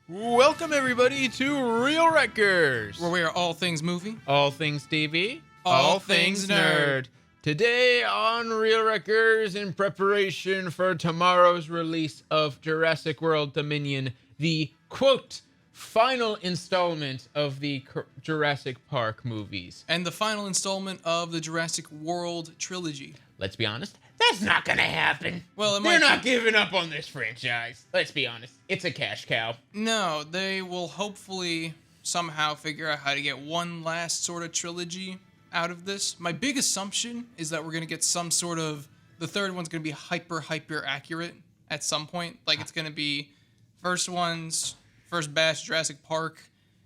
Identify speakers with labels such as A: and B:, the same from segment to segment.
A: Welcome everybody to Real Wreckers,
B: Where we are all things movie.
A: all things TV,
B: All things nerd.
A: Today on Real Wreckers, in preparation for tomorrow's release of Jurassic World Dominion, the quote final installment of the Jurassic Park movies.
B: And the final installment of the Jurassic World trilogy.
A: Let's be honest, that's not gonna happen.
B: Well,
A: They're not giving up on this franchise. Let's be honest, it's a cash cow.
B: No, they will hopefully somehow figure out how to get one last sort of trilogy out of this. My big assumption is that we're going to get some sort of... The third one's going to be hyper accurate at some point. Like, it's going to be... First batch, Jurassic Park,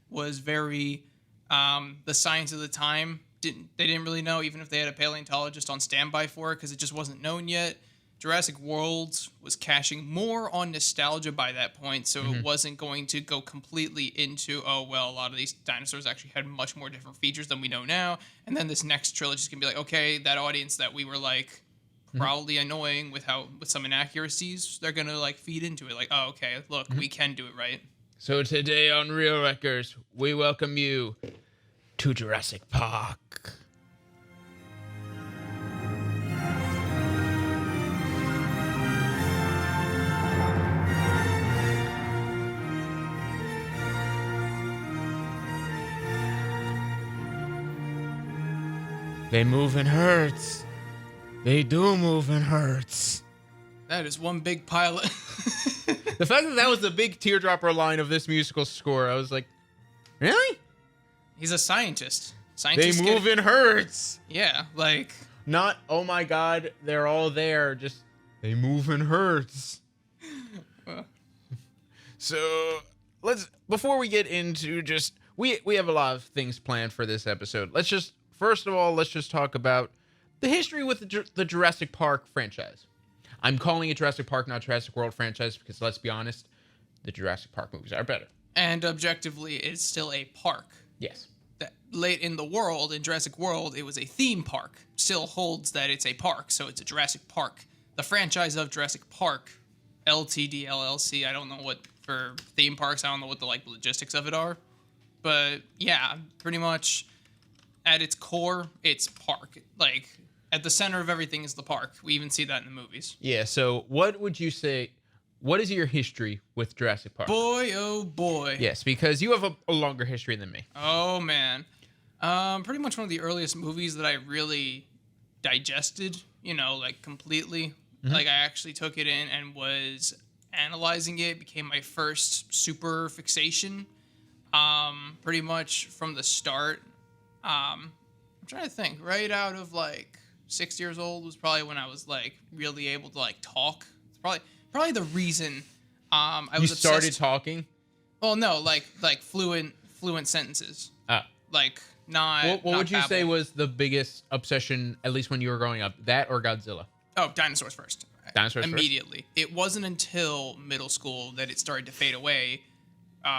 B: was very... the science of the time... They didn't really know, even if they had a paleontologist on standby for it, because it just wasn't known yet. Jurassic World was cashing more on nostalgia by that point, so it wasn't going to go completely into, oh, well, a lot of these dinosaurs actually had much more different features than we know now. And then this next trilogy is going to be like, okay, that audience that we were, like, probably annoying with some inaccuracies, they're going to, like, feed into it. Like, oh, okay, look, we can do it right.
A: So today on Real Wreckers, we welcome you to Jurassic Park. They move in herds. They do move in herds.
B: That is one big pilot.
A: The fact that was the big teardropper line of this musical score, I was like, really?
B: He's a scientist.
A: They move in herds.
B: Yeah, like...
A: Not, oh my god, they're all there. Just, they move in herds. So, before we get into just... We have a lot of things planned for this episode. First of all, let's just talk about the history with the Jurassic Park franchise. I'm calling it Jurassic Park, not Jurassic World franchise, because let's be honest, the Jurassic Park movies are better.
B: And objectively, it's still a park.
A: Yes.
B: That late in the world, in Jurassic World, it was a theme park. Still holds that it's a park, so it's a Jurassic Park. The franchise of Jurassic Park, LTD, LLC, I don't know what, for theme parks, I don't know what the, like, logistics of it are. But, yeah, pretty much... At its core, it's park. Like, at the center of everything is the park. We even see that in the movies.
A: Yeah, so what would you say, what is your history with Jurassic Park?
B: Boy, oh boy.
A: Yes, because you have a longer history than me.
B: Oh, man. Pretty much one of the earliest movies that I really digested, like, completely. Like, I actually took it in and was analyzing it. It became my first super fixation. Pretty much from the start. I'm trying to think. Right out of like 6 years old was probably when I was like really able to like talk. It's probably the reason I was
A: obsessed. You started talking?
B: Well, no, like fluent sentences. Like not.
A: What
B: not
A: would you
B: babble.
A: say was the biggest obsession, at least when you were growing up? That or Godzilla?
B: Oh, dinosaurs first.
A: Dinosaurs
B: immediately.
A: First?
B: It wasn't until middle school that it started to fade away.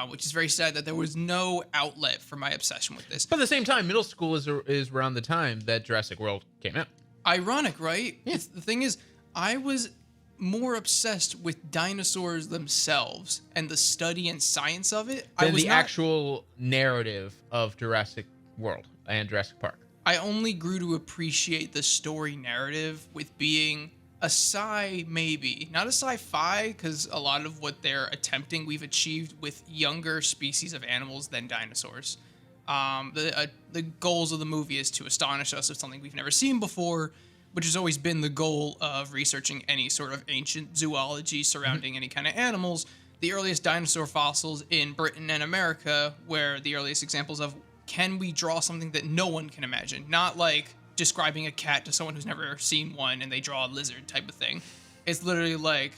B: Which is very sad that there was no outlet for my obsession with this.
A: But at the same time, middle school is around the time that Jurassic World came out.
B: Ironic, right?
A: Yeah.
B: The thing is, I was more obsessed with dinosaurs themselves and the study and science of it.
A: Than the actual narrative of Jurassic World and Jurassic Park.
B: I only grew to appreciate the story narrative with being... a sci, maybe. Not a sci-fi, because a lot of what they're attempting we've achieved with younger species of animals than dinosaurs. The goals of the movie is to astonish us with something we've never seen before, which has always been the goal of researching any sort of ancient zoology surrounding any kind of animals. The earliest dinosaur fossils in Britain and America, where the earliest examples of, can we draw something that no one can imagine? Not like... describing a cat to someone who's never seen one and they draw a lizard type of thing. It's literally like,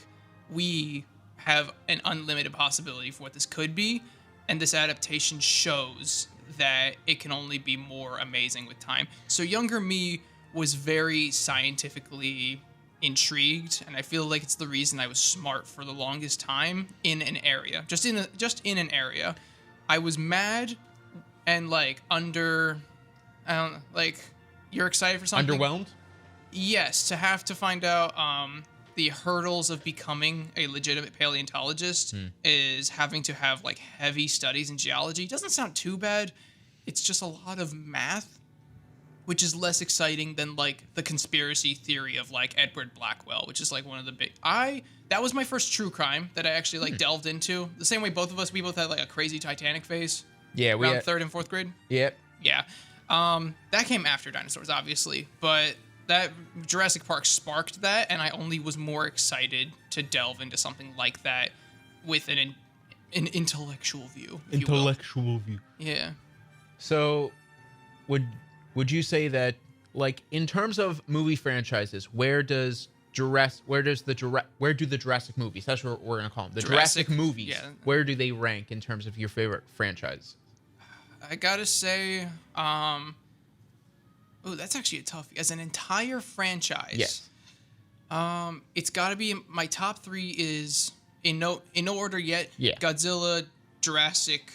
B: we have an unlimited possibility for what this could be, and this adaptation shows that it can only be more amazing with time. So younger me was very scientifically intrigued, and I feel like it's the reason I was smart for the longest time in an area. Just in an area. I was mad and like I don't know, like... You're excited for something?
A: Underwhelmed?
B: Yes, to have to find out the hurdles of becoming a legitimate paleontologist is having to have like heavy studies in geology. Doesn't sound too bad. It's just a lot of math, which is less exciting than like the conspiracy theory of like Edward Blackwell, which is like one of the big. That was my first true crime that I actually like delved into. The same way we both had like a crazy Titanic phase.
A: Yeah,
B: around third and fourth grade.
A: Yep.
B: Yeah. That came after dinosaurs, obviously, but that Jurassic Park sparked that, and I only was more excited to delve into something like that with an intellectual view.
A: Intellectual view.
B: Yeah.
A: So, would you say that, like, in terms of movie franchises, where do the Jurassic movies? That's what we're gonna call them. The Jurassic movies.
B: Yeah.
A: Where do they rank in terms of your favorite franchise?
B: I gotta say, that's actually a tough. As an entire franchise,
A: Yes.
B: It's gotta be my top 3 is in no order yet.
A: Yeah.
B: Godzilla, Jurassic,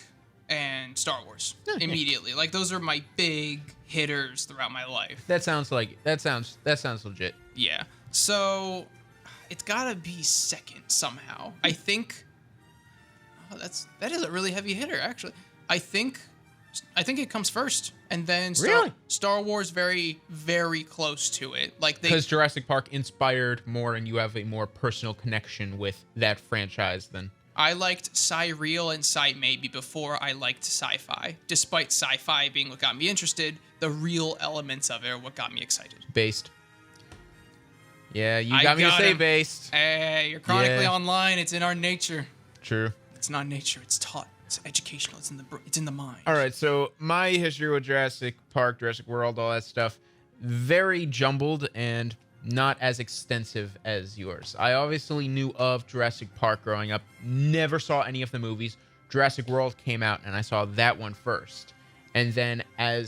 B: and Star Wars. Immediately, like those are my big hitters throughout my life.
A: That sounds legit.
B: Yeah. So it's gotta be second somehow. I think. That is a really heavy hitter, actually. I think it comes first, and then Star Wars very, very close to it. Like
A: Because Jurassic Park inspired more, and you have a more personal connection with that franchise than.
B: I liked sci-real and sci-maybe before I liked sci-fi. Despite sci-fi being what got me interested, the real elements of it are what got me excited.
A: Based. Yeah, you got me to say based.
B: Hey, you're chronically online. It's in our nature.
A: True.
B: It's not nature. It's taught. It's educational. It's in the mind.
A: All right, so my history with Jurassic Park, Jurassic World, all that stuff, very jumbled and not as extensive as yours. I obviously knew of Jurassic Park growing up, never saw any of the movies. Jurassic World came out, and I saw that one first. And then I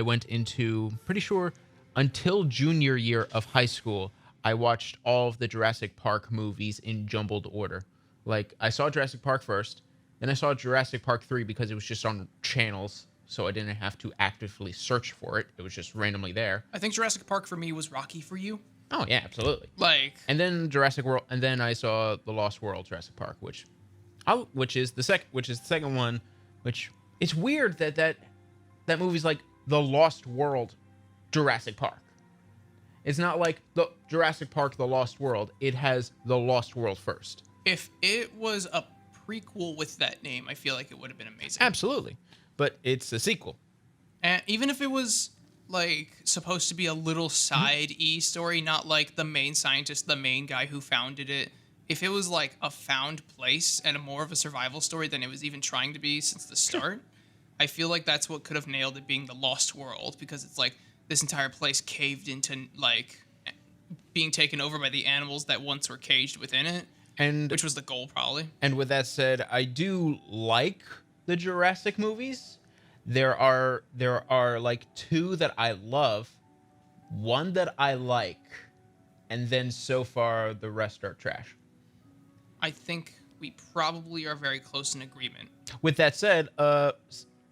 A: went into, pretty sure, until junior year of high school, I watched all of the Jurassic Park movies in jumbled order. Like, I saw Jurassic Park first, then I saw Jurassic Park 3 because it was just on channels, so I didn't have to actively search for it. It was just randomly there.
B: I think Jurassic Park for me was Rocky for you.
A: Oh, yeah, absolutely.
B: Like...
A: And then Jurassic World, and then I saw The Lost World Jurassic Park, which is the second one, which it's weird that movie's like The Lost World Jurassic Park. It's not like the Jurassic Park The Lost World. It has The Lost World first.
B: If it was a prequel with that name, I feel like it would have been amazing.
A: Absolutely. But it's a sequel.
B: And even if it was like supposed to be a little side story, not like the main scientist, the main guy who founded it. If it was like a found place and more of a survival story than it was even trying to be since the start, I feel like that's what could have nailed it being the Lost World, because it's like this entire place caved into like being taken over by the animals that once were caged within it.
A: And
B: which was the goal, probably.
A: And with that said, I do like the Jurassic movies. There are like 2 that I love, 1 that I like, and then so far the rest are trash.
B: I think we probably are very close in agreement.
A: With that said,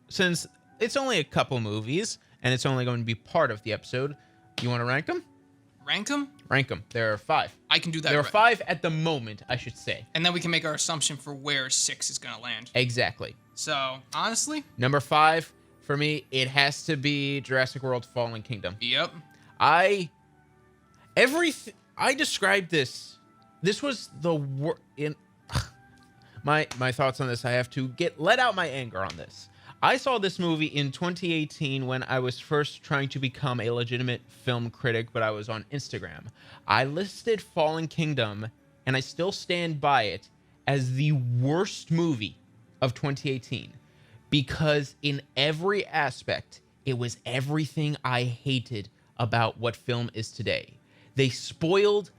A: since it's only a couple movies and it's only going to be part of the episode, you want to rank them?
B: Rank them?
A: Rank them. There are 5.
B: I can do that.
A: There are 5 at the moment, I should say.
B: And then we can make our assumption for where 6 is going to land.
A: Exactly.
B: So, honestly?
A: Number 5, for me, it has to be Jurassic World Fallen Kingdom.
B: Yep.
A: I described this. This was the worst. My thoughts on this, I have to let out my anger on this. I saw this movie in 2018 when I was first trying to become a legitimate film critic, but I was on Instagram. I listed Fallen Kingdom, and I still stand by it, as the worst movie of 2018. Because in every aspect, it was everything I hated about what film is today. They spoiled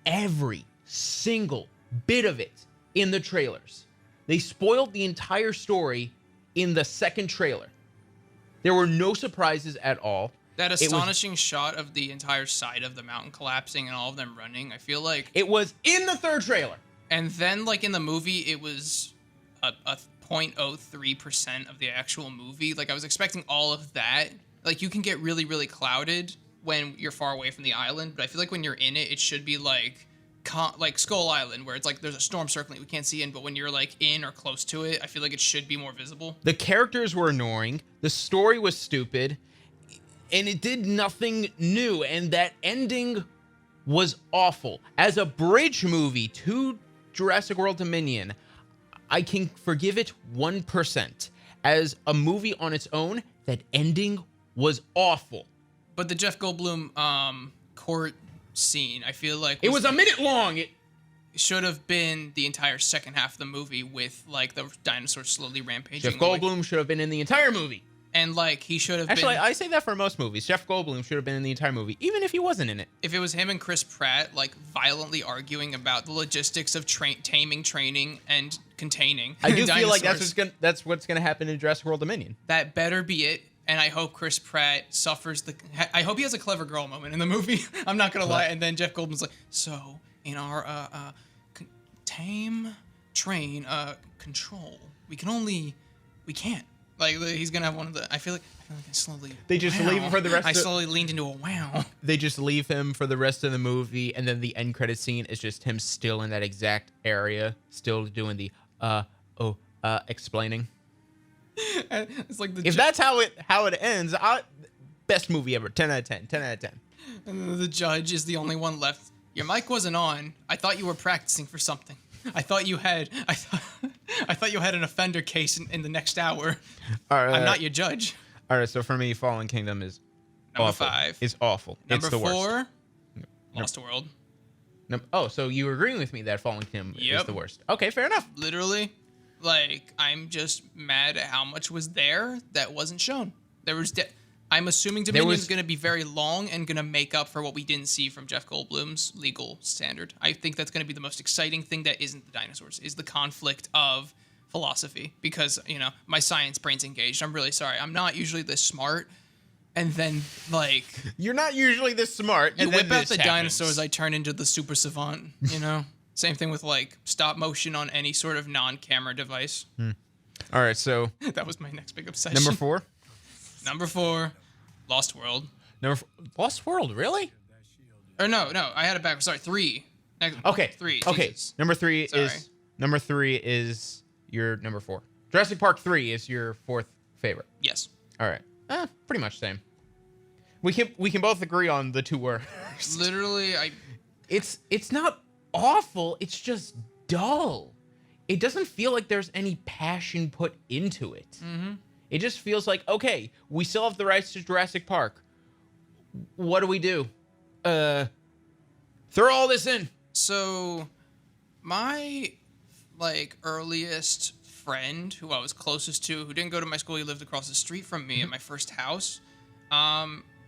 A: every single bit of it in the trailers. They spoiled the entire story in the second trailer. There were no surprises at all.
B: That astonishing shot of the entire side of the mountain collapsing and all of them running, I feel like...
A: It was in the third trailer.
B: And then, like, in the movie, it was a 0.03% of the actual movie. Like, I was expecting all of that. Like, you can get really, really clouded when you're far away from the island, but I feel like when you're in it, it should be like Skull Island, where it's like there's a storm circling we can't see in, but when you're like in or close to it, I feel like it should be more visible.
A: The characters were annoying. The story was stupid, and it did nothing new. And that ending was awful. As a bridge movie to Jurassic World Dominion, I can forgive it 1%. As a movie on its own, that ending was awful.
B: But the Jeff Goldblum court scene, I feel like
A: it was a minute long. It
B: should have been the entire second half of the movie with like the dinosaurs slowly rampaging.
A: Jeff Goldblum should have been in the entire movie.
B: And like he should have
A: Actually,
B: been...
A: I say that for most movies. Jeff Goldblum should have been in the entire movie, even if he wasn't in it.
B: If it was him and Chris Pratt like violently arguing about the logistics of taming, training, and containing,
A: I do feel like that's what's gonna happen in Jurassic World Dominion.
B: That better be it. And I hope Chris Pratt suffers I hope he has a clever girl moment in the movie. I'm not gonna lie. And then Jeff Goldblum's like, so in our tame, train, control, we can't. Like he's gonna have one of the. I feel like I slowly.
A: They just leave him for the rest.
B: I slowly leaned into a wow.
A: They just leave him for the rest of the movie, and then the end credit scene is just him still in that exact area, still doing the explaining.
B: It's like
A: if that's how it ends, best movie ever. 10 out of 10. 10 out of 10.
B: And then the judge is the only one left. Your mic wasn't on. I thought you were practicing for something. I thought you had an offender case in the next hour.
A: All right,
B: I'm not your judge.
A: All right, so for me, Fallen Kingdom is
B: number
A: awful.
B: 5.
A: It's awful.
B: Number
A: it's the
B: 4,
A: worst.
B: Lost World.
A: Oh, so you were agreeing with me that Fallen Kingdom is the worst. Okay, fair enough.
B: Literally, like I'm just mad at how much was there that wasn't shown. There was. I'm assuming Dominion's going to be very long and going to make up for what we didn't see from Jeff Goldblum's legal standard. I think that's going to be the most exciting thing that isn't the dinosaurs, is the conflict of philosophy. Because, my science brain's engaged. I'm really sorry. I'm not usually this smart. And then, like...
A: You're not usually this smart.
B: You whip out the dinosaurs, I turn into the super savant, Same thing with, like, stop motion on any sort of non-camera device.
A: All right, so...
B: That was my next big obsession.
A: Number 4?
B: Number 4, Lost World.
A: Lost World, really?
B: Or no, I had it back. Sorry, 3.
A: Okay,
B: 3.
A: Okay,
B: Jesus.
A: number 3 is your number 4. Jurassic Park 3 is your 4th favorite.
B: Yes.
A: All right, pretty much same. We can both agree on the 2 words.
B: Literally,
A: It's not awful. It's just dull. It doesn't feel like there's any passion put into it.
B: Mm-hmm.
A: It just feels like, okay, we still have the rights to Jurassic Park. What do we do? Throw all this in.
B: So, my, earliest friend, who I was closest to, who didn't go to my school, he lived across the street from me at my first house.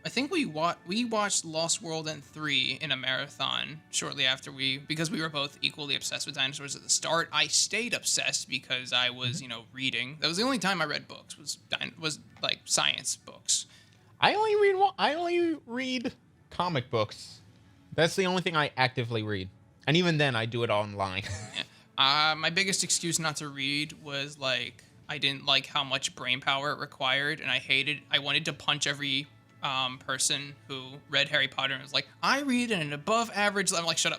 B: I think we watched Lost World and 3 in a marathon shortly after because we were both equally obsessed with dinosaurs at the start. I stayed obsessed because I was, reading. That was the only time I read books was like science books.
A: I only read comic books. That's the only thing I actively read. And even then I do it online.
B: My biggest excuse not to read was like I didn't like how much brain power it required, and I wanted to punch every person who read Harry Potter and was like, I read at an above average. I'm like, shut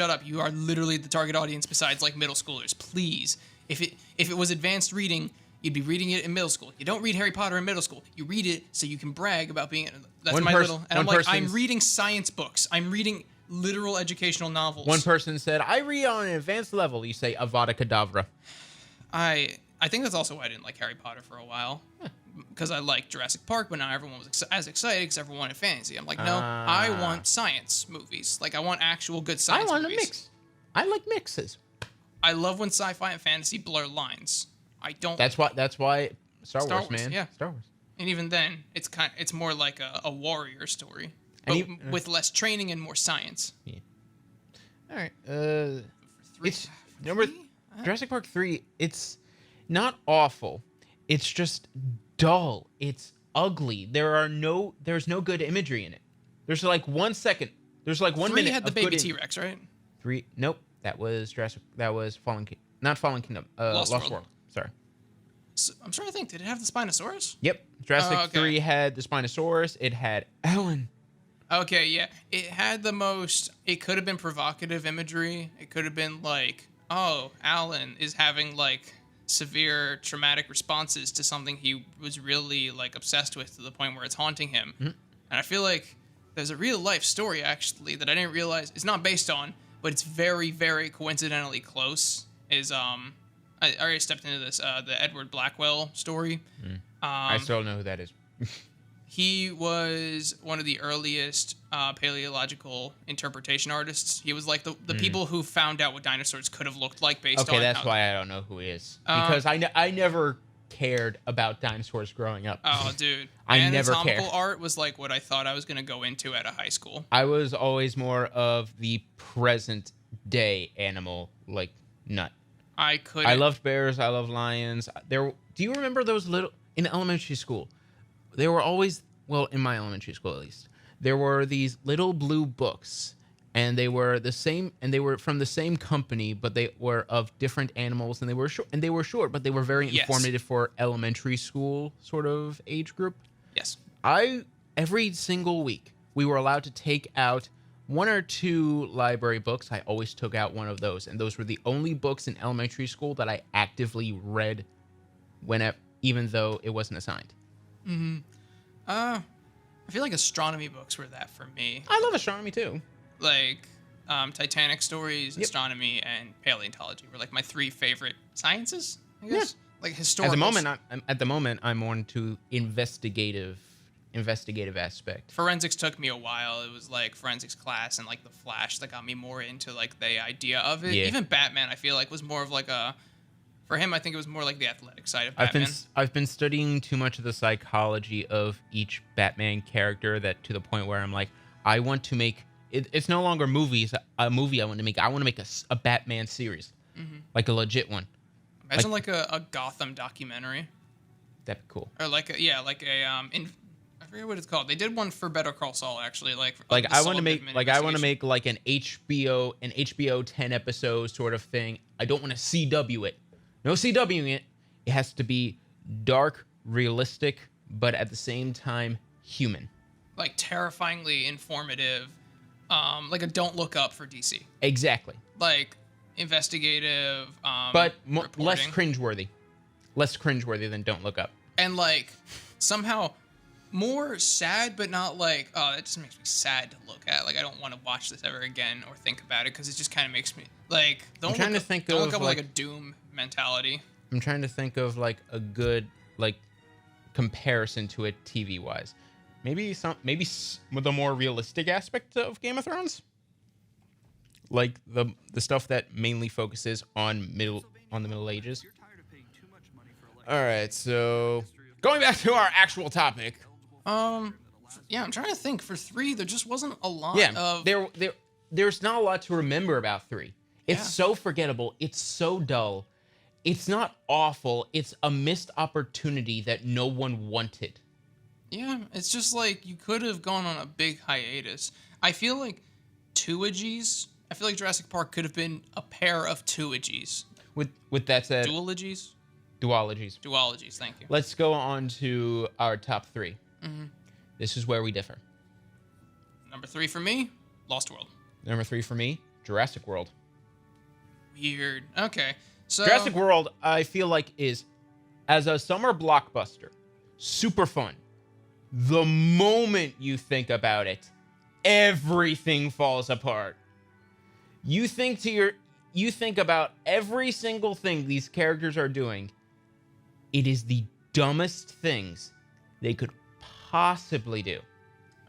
B: up. You are literally the target audience besides like middle schoolers. Please. If it was advanced reading, you'd be reading it in middle school. You don't read Harry Potter in middle school. You read it so you can brag about being, I'm reading science books. I'm reading literal educational novels.
A: One person said, I read on an advanced level. You say Avada Kedavra.
B: I think that's also why I didn't like Harry Potter for a while. Because I liked Jurassic Park, but not everyone was as excited because everyone wanted fantasy. I'm like, no, I want science movies. Like, I want actual good science movies. I want a mix.
A: I like mixes.
B: I love when sci-fi and fantasy blur lines. I don't...
A: That's why Star Wars, man.
B: Yeah.
A: Star Wars.
B: And even then, it's more like a warrior story. But with less training and more science.
A: Yeah. All right. Jurassic Park 3, it's not awful. It's just dull. It's ugly. There's no good imagery in it. There's like 1 second. There's like 1 minute.
B: 3 had the baby T-Rex, right?
A: 3. Nope. That was Jurassic. That was not Fallen Kingdom. Lost World. Sorry.
B: So, I'm trying to think. Did it have the Spinosaurus?
A: Yep. Jurassic 3 had the Spinosaurus. It had Ellen.
B: Okay, yeah. It had the most. It could have been provocative imagery. It could have been like, oh, Alan is having like severe traumatic responses to something he was really like obsessed with to the point where it's haunting him.
A: Mm-hmm.
B: And I feel like there's a real life story actually that I didn't realize it's not based on, but it's very, very coincidentally close. I already stepped into this, the Edward Blackwell story.
A: I still don't know who that is.
B: He was one of the earliest paleological interpretation artists. He was like the people who found out what dinosaurs could have looked like based on.
A: Okay, that's why I don't know who he is. Because I never cared about dinosaurs growing up.
B: Oh, dude.
A: I never cared.
B: Anatomical art was like what I thought I was going to go into at a high school.
A: I was always more of the present day animal, like, nut. I loved bears. I loved lions. Do you remember those in elementary school? There were always, well, in my elementary school at least, there were these little blue books, and they were the same, and they were from the same company, but they were of different animals, and they were short, but they were very informative for elementary school sort of age group.
B: Yes.
A: Every single week, we were allowed to take out 1 or 2 library books. I always took out one of those, and those were the only books in elementary school that I actively read even though it wasn't assigned.
B: Mm-hmm. I feel like astronomy books were that for me.
A: I love astronomy too.
B: Like Titanic stories, astronomy, and paleontology were like my 3 favorite sciences, I guess. Yeah. Like historical.
A: At the moment, I'm more into investigative aspect.
B: Forensics took me a while. It was like forensics class and like The Flash that got me more into like the idea of it. Yeah. Even Batman, I feel like, was more of like for him, I think it was more like the athletic side of Batman.
A: I've been studying too much of the psychology of each Batman character that to the point where I'm like, I want to make it's no longer a movie I want to make. I want to make a Batman series, like a legit one.
B: Imagine like a Gotham documentary.
A: That'd be cool.
B: Or like a I forget what it's called. They did one for Better Call Saul actually.
A: I want to make like an HBO 10 episode sort of thing. I don't want to CW it. No CWing it. It has to be dark, realistic, but at the same time human. Like
B: terrifyingly informative. Like a Don't Look Up for DC.
A: Exactly.
B: Like investigative.
A: But less cringeworthy. Less cringeworthy than Don't Look Up.
B: And like somehow more sad, but not like, oh, that just makes me sad to look at. Like I don't want to watch this ever again or think about it because it just kind of makes me like. Don't look up with like a doom mentality.
A: I'm trying to think of like a good like comparison to it TV wise. Maybe with a more realistic aspect of Game of Thrones, like the stuff that mainly focuses on the Middle Ages. All right, so going back to our actual topic.
B: Yeah, I'm trying to think. For 3, there just wasn't a lot.
A: Yeah, there's not a lot to remember about 3. It's so forgettable. It's so dull. It's not awful. It's a missed opportunity that no one wanted.
B: Yeah, it's just like you could have gone on a big hiatus. I feel like I feel like Jurassic Park could have been a pair of duologies.
A: With that said,
B: duologies.
A: Duologies.
B: Thank you.
A: Let's go on to our top 3. Mm-hmm. This is where we differ.
B: Number 3 for me, Lost World.
A: Number 3 for me, Jurassic World.
B: Weird. Okay, so
A: Jurassic World, I feel like is, as a summer blockbuster, super fun. The moment you think about it, everything falls apart. You think about every single thing these characters are doing. It is the dumbest things they could possibly do.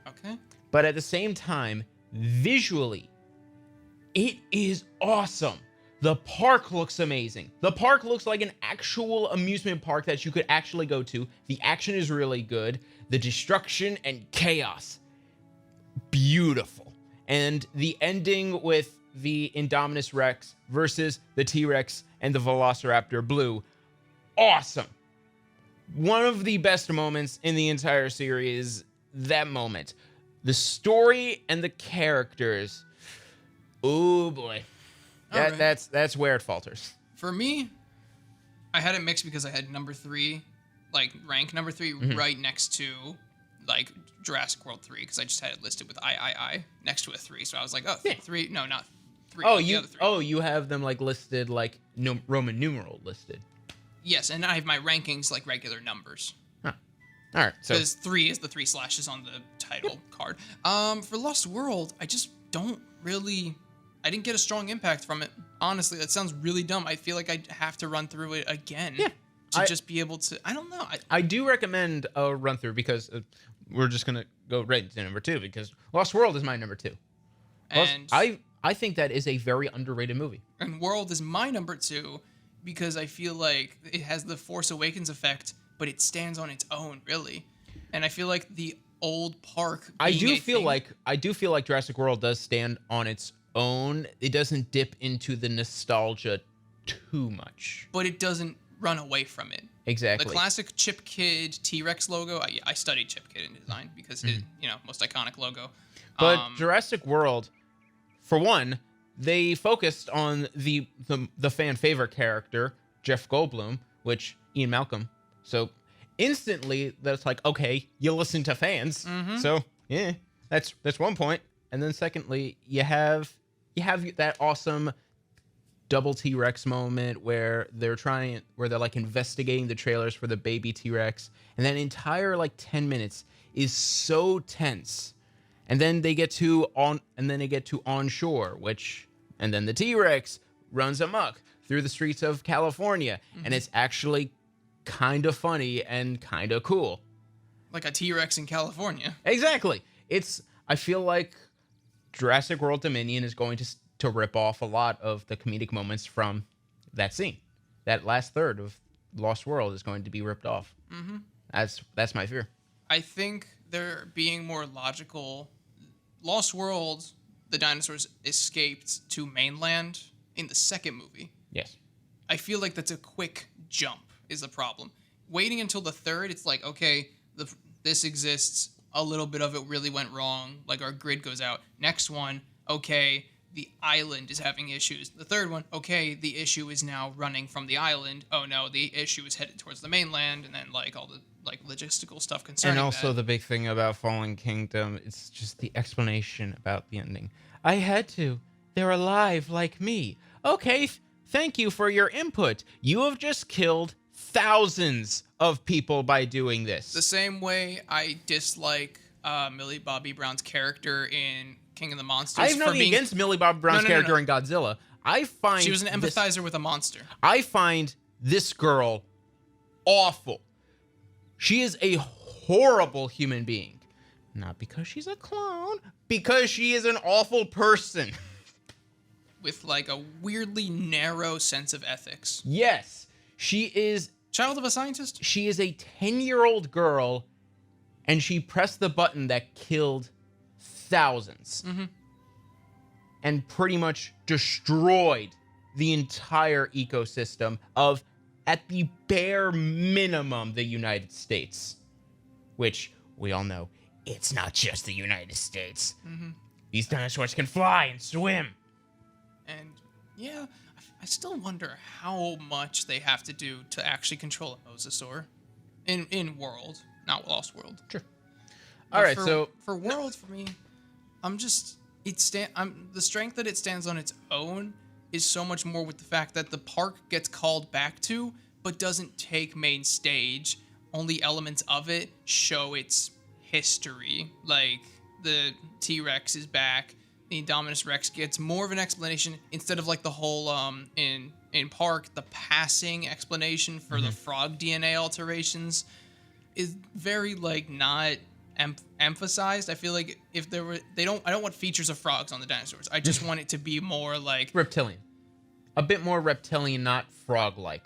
B: Okay.
A: But at the same time, visually, it is awesome. The park looks amazing. The park looks like an actual amusement park that you could actually go to. The action is really good. The destruction and chaos, beautiful. And the ending with the Indominus Rex versus the T-Rex and the Velociraptor Blue, awesome. One of the best moments in the entire series, that moment. The story and the characters, oh boy. That's where it falters.
B: For me, I had it mixed because I had number 3, like rank number 3 right next to like Jurassic World 3 because I just had it listed with I next to a 3. So I was like, oh, 3. No, not 3.
A: Oh,
B: the other 3.
A: you have them like listed like Roman numeral listed.
B: Yes, and I have my rankings like regular numbers.
A: Huh. All right, so
B: Because 3 is the 3 slashes on the title card. For Lost World, I just don't really. I didn't get a strong impact from it. Honestly, that sounds really dumb. I feel like I have to run through it again to just be able to. I don't know.
A: I do recommend a run through because we're just gonna go right into number 2 because Lost World is my number 2.
B: And
A: I think that is a very underrated movie.
B: And World is my number 2 because I feel like it has the Force Awakens effect, but it stands on its own, really. And I feel like the old park.
A: I do feel like Jurassic World does stand on its own. It doesn't dip into the nostalgia too much,
B: but it doesn't run away from it.
A: Exactly.
B: The classic Chip Kid T-Rex logo. I studied Chip Kid in design because it, most iconic logo.
A: But Jurassic World, for one, they focused on the fan favorite character Jeff Goldblum, which Ian Malcolm. So instantly, that's like, okay, you listen to fans. So yeah, that's one point. And then secondly, you have that awesome double T-Rex moment where they're like investigating the trailers for the baby T-Rex, and that entire like 10 minutes is so tense. And then they get to onshore, and then the T-Rex runs amok through the streets of California, and it's actually kind of funny and kind of cool.
B: Like a T-Rex in California.
A: Exactly. I feel like Jurassic World Dominion is going to rip off a lot of the comedic moments from that scene. That last third of Lost World is going to be ripped off. That's my fear.
B: I think they're being more logical. Lost World, the dinosaurs escaped to mainland in the second movie.
A: Yes.
B: I feel like that's a quick jump is the problem. Waiting until the third, it's like, okay, this exists. A little bit of it really went wrong. Like our grid goes out. Next one, okay, the island is having issues. The third one, okay, the issue is now running from the island. Oh no, the issue is headed towards the mainland, and then like all the like logistical stuff concerning
A: And also
B: that.
A: the big thing about Fallen Kingdom, it's just the explanation about the ending. I had to. They're alive like me. Okay, thank you for your input. You have just killed thousands of people by doing this.
B: The same way I dislike Millie Bobby Brown's character in King of the Monsters.
A: I have nothing against Millie Bobby Brown's character in Godzilla. I find
B: she was an empathizer with a monster.
A: I find this girl awful. She is a horrible human being. Not because she's a clone, because she is an awful person.
B: With like a weirdly narrow sense of ethics.
A: Yes. She is...
B: Child of a scientist?
A: She is a 10-year-old girl, and she pressed the button that killed thousands. And pretty much destroyed the entire ecosystem of, at the bare minimum, the United States. Which, we all know, it's not just the United States. These dinosaurs can fly and swim.
B: And, yeah... I still wonder how much they have to do to actually control a mosasaur in World, not Lost World.
A: Sure. All right, so
B: for World, for me, the strength that it stands on its own is so much more with the fact that the park gets called back to, but doesn't take main stage. Only elements of it show its history, like the T-Rex is back. The Indominus Rex gets more of an explanation instead of like the whole in Park, the passing explanation for the frog DNA alterations is very like not emphasized. I feel like if there were I don't want features of frogs on the dinosaurs. I just want it to be more like
A: reptilian. A bit more reptilian, not frog-like.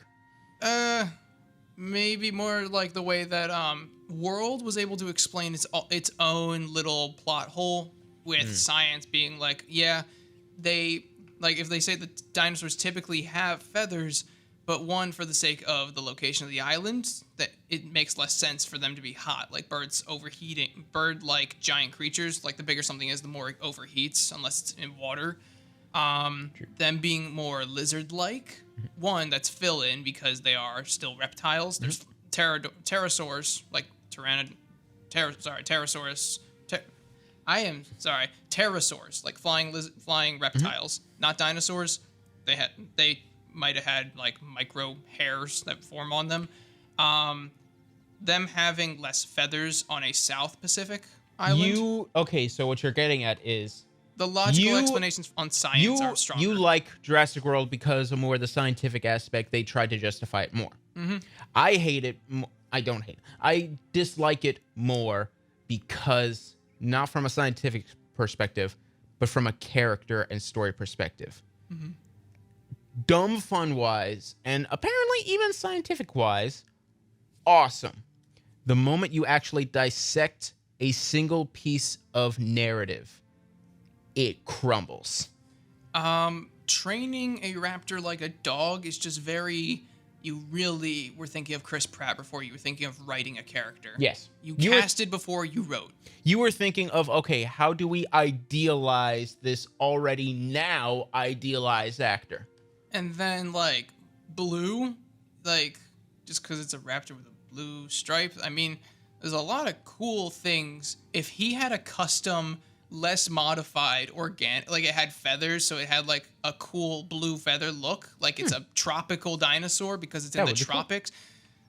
B: Maybe more like the way that World was able to explain its own little plot hole. With science being like, yeah, if they say that dinosaurs typically have feathers, but one, for the sake of the location of the island, that it makes less sense for them to be hot. Like birds overheating, bird-like giant creatures, like the bigger something is, the more it overheats, unless it's in water. Them being more lizard-like, one, that's fill-in because they are still reptiles. There's pterosaurs, like pterosaurs. Pterosaurs, like flying reptiles, not dinosaurs. They might have had like micro hairs that form on them. Them having less feathers on a South Pacific island.
A: Okay, so what you're getting at is
B: The logical explanations on science are stronger.
A: You like Jurassic World because of more the scientific aspect. They tried to justify it more.
B: Mm-hmm.
A: I hate it. I don't hate it. I dislike it more because not from a scientific perspective, but from a character and story perspective.
B: Mm-hmm.
A: Dumb fun-wise, and apparently even scientific-wise, awesome. The moment you actually dissect a single piece of narrative, it crumbles.
B: Training a raptor like a dog is just very... You really were thinking of Chris Pratt before you were thinking of writing a character.
A: Yes.
B: You casted before you wrote.
A: You were thinking of, okay, how do we idealize this already now idealized actor?
B: And then, like, blue, like, just because it's a raptor with a blue stripe. I mean, there's a lot of cool things. If he had a custom, less modified, organic, like it had feathers, so it had, like, a cool blue feather look, like it's a tropical dinosaur because it's in the tropics. Cool.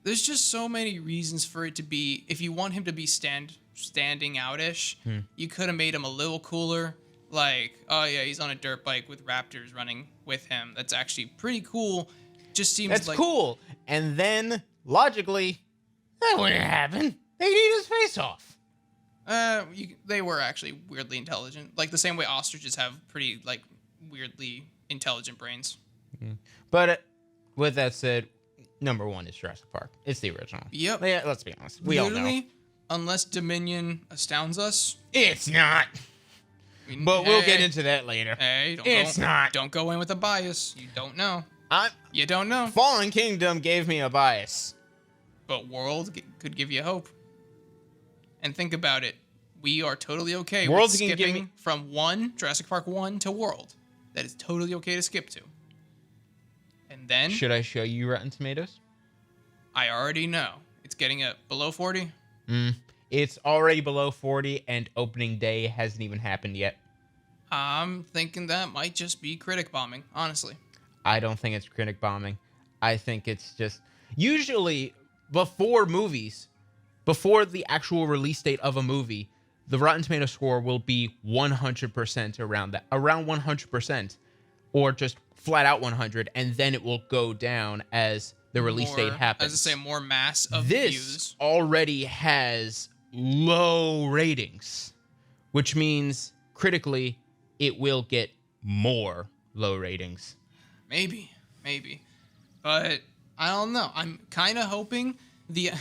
B: There's just so many reasons for it to be, if you want him to be standing out-ish, you could have made him a little cooler. Like, oh yeah, he's on a dirt bike with raptors running with him. That's actually pretty cool. Just seems
A: That's cool. And then, logically, that wouldn't happen. They'd eat his face off.
B: They were actually weirdly intelligent. Like, the same way ostriches have pretty, like, weirdly intelligent brains.
A: Mm-hmm. But with that said, number one is Jurassic Park. It's the original.
B: Yep.
A: Yeah, let's be honest. We all know.
B: Unless Dominion astounds us.
A: It's not. But we'll get into that later.
B: Hey, don't go in with a bias. You don't know. You don't know.
A: Fallen Kingdom gave me a bias.
B: But World could give you hope. And think about it. We are totally okay
A: World's
B: with skipping from Jurassic Park 1 to World. That is totally okay to skip to. And then...
A: Should I show you Rotten Tomatoes?
B: I already know. It's getting below 40?
A: It's already below 40, and opening day hasn't even happened yet.
B: I'm thinking that might just be critic bombing, honestly.
A: I don't think it's critic bombing. I think it's just... Usually, before the actual release date of a movie, the Rotten Tomato score will be 100% around 100%, or just flat out 100, and then it will go down as the release date happens.
B: As I say, more mass of
A: views.
B: This
A: already has low ratings, which means critically it will get more low ratings.
B: Maybe. But I don't know. I'm kind of hoping they're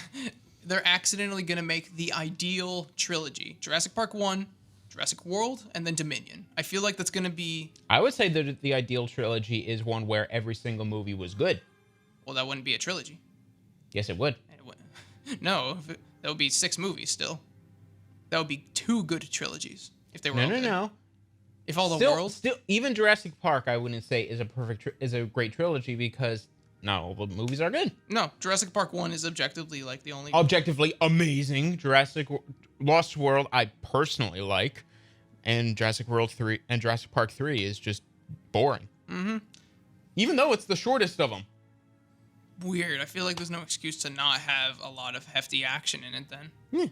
B: accidentally going to make the ideal trilogy. Jurassic Park 1, Jurassic World, and then Dominion. I feel like that's going to be...
A: I would say that the ideal trilogy is one where every single movie was good.
B: Well, that wouldn't be a trilogy.
A: Yes, it would.
B: No, that would be 6 movies still. That would be 2 good trilogies if they were
A: No.
B: If all the world...
A: Still, even Jurassic Park, I wouldn't say is a great trilogy because not all the movies are good.
B: No, Jurassic Park 1 is objectively like the only...
A: Objectively amazing. Lost World, I personally like. And Jurassic Park 3 is just boring.
B: Mm-hmm.
A: Even though it's the shortest of them.
B: Weird. I feel like there's no excuse to not have a lot of hefty action in it then.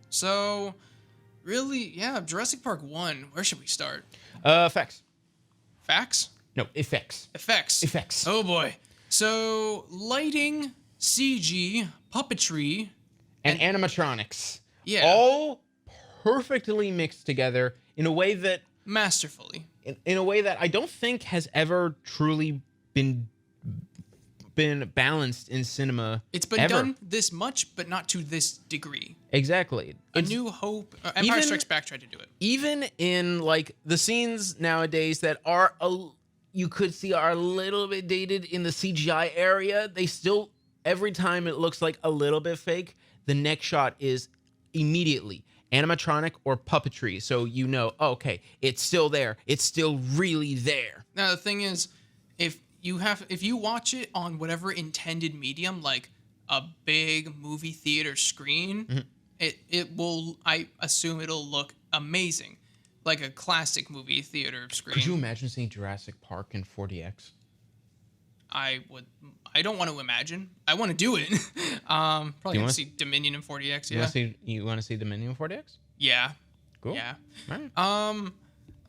B: So, really, yeah, Jurassic Park 1, where should we start?
A: Effects.
B: Facts?
A: No, effects.
B: Effects. Oh boy. So, lighting, CG, puppetry,
A: and animatronics.
B: Yeah.
A: All perfectly mixed together in a way that...
B: Masterfully.
A: In a way that I don't think has ever truly been balanced in cinema.
B: It's been done this much, but not to this degree.
A: Exactly.
B: A New Hope, Empire Strikes Back tried to do it.
A: Even in like the scenes nowadays that are you could see are a little bit dated in the CGI area, they still, every time it looks like a little bit fake, the next shot is immediately animatronic or puppetry. So you know, okay, it's still there. It's still really there.
B: Now the thing is, if you watch it on whatever intended medium, like a big movie theater screen, It will. I assume it'll look amazing, like a classic movie theater screen.
A: Could you imagine seeing Jurassic Park in 4DX?
B: I would. I don't want to imagine. I want to do it. Probably gonna see Dominion in 4DX. Yeah.
A: You want to see Dominion in 4DX?
B: Yeah.
A: Cool.
B: Yeah.
A: Right.
B: I'm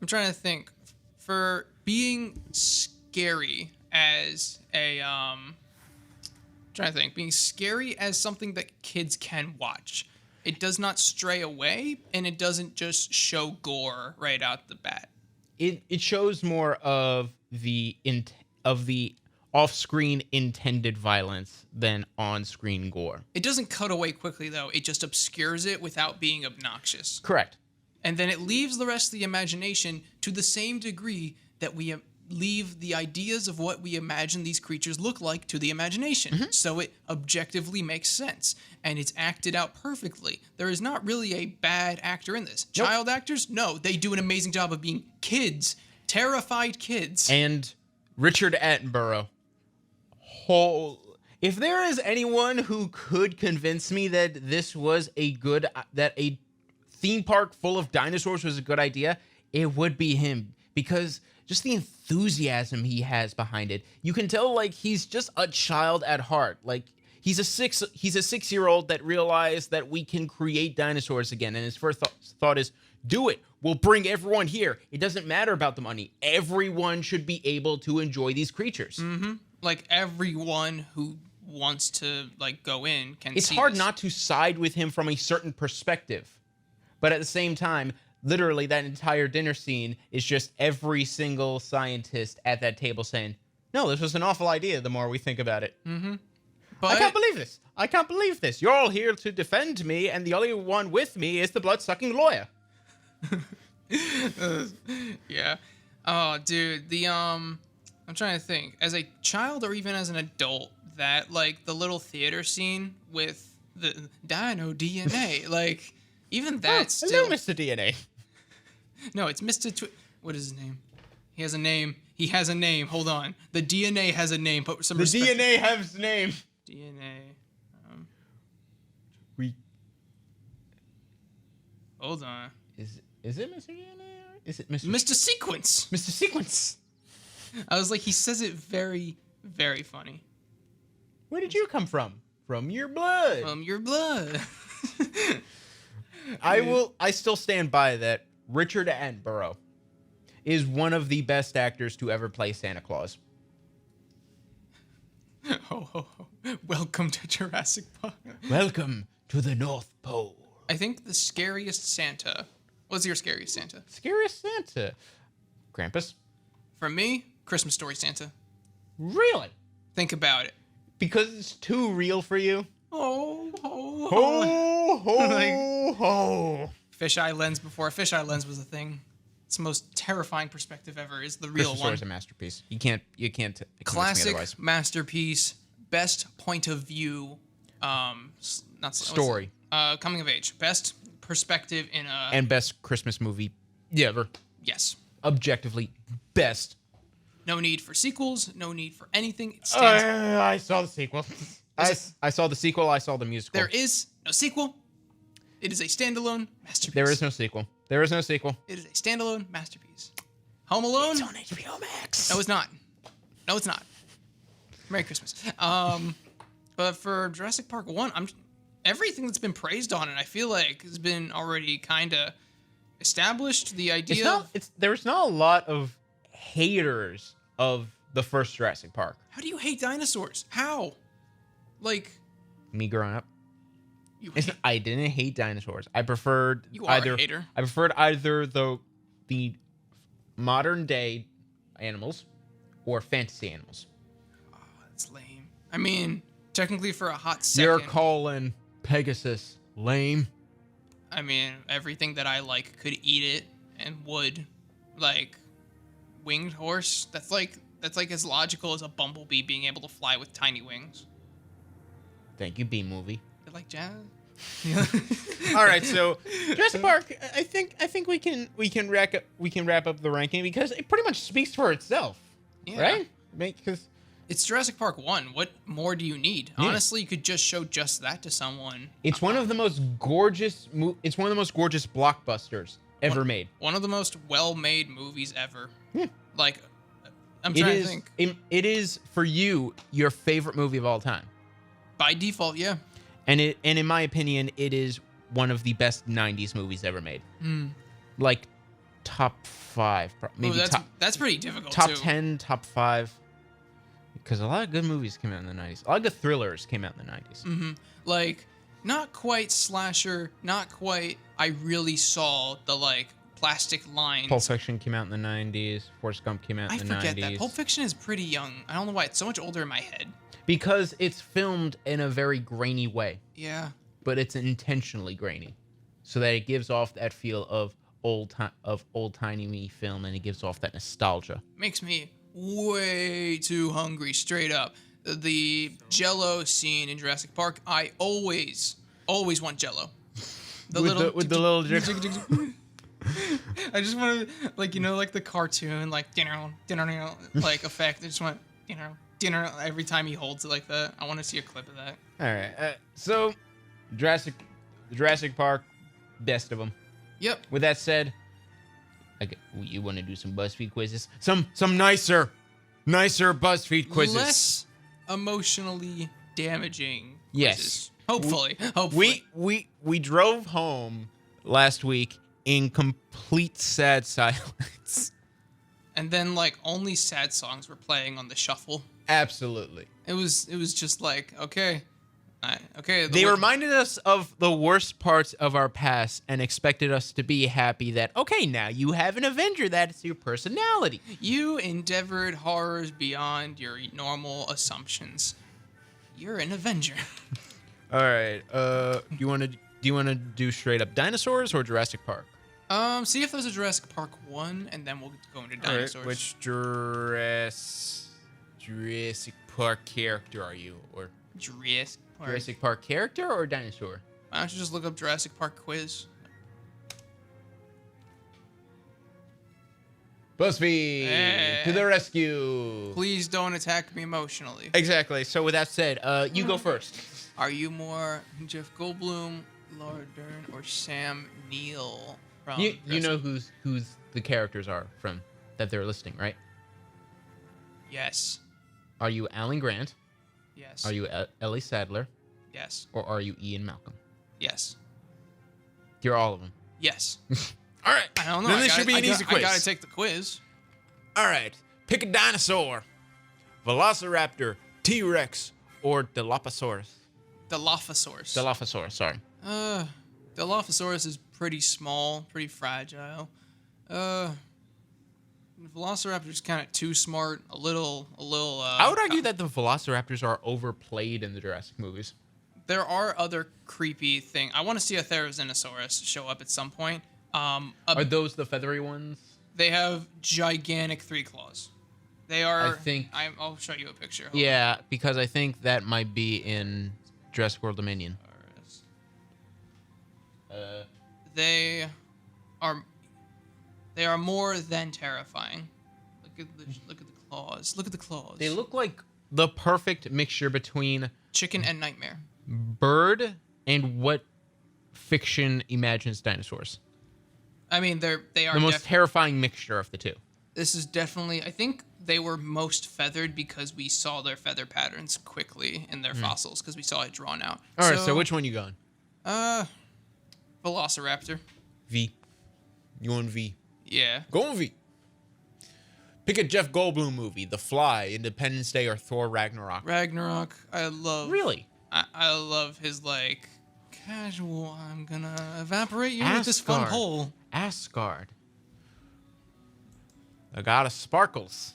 B: trying to think. For being scary as a trying to think, being scary as something that kids can watch. It does not stray away, and it doesn't just show gore right out the bat.
A: It shows more of the off-screen intended violence than on-screen gore.
B: It doesn't cut away quickly, though. It just obscures it without being obnoxious.
A: Correct.
B: And then it leaves the rest of the imagination to the same degree that we leave the ideas of what we imagine these creatures look like to the imagination. Mm-hmm. So it objectively makes sense, and it's acted out perfectly. There is not really a bad actor in this. Nope. Child actors, no, they do an amazing job of being kids, terrified kids.
A: And Richard Attenborough. If there is anyone who could convince me that this was that a theme park full of dinosaurs was a good idea, it would be him, because just the enthusiasm he has behind it. You can tell, like, he's just a child at heart. Like, he's a 6-year-old that realized that we can create dinosaurs again, and his first thought is, do it. We'll bring everyone here. It doesn't matter about the money. Everyone should be able to enjoy these creatures.
B: Mm-hmm. Like, everyone who wants to, like, go in can
A: It's
B: see
A: hard
B: this.
A: not to side with him from a certain perspective. But at the same time, literally that entire dinner scene is just every single scientist at that table saying, no, this was an awful idea the more we think about it.
B: Mm-hmm.
A: I can't believe this. I can't believe this. You're all here to defend me, and the only one with me is the blood-sucking lawyer.
B: Yeah. Oh, dude. I'm trying to think. As a child or even as an adult, that, like, the little theater scene with the dino DNA, like, even that still...
A: Hello, Mr. DNA.
B: No, it's Mr. What is his name? He has a name. He has a name. Hold on. The DNA has a name. Put some respect.
A: The DNA has a name.
B: DNA.
A: We...
B: Hold on.
A: Is it Mr. DNA? Or is it
B: Mr. Sequence?
A: Mr. Sequence.
B: I was like, he says it very, very funny.
A: Where did you come from? From your blood.
B: From your blood.
A: I still stand by that. Richard Attenborough is one of the best actors to ever play Santa Claus.
B: Ho, ho, ho. Welcome to Jurassic Park.
A: Welcome to the North Pole.
B: I think the scariest Santa. What's your scariest Santa?
A: Scariest Santa? Krampus.
B: For me, Christmas Story Santa.
A: Really?
B: Think about it.
A: Because it's too real for you?
B: Oh, ho, ho.
A: Ho, ho,
B: Like,
A: ho.
B: Fisheye lens before a fisheye lens was a thing. It's the most terrifying perspective ever. Is the real
A: Christmas
B: one.
A: Story is a masterpiece. You can't convince me
B: Classic
A: otherwise.
B: masterpiece. Best point of view. Not
A: Story.
B: Coming of age. Best perspective in a.
A: And best Christmas movie ever.
B: Yes.
A: Objectively best.
B: No need for sequels. No need for anything. It stands.
A: I saw the sequel. I saw the sequel. I saw the musical.
B: There is no sequel. It is a standalone masterpiece.
A: There is no sequel. There is no sequel.
B: It is a standalone masterpiece. Home Alone.
A: It's on HBO Max.
B: No, it's not. No, it's not. Merry Christmas. But for Jurassic Park 1, everything that's been praised on it, I feel like has been already kind of established. The idea.
A: There's not a lot of haters of the first Jurassic Park.
B: How do you hate dinosaurs? How? Like.
A: Me growing up. I didn't hate dinosaurs. I preferred
B: a hater.
A: I preferred either the modern day animals or fantasy animals.
B: Oh, that's lame. I mean, technically for a hot second.
A: You're calling Pegasus lame?
B: I mean, everything that I like could eat it and would. Like, winged horse. That's like as logical as a bumblebee being able to fly with tiny wings.
A: Thank you, B movie.
B: You like jazz?
A: All right, so Jurassic Park. I think we can wrap up the ranking because it pretty much speaks for itself,
B: Yeah.
A: right? Because
B: It's Jurassic Park 1. What more do you need?
A: Yeah.
B: Honestly, you could just show just that to someone.
A: It's one of the most gorgeous. It's one of the most gorgeous blockbusters ever made.
B: One of the most well-made movies ever.
A: Yeah.
B: Like, I'm trying to think.
A: It is for you your favorite movie of all time,
B: By default, yeah.
A: and in my opinion, it is one of the best '90s movies ever made. Like top 5, maybe
B: that's pretty difficult.
A: top
B: too.
A: 10, top 5. Because a lot of good movies came out in the 90s. A lot of good thrillers came out in the 90s.
B: Like, not quite slasher, not quite. I really saw the like plastic lines.
A: Pulp Fiction came out in the 90s. Forrest Gump came out in the 90s.
B: I forget that. Pulp Fiction is pretty young. I don't know why it's so much older in my head.
A: Because it's filmed in a very grainy way.
B: Yeah.
A: But it's intentionally grainy, so that it gives off that feel of old-timey film, and it gives off that nostalgia.
B: Makes me way too hungry, straight up. The Jello scene in Jurassic Park, I always want Jello.
A: The little
B: I just want to, like, you know, like the cartoon, like dinner, like effect. I just want dinner every time he holds it like that. I want to see a clip of that.
A: All right, so Jurassic Park, best of them.
B: Yep.
A: With that said, you want to do some BuzzFeed quizzes? Some nicer BuzzFeed quizzes.
B: Less emotionally damaging.
A: Yes.
B: Quizzes. Hopefully.
A: We drove home last week in complete sad silence.
B: And then like only sad songs were playing on the shuffle.
A: Absolutely.
B: It was just like, okay. Okay.
A: They reminded us of the worst parts of our past and expected us to be happy that, okay, now you have an Avenger. That's your personality.
B: You endeavored horrors beyond your normal assumptions. You're an Avenger.
A: All right. Do you want to do straight up dinosaurs or Jurassic Park?
B: See if there's a Jurassic Park 1, and then we'll go into dinosaurs.
A: Right. Which Jurassic Park character are you? Or Jurassic Park character or dinosaur?
B: Why don't you just look up Jurassic Park quiz?
A: BuzzFeed to the rescue.
B: Please don't attack me emotionally.
A: Exactly. So with that said, you go first.
B: Are you more Jeff Goldblum, Laura Dern, or Sam Neill from
A: You know who's the characters are from that they're listing, right?
B: Yes.
A: Are you Alan Grant?
B: Yes.
A: Are you Ellie Sadler?
B: Yes.
A: Or are you Ian Malcolm?
B: Yes.
A: You're all of them.
B: Yes.
A: All right.
B: I don't know.
A: Then this should be an easy quiz.
B: I gotta take the quiz.
A: All right. Pick a dinosaur. Velociraptor, T-Rex, or Dilophosaurus.
B: Dilophosaurus.
A: Sorry.
B: Dilophosaurus is pretty small, pretty fragile. Velociraptor's kind of too smart, a little.
A: I would argue that the Velociraptors are overplayed in the Jurassic movies.
B: There are other creepy things. I want to see a Therizinosaurus show up at some point.
A: Are those the feathery ones?
B: They have gigantic 3 claws. They are.
A: I think.
B: I'll show you a picture.
A: Hold on. Because I think that might be in Jurassic World Dominion.
B: They are more than terrifying. Look at the claws. Look at the claws.
A: They look like the perfect mixture between
B: chicken and nightmare.
A: Bird and what fiction imagines dinosaurs.
B: I mean, they are
A: the most terrifying mixture of the two.
B: This is definitely. I think they were most feathered because we saw their feather patterns quickly in their fossils because we saw it drawn out.
A: All right, so which one you going?
B: Velociraptor.
A: V. You want V?
B: Yeah.
A: Go on V. Pick a Jeff Goldblum movie: The Fly, Independence Day, or Thor: Ragnarok.
B: Ragnarok. I love.
A: Really?
B: I love his like casual. I'm gonna evaporate you with this fun hole.
A: Asgard. The god of sparkles.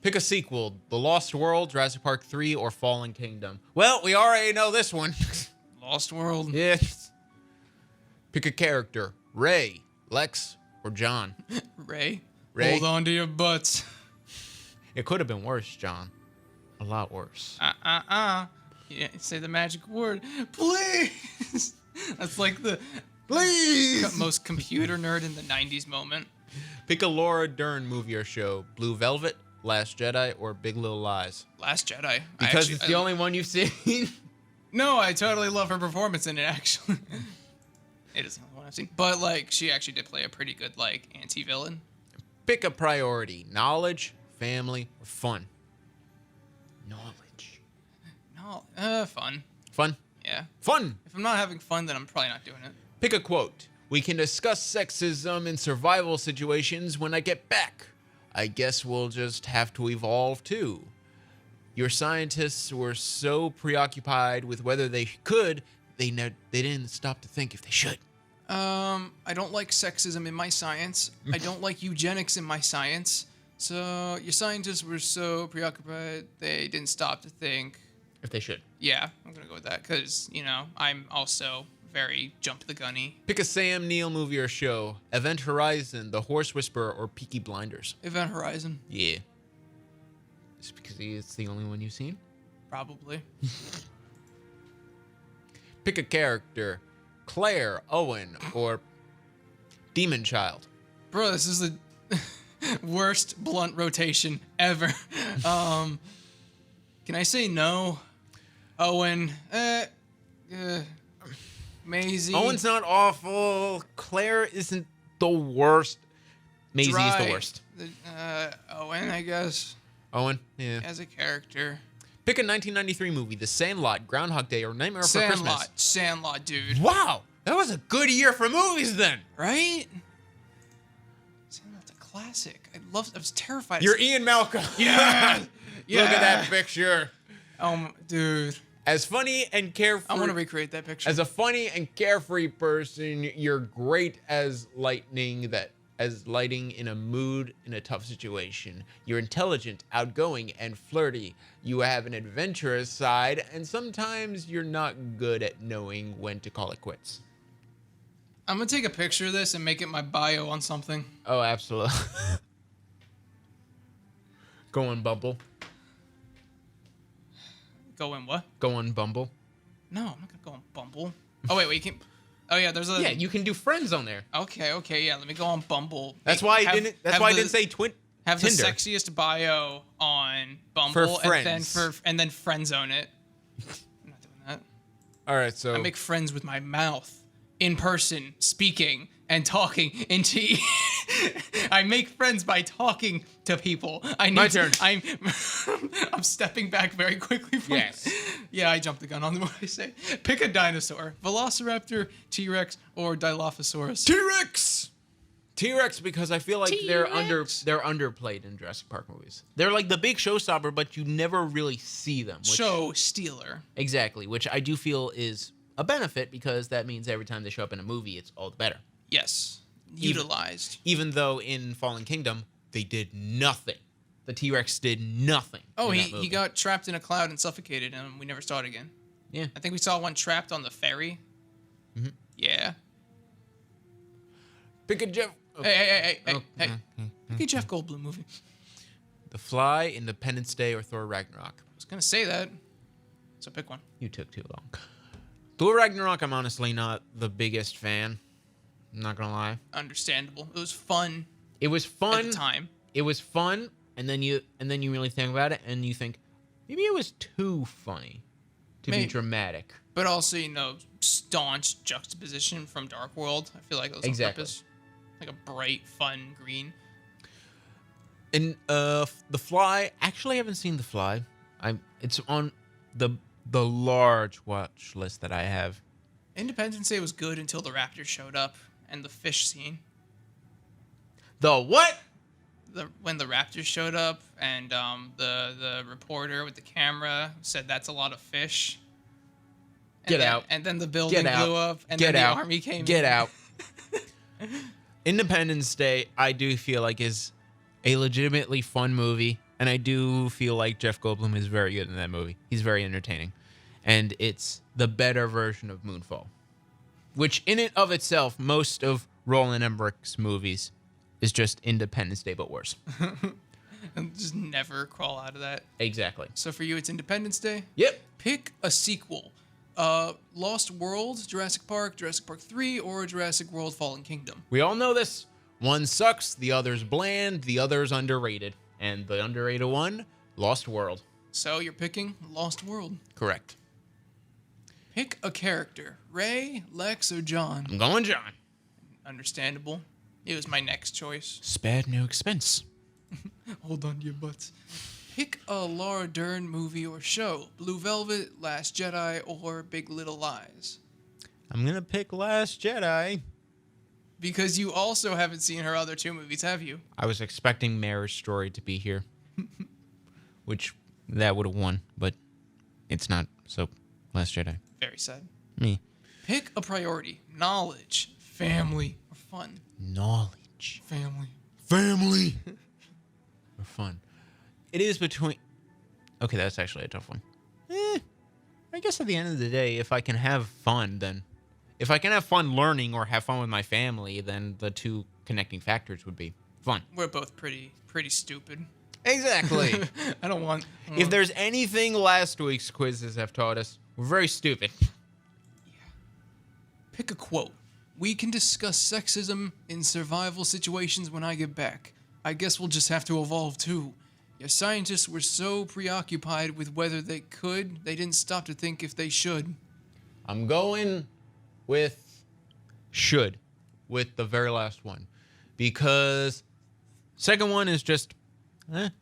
A: Pick a sequel: The Lost World, Jurassic Park 3, or Fallen Kingdom. Well, we already know this one.
B: Lost World.
A: Yes. Pick a character: Ray, Lex, or John.
B: Ray.
A: Ray.
B: Hold on to your butts.
A: It could have been worse, John. A lot worse.
B: Yeah, say the magic word. Please. That's like the most computer nerd in the 90s moment.
A: Pick a Laura Dern movie or show: Blue Velvet, Last Jedi or Big Little Lies?
B: Last Jedi.
A: Because it's the only one you've seen.
B: No, I totally love her performance in it, actually. It is the only one I've seen. But, like, she actually did play a pretty good, like, anti-villain.
A: Pick a priority. Knowledge, family, or fun? Knowledge.
B: No, fun.
A: Fun?
B: Yeah.
A: Fun!
B: If I'm not having fun, then I'm probably not doing it.
A: Pick a quote. We can discuss sexism in survival situations when I get back. I guess we'll just have to evolve too. Your scientists were so preoccupied with whether they could, they didn't stop to think if they should.
B: I don't like sexism in my science. I don't like eugenics in my science. So your scientists were so preoccupied they didn't stop to think
A: If they should.
B: Yeah, I'm gonna go with that because I'm also very jump the gunny.
A: Pick a Sam Neill movie or show. Event Horizon, The Horse Whisperer, or Peaky Blinders.
B: Event Horizon.
A: Yeah. Just because it's the only one you've seen?
B: Probably.
A: Pick a character. Claire, Owen, or Demon Child.
B: Bro, this is the worst blunt rotation ever. Can I say no? Owen, Maisie.
A: Owen's not awful. Claire isn't the worst. Maisie is the worst.
B: Owen, I guess.
A: Owen, yeah.
B: As a character.
A: Pick a 1993 movie. The Sandlot, Groundhog Day, or Nightmare Before Christmas.
B: Sandlot, dude.
A: Wow, that was a good year for movies then.
B: Right? Sandlot's a classic. I was terrified.
A: You're Ian Malcolm.
B: Yeah.
A: Look at that picture.
B: Dude.
A: As funny and carefree.
B: I want to recreate that picture.
A: As a funny and carefree person, you're great as lighting in a mood in a tough situation. You're intelligent, outgoing, and flirty. You have an adventurous side, and sometimes you're not good at knowing when to call it quits.
B: I'm gonna take a picture of this and make it my bio on something.
A: Oh, absolutely. Go on Bumble.
B: Go in what?
A: Go on Bumble.
B: No, I'm not gonna go on Bumble. Oh wait, you can. Oh yeah, there's a.
A: Yeah, you can do friends on there.
B: Okay, yeah. Let me go on Bumble.
A: That's why I didn't. That's why I didn't say Tinder.
B: Have the sexiest bio on Bumble
A: for friends.
B: and then friend zone it. I'm not doing that.
A: All right, so
B: I make friends with my mouth, in person, speaking and talking into. I make friends by talking to people.
A: My turn.
B: I'm stepping back very quickly from.
A: Yes.
B: Yeah, I jumped the gun on what I say. Pick a dinosaur: Velociraptor, T-Rex, or Dilophosaurus.
A: T-Rex. T-Rex, because I feel like they're
B: T-Rex.
A: underplayed in Jurassic Park movies. They're like the big showstopper, but you never really see them.
B: Show stealer.
A: Exactly, which I do feel is a benefit because that means every time they show up in a movie, it's all the better.
B: Yes. Utilized.
A: Even though in Fallen Kingdom, they did nothing. The T-Rex did nothing.
B: Oh, he got trapped in a cloud and suffocated, and we never saw it again.
A: Yeah.
B: I think we saw one trapped on the ferry.
A: Mm-hmm.
B: Yeah.
A: Pick a Jeff. Oh.
B: Hey. Pick a Jeff Goldblum movie.
A: The Fly, Independence Day, or Thor Ragnarok.
B: I was gonna say that. So pick one.
A: You took too long. Thor Ragnarok, I'm honestly not the biggest fan. I'm not gonna lie.
B: Understandable. It was fun.
A: It was fun
B: at the time.
A: It was fun, and then you really think about it, and you think maybe it was too funny to be dramatic.
B: But also, staunch juxtaposition from Dark World. I feel like it was on purpose. Like a bright, fun green.
A: And The Fly. Actually, I haven't seen The Fly. It's on the large watch list that I have.
B: Independence Day was good until the raptors showed up and the fish scene.
A: The what?
B: When the raptors showed up and the reporter with the camera said that's a lot of fish.
A: Get out.
B: And then the building blew up and then the army came in.
A: Get out. Independence Day, I do feel like is a legitimately fun movie, and I do feel like Jeff Goldblum is very good in that movie. He's very entertaining, and it's the better version of Moonfall, which in and of itself, most of Roland Emmerich's movies is just Independence Day but worse.
B: And just never crawl out of that.
A: Exactly.
B: So for you, it's Independence Day?
A: Yep.
B: Pick a sequel. Lost World, Jurassic Park 3, or Jurassic World Fallen Kingdom.
A: We all know this. One sucks, the other's bland, the other's underrated. And the underrated one, Lost World.
B: So you're picking Lost World.
A: Correct.
B: Pick a character. Ray, Lex, or John.
A: I'm going John.
B: Understandable. It was my next choice.
A: Spared no expense.
B: Hold on to your butts. Pick a Laura Dern movie or show. Blue Velvet, Last Jedi, or Big Little Lies.
A: I'm going to pick Last Jedi.
B: Because you also haven't seen her other 2 movies, have you?
A: I was expecting Marriage Story to be here. Which, that would have won, but it's not. So, Last Jedi.
B: Very sad.
A: Me.
B: Pick a priority. Knowledge, family, or fun.
A: Knowledge.
B: Family.
A: Or fun. It is between... Okay, that's actually a tough one. I guess at the end of the day, if I can have fun, then... If I can have fun learning or have fun with my family, then the 2 connecting factors would be fun.
B: We're both pretty stupid.
A: Exactly.
B: I don't want...
A: If there's anything last week's quizzes have taught us, we're very stupid.
B: Pick a quote. We can discuss sexism in survival situations when I get back. I guess we'll just have to evolve too. Your scientists were so preoccupied with whether they could, they didn't stop to think if they should.
A: I'm going with should with the very last one. Because second one is just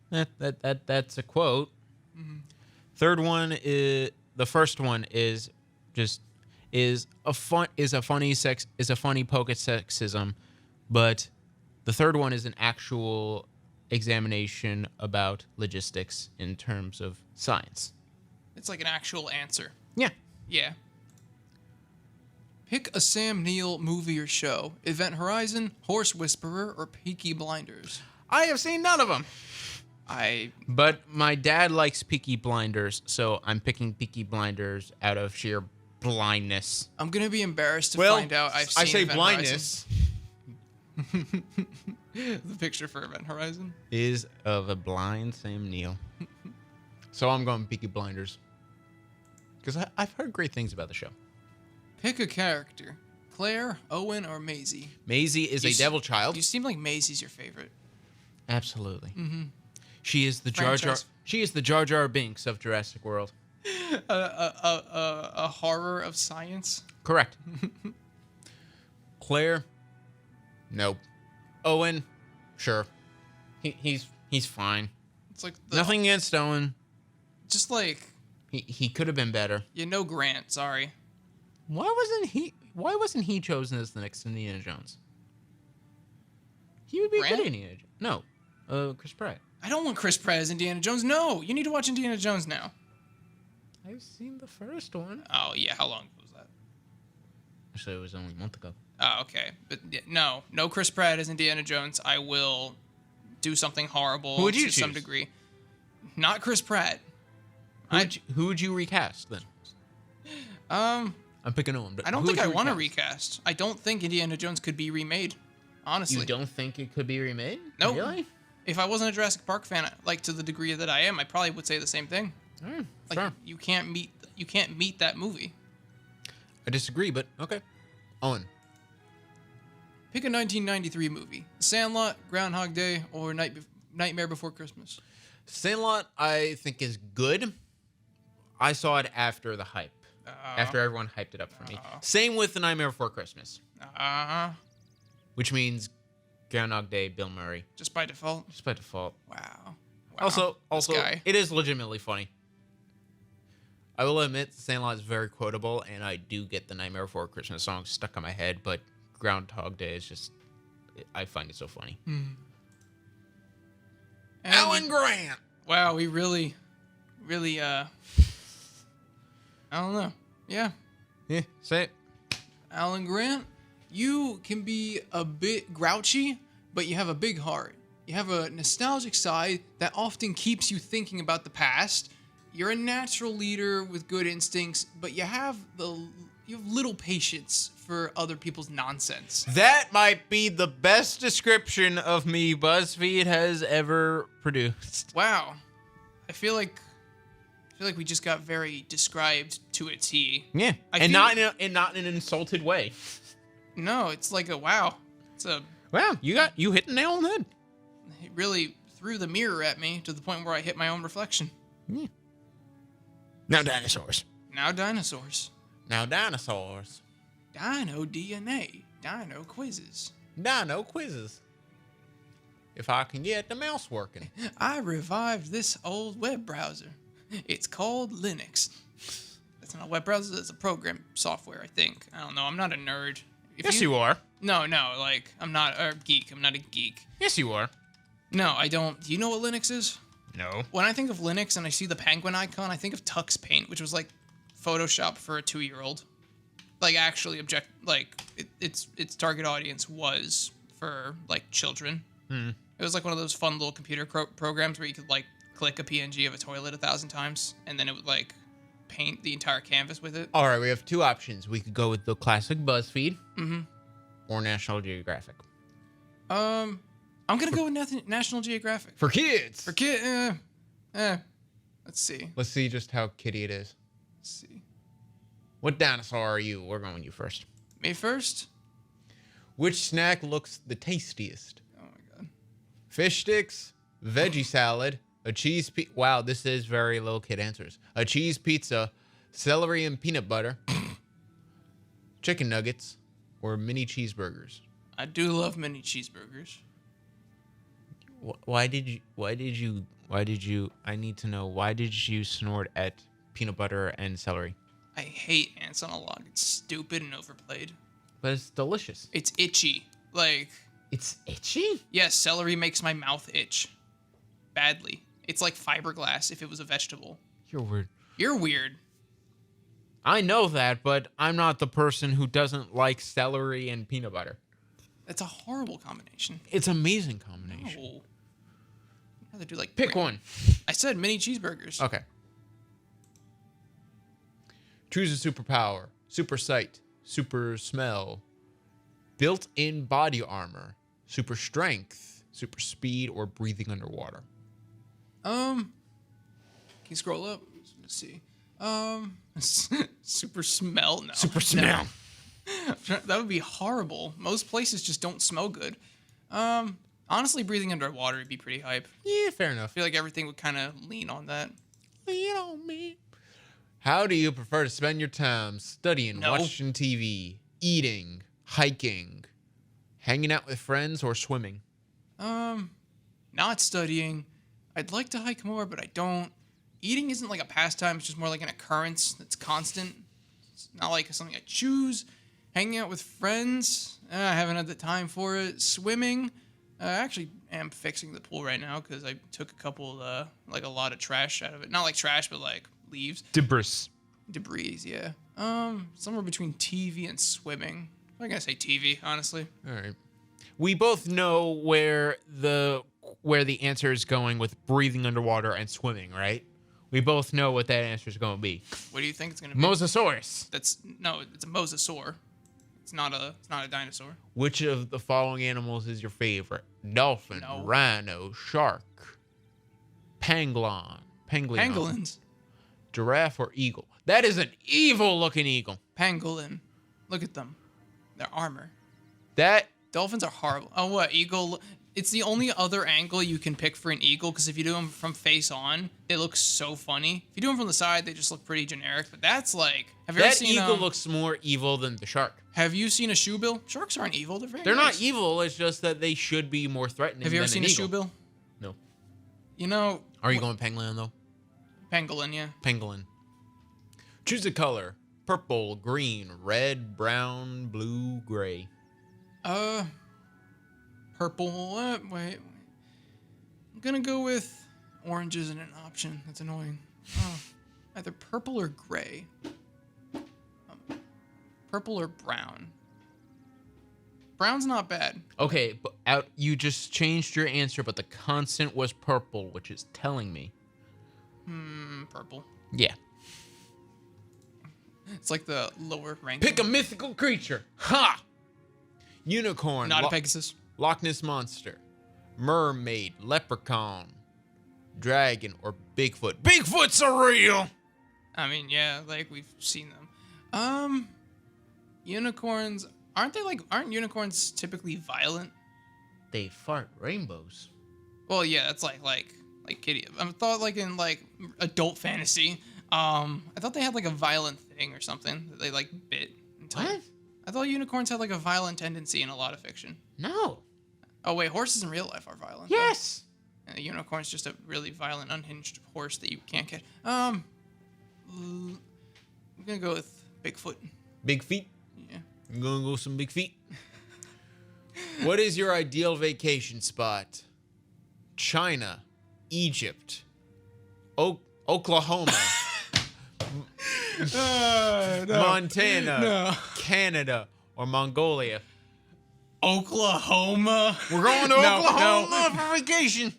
A: that's a quote. Mm-hmm. Third one is the first one is just is a funny poke at sexism, but the third one is an actual examination about logistics in terms of science.
B: It's like an actual answer.
A: Yeah.
B: Yeah. Pick a Sam Neill movie or show. Event Horizon, Horse Whisperer, or Peaky Blinders.
A: I have seen none of them. But my dad likes Peaky Blinders, so I'm picking Peaky Blinders out of sheer blindness.
B: I'm gonna be embarrassed to find out I've seen Event
A: blindness.
B: Horizon. The picture for Event Horizon
A: is of a blind Sam Neill. So I'm going Peaky Blinders. Because I've heard great things about the show.
B: Pick a character. Claire, Owen, or Maisie.
A: Maisie is a devil child.
B: You seem like Maisie's your favorite.
A: Absolutely.
B: Mm-hmm.
A: She is the Jar Jar. She is the Jar Jar Binks of Jurassic World.
B: A horror of science.
A: Correct. Claire. Nope. Owen. Sure. He's fine.
B: It's like
A: nothing against Owen.
B: Just like
A: he could have been better.
B: You know Grant. Sorry.
A: Why wasn't he chosen as the next Indiana Jones? He would be a good Indiana Jones. No, Chris Pratt.
B: I don't want Chris Pratt as Indiana Jones. No, you need to watch Indiana Jones now.
A: I've seen the first one.
B: Oh yeah, how long was that?
A: Actually, it was only a month ago.
B: Oh, okay, but no Chris Pratt as Indiana Jones. I will do something horrible.
A: Who would you
B: to
A: choose?
B: some degree. Not Chris Pratt.
A: Who would you recast then? I'm picking Owen. But
B: I don't think I want to recast. I don't think Indiana Jones could be remade. Honestly.
A: You don't think it could be remade?
B: No.
A: Really?
B: If I wasn't a Jurassic Park fan, like to the degree that I am, I probably would say the same thing.
A: Sure.
B: You can't meet that movie.
A: I disagree, but okay. Owen.
B: Pick a 1993 movie: Sandlot, Groundhog Day, or Nightmare Before Christmas.
A: Sandlot, I think, is good. I saw it after the hype. After everyone hyped it up for me. Same with The Nightmare Before Christmas. Which means Groundhog Day, Bill Murray.
B: Just by default?
A: Just by default.
B: Wow.
A: Also, it is legitimately funny. I will admit, Sandlot is very quotable, and I do get the Nightmare Before Christmas song stuck in my head, but Groundhog Day is just... I find it so funny. Alan Grant!
B: Wow, we really... I don't know. Yeah.
A: Yeah, say it.
B: Alan Grant, you can be a bit grouchy, but you have a big heart. You have a nostalgic side that often keeps you thinking about the past. You're a natural leader with good instincts, but you have little patience for other people's nonsense.
A: That might be the best description of me BuzzFeed has ever produced.
B: Wow. I feel like we just got very described to a T.
A: Yeah, not in an insulted way.
B: No, it's like a wow. It's a
A: wow. You hit the nail on the head.
B: Really, threw the mirror at me to the point where I hit my own reflection.
A: Yeah. Now dinosaurs.
B: Now dinosaurs.
A: Now dinosaurs.
B: Dino DNA. Dino quizzes.
A: Dino quizzes. If I can get the mouse working.
B: I revived this old web browser. It's called Linux. That's not a web browser, that's a program software, I think. I don't know, I'm not a nerd.
A: Yes, you are.
B: No, like, I'm not a geek. I'm not a geek.
A: Yes, you are.
B: No, I don't. Do you know what Linux is?
A: No.
B: When I think of Linux and I see the penguin icon, I think of Tux Paint, which was like Photoshop for a 2-year-old. Like, actually, its target audience was for, like, children. It was like one of those fun little computer programs where you could, like, click a PNG of a toilet 1,000 times, and then it would, like, paint the entire canvas with it.
A: All right, we have two options. We could go with the classic BuzzFeed or National Geographic.
B: I'm gonna go with National Geographic.
A: For kids.
B: For kid, let's see.
A: Let's see just how kiddie it is.
B: Let's see.
A: What dinosaur are you? We're going with you first.
B: Me first?
A: Which snack looks the tastiest?
B: Oh my god.
A: Fish sticks, veggie salad, a cheese pizza. Wow, this is very little kid answers. A cheese pizza, celery and peanut butter, chicken nuggets, or mini cheeseburgers.
B: I do love mini cheeseburgers.
A: Why did you, I need to know, why did you snort at peanut butter and celery?
B: I hate ants on a log. It's stupid and overplayed.
A: But it's delicious.
B: It's itchy. Like,
A: It's itchy?
B: yes, celery makes my mouth itch. Badly. It's like fiberglass if it was a vegetable.
A: You're weird.
B: You're weird.
A: I know that, but I'm not the person who doesn't like celery and peanut butter.
B: That's a horrible combination.
A: It's an amazing combination.
B: No. I'd rather do like...
A: Pick one.
B: I said mini cheeseburgers.
A: Okay. Choose a superpower. Super sight. Super smell. Built-in body armor. Super strength. Super speed or breathing underwater.
B: Can you scroll up? Let's see. Super smell? No.
A: Super smell.
B: That would be horrible. Most places just don't smell good. Honestly, breathing underwater would be pretty hype.
A: Yeah, fair enough.
B: I feel like everything would kind of lean on that.
A: Lean on me. How do you prefer to spend your time? Studying,
B: No.
A: watching TV, eating, hiking, hanging out with friends, or swimming?
B: Not studying. I'd like to hike more, but I don't. Eating isn't like a pastime. It's just more like an occurrence that's constant. It's not like something I choose. Hanging out with friends, I haven't had the time for it. Swimming, I actually am fixing the pool right now because I took a couple, like a lot of trash out of it. Not like trash, but like leaves.
A: Debris.
B: Debris, yeah. Somewhere between TV and swimming. I'm gonna say TV, honestly.
A: All right. We both know where the answer is going with breathing underwater and swimming, right? We both know what that answer is going to be.
B: What do you think it's gonna be?
A: Mosasaurus.
B: It's a mosasaur. It's not a dinosaur.
A: Which of the following animals is your favorite? Dolphin,
B: No.
A: rhino, shark, pangolin,
B: Pangolins.
A: giraffe, or eagle? That is an evil-looking eagle.
B: Pangolin. Look at them. Their armor.
A: That
B: Dolphins are horrible. Oh, what? Eagle? It's the only other angle you can pick for an eagle, because if you do them from face on, it looks so funny. If you do them from the side, they just look pretty generic. But that's like... Have you ever seen
A: eagle looks more evil than the shark.
B: Have you seen a shoebill? Sharks aren't evil. They're very
A: They're
B: nice.
A: not evil. It's just that they should be more threatening.
B: Have you ever
A: than
B: seen
A: an
B: a
A: eagle.
B: shoebill?
A: No.
B: You know...
A: Are you going pangolin though?
B: Pangolin, yeah.
A: Pangolin. Choose a color: purple, green, red, brown, blue, gray.
B: Purple. Wait. I'm gonna go with orange isn't an option. That's annoying. Either purple or gray. Purple or brown. Brown's not bad.
A: Okay, but you just changed your answer, but the constant was purple, which is telling me.
B: Purple.
A: Yeah.
B: It's like the lower rank.
A: Pick a mythical creature. Ha! Unicorn.
B: Not a Pegasus.
A: Loch Ness Monster. Mermaid. Leprechaun. Dragon. Or Bigfoot. Bigfoots are real!
B: I mean, yeah, like we've seen them. Unicorns. Aren't unicorns typically violent?
A: They fart rainbows.
B: Well, yeah, that's like kitty. I thought like in like adult fantasy. I thought they had like a violent thing or something that they like bit.
A: What?
B: I thought unicorns had like a violent tendency in a lot of fiction.
A: No.
B: Oh wait, horses in real life are violent.
A: Yes.
B: Though. And a unicorn's just a really violent, unhinged horse that you can't catch. I'm gonna go with Bigfoot.
A: Big feet.
B: Yeah.
A: I'm gonna go some big feet. What is your ideal vacation spot? China, Egypt, Oklahoma,
B: No.
A: Montana,
B: No.
A: Canada, or Mongolia?
B: Oklahoma.
A: We're going to Oklahoma for vacation.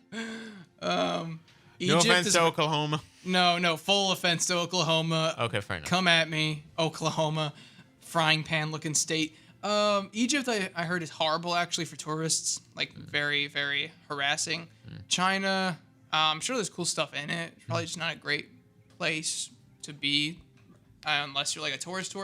B: Egypt
A: No offense
B: is
A: to Oklahoma.
B: no full offense to Oklahoma.
A: Okay, fair enough.
B: Come at me, Oklahoma, frying pan looking state. Egypt I heard is horrible actually for tourists, like very very harassing. China, I'm sure there's cool stuff in it. It's probably just not a great place to be unless you're like a tourist.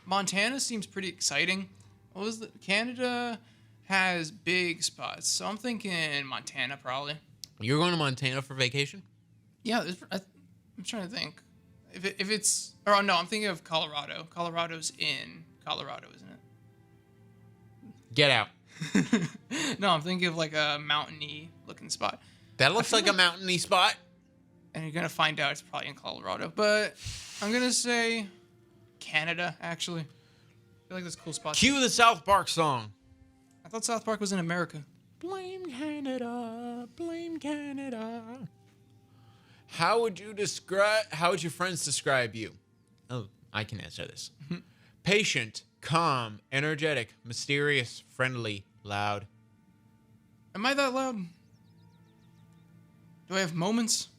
B: Montana seems pretty exciting. What was the Canada has big spots, so I'm thinking Montana probably.
A: You're going to Montana for vacation?
B: Yeah, I'm trying to think. If it's... Or no, I'm thinking of Colorado. Colorado's in Colorado, isn't it?
A: Get out.
B: No, I'm thinking of like a mountainy looking spot.
A: That looks like a mountainy spot.
B: And you're going to find out it's probably in Colorado. But I'm going to say Canada, actually. I feel like there's cool spots.
A: Cue the South Park song.
B: I thought South Park was in America.
A: Blame Canada, blame Canada. How would your friends describe you? Oh, I can answer this. Patient, calm, energetic, mysterious, friendly, loud.
B: Am I that loud? Do I have moments?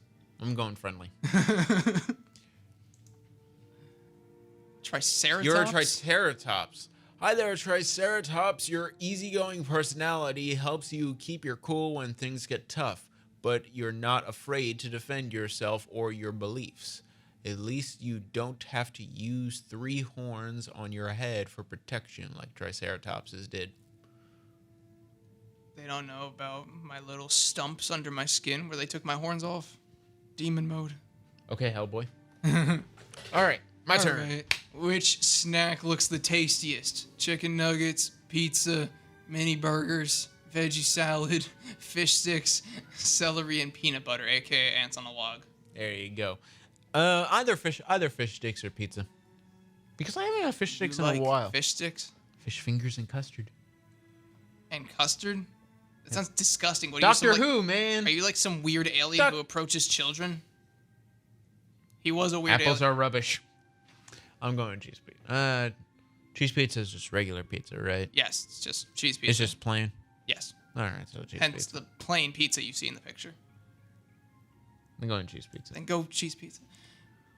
A: I'm going friendly.
B: Triceratops?
A: You're a Triceratops. Hi there, Triceratops. Your easygoing personality helps you keep your cool when things get tough, but you're not afraid to defend yourself or your beliefs. At least you don't have to use 3 horns on your head for protection like Triceratopses did.
B: They don't know about my little stumps under my skin where they took my horns off. Demon mode.
A: Okay, Hellboy. All right, my turn.
B: All right. Which snack looks the tastiest? Chicken nuggets, pizza, mini burgers, veggie salad, fish sticks, celery, and peanut butter, aka ants on a log.
A: There you go. Either fish sticks or pizza. Because I haven't had fish sticks in a while.
B: Fish sticks
A: Fish fingers and custard.
B: and custard? That sounds disgusting. What
A: Doctor
B: are you,
A: Who, man.
B: Are you like some weird alien who approaches children? He was a weird
A: Apples
B: alien.
A: are rubbish. I'm going cheese pizza. Cheese pizza is just regular pizza, right?
B: Yes, it's just cheese pizza.
A: It's just plain.
B: Yes.
A: All right, so cheese
B: Hence
A: pizza.
B: the plain pizza you see in the picture.
A: I'm going cheese pizza.
B: Then go cheese pizza.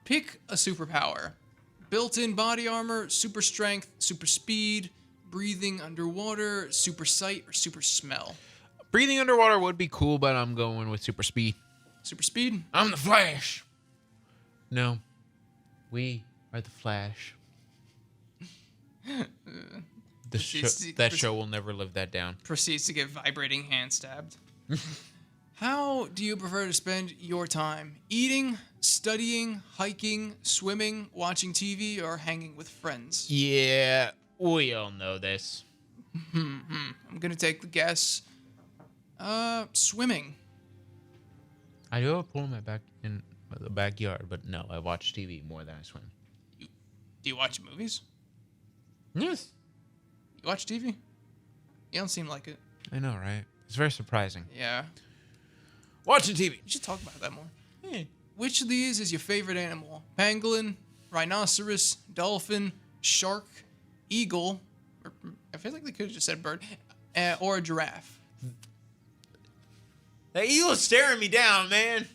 B: Pick a superpower. Built-in body armor, super strength, super speed, breathing underwater, super sight, or super smell.
A: Breathing underwater would be cool, but I'm going with super speed.
B: Super speed?
A: I'm the Flash. No, we are the Flash. That show will never live that down.
B: Proceeds to get vibrating hand stabbed. How do you prefer to spend your time? Eating, studying, hiking, swimming, watching TV, or hanging with friends?
A: Yeah, we all know this.
B: I'm gonna take the guess. Swimming.
A: I do have a pool in the backyard, but no, I watch TV more than I swim.
B: Do you watch movies?
A: Yes.
B: You watch TV? You don't seem like it.
A: I know, right? It's very surprising.
B: Yeah.
A: Watching TV.
B: We should talk about that more.
A: Yeah.
B: Which of these is your favorite animal? Pangolin, rhinoceros, dolphin, shark, eagle, or, I feel like they could have just said bird, or a giraffe.
A: That eagle's staring me down, man.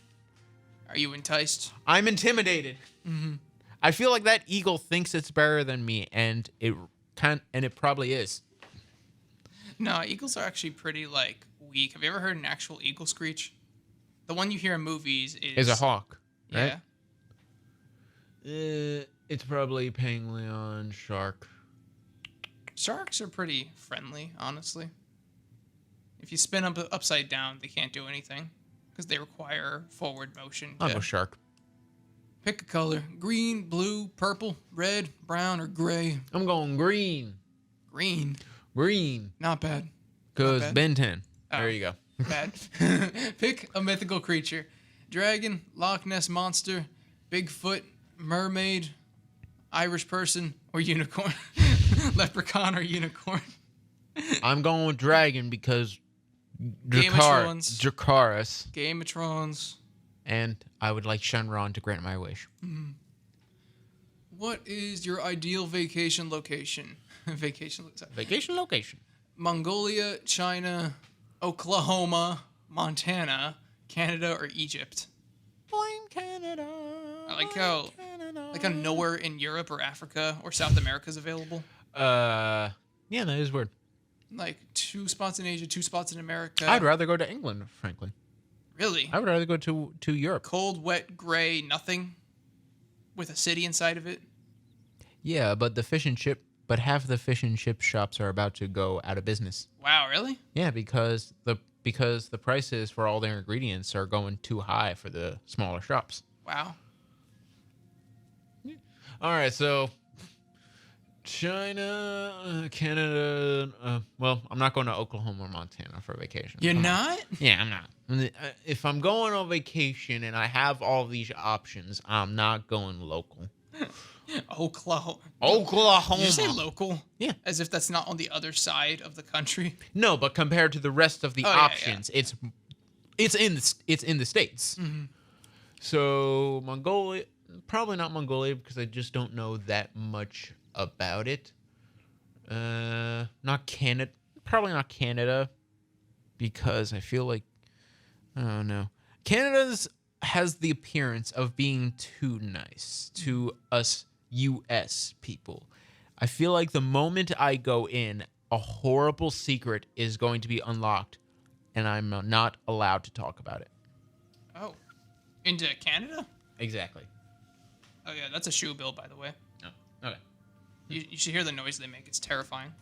B: Are you enticed?
A: I'm intimidated.
B: Mm-hmm.
A: I feel like that eagle thinks it's better than me, and it probably is.
B: No, eagles are actually pretty, like, weak. Have you ever heard an actual eagle screech? The one you hear in movies is
A: a hawk, right?
B: Yeah.
A: It's probably pangolin, shark.
B: Sharks are pretty friendly, honestly. If you spin them upside down, they can't do anything because they require forward motion.
A: I'll go shark.
B: Pick a color: green, blue, purple, red, brown, or gray.
A: I'm going green.
B: Green.
A: Green.
B: Not bad.
A: Because
B: bad.
A: Ben 10.
B: Oh.
A: There you go.
B: Bad. Pick a mythical creature: dragon, Loch Ness monster, Bigfoot, mermaid, Irish person, or unicorn. Leprechaun or unicorn.
A: I'm going with dragon because
B: Game of Thrones.
A: Dracarys.
B: Game of Thrones.
A: And I would like Shenron to grant my wish.
B: What is your ideal vacation location? Vacation
A: location.
B: Mongolia, China, Oklahoma, Montana, Canada, or Egypt?
A: Blame Canada.
B: I like how nowhere in Europe or Africa or South America is available.
A: Yeah, that is weird.
B: Like 2 spots in Asia, 2 spots in America.
A: I'd rather go to England, frankly.
B: Really?
A: I would rather go to Europe.
B: Cold, wet, gray, nothing with a city inside of it.
A: Yeah, but half the fish and chip shops are about to go out of business.
B: Wow, really?
A: Yeah, because the prices for all their ingredients are going too high for the smaller shops.
B: Wow.
A: All right, so China, Canada. Well, I'm not going to Oklahoma or Montana for vacation.
B: You're not?
A: Yeah, I'm not. If I'm going on vacation and I have all these options, I'm not going local.
B: Oklahoma.
A: Oklahoma.
B: Did you say local?
A: Yeah.
B: As if that's not on the other side of the country.
A: No, but compared to the rest of the options,
B: yeah.
A: it's in the States.
B: Mm-hmm.
A: So Mongolia, probably not Mongolia because I just don't know that much about it. Not Canada. Probably not Canada because I feel like, I don't know. Canada's has the appearance of being too nice to us U.S. people. I feel like the moment I go in, a horrible secret is going to be unlocked, and I'm not allowed to talk about it.
B: Oh. Into Canada?
A: Exactly.
B: Oh, yeah, that's a shoe bill, by the way.
A: Oh, okay.
B: You should hear the noise they make. It's terrifying.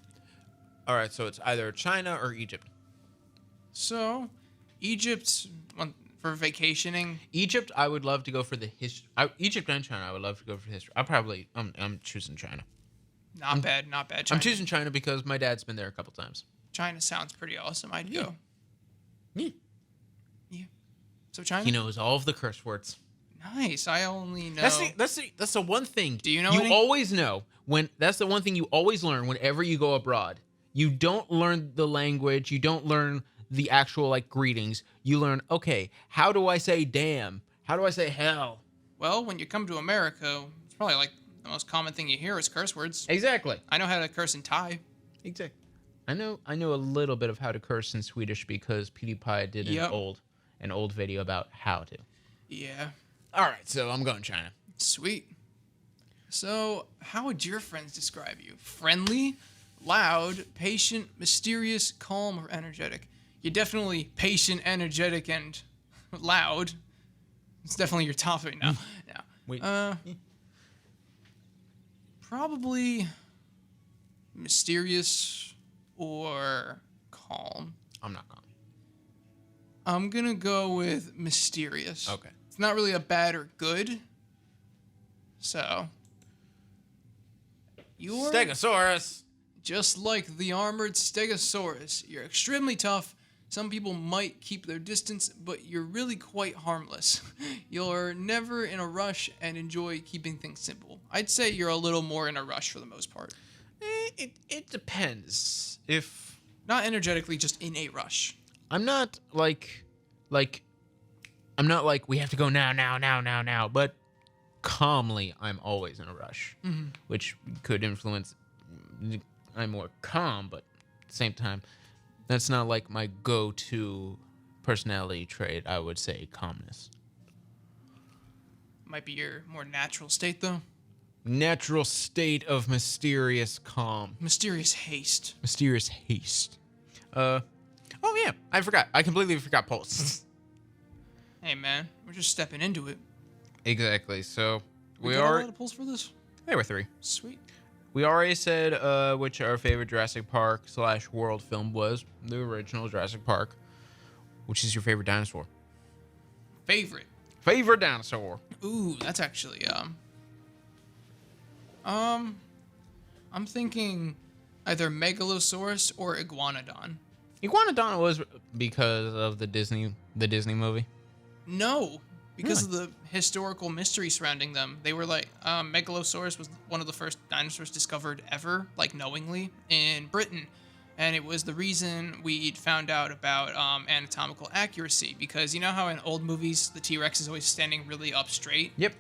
A: All right, so it's either China or Egypt.
B: So, Egypt, for vacationing.
A: Egypt, I would love to go for the history. Egypt and China, I would love to go for history. I'm choosing China.
B: Not bad. China.
A: I'm choosing China because my dad's been there a couple times.
B: China sounds pretty awesome. I'd go.
A: Yeah.
B: So China?
A: He knows all of the curse words.
B: Nice. I only know.
A: That's the one thing.
B: Do you know
A: You
B: any?
A: always know that's the one thing you always learn whenever you go abroad. You don't learn the language. You don't learn the actual greetings. You learn, okay, how do I say damn? How do I say hell?
B: Well, when you come to America, it's probably the most common thing you hear is curse words.
A: Exactly.
B: I know how to curse in Thai.
A: Exactly. I know a little bit of how to curse in Swedish because PewDiePie did an old video about how to.
B: Yeah.
A: All right, so I'm going China.
B: Sweet. So, how would your friends describe you? Friendly, loud, patient, mysterious, calm, or energetic? You're definitely patient, energetic, and loud. It's definitely your top right now. Yeah.
A: Wait.
B: Probably mysterious or calm.
A: I'm not calm.
B: I'm gonna go with mysterious.
A: Okay.
B: It's not really a bad or good. So. You're
A: Stegosaurus.
B: just like the armored Stegosaurus. You're extremely tough. Some people might keep their distance, but you're really quite harmless. You're never in a rush and enjoy keeping things simple. I'd say you're a little more in a rush for the most part.
A: It depends. If
B: Not energetically, just in a rush.
A: I'm not like I'm not like we have to go now, but calmly I'm always in a rush, which could influence. I'm more calm, but at the same time, that's not like my go-to personality trait. I would say calmness.
B: Might be your more natural state, though.
A: Natural state of mysterious calm.
B: Mysterious haste.
A: Mysterious haste. Oh yeah, I forgot. I completely forgot pulse.
B: Hey, man, we're just stepping into it.
A: Exactly. So we
B: got a
A: are.
B: lot of pulls for this?
A: There were 3.
B: Sweet.
A: We already said which our favorite Jurassic Park / world film was. The original Jurassic Park. Which is your favorite dinosaur?
B: Favorite.
A: Favorite dinosaur.
B: Ooh, that's actually I'm thinking either Megalosaurus or Iguanodon.
A: Iguanodon was because of the Disney movie.
B: No, because of the historical mystery surrounding them. They were like, Megalosaurus was one of the first dinosaurs discovered ever, like knowingly, in Britain. And it was the reason we found out about anatomical accuracy. Because you know how in old movies, the T-Rex is always standing really up straight?
A: Yep.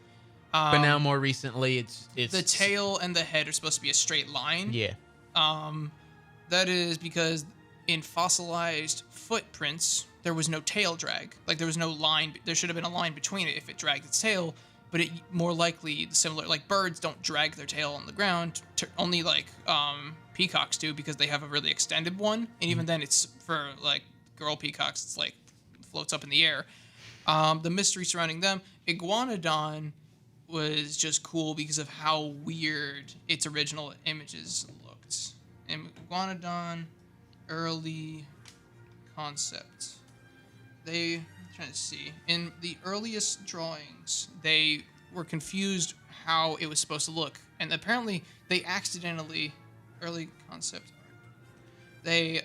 A: But now more recently, it's
B: the tail and the head are supposed to be a straight line.
A: Yeah.
B: That is because in fossilized footprints, there was no tail drag. Like there was no line. There should have been a line between it if it dragged its tail. But it more likely similar. Like birds don't drag their tail on the ground. Only like peacocks do because they have a really extended one. And even then, it's for like girl peacocks. It's like floats up in the air. The mystery surrounding them, Iguanodon was just cool because of how weird its original images looked. And Iguanodon, early concept. I'm trying to see. In the earliest drawings, they were confused how it was supposed to look. And apparently, they accidentally, early concept art, they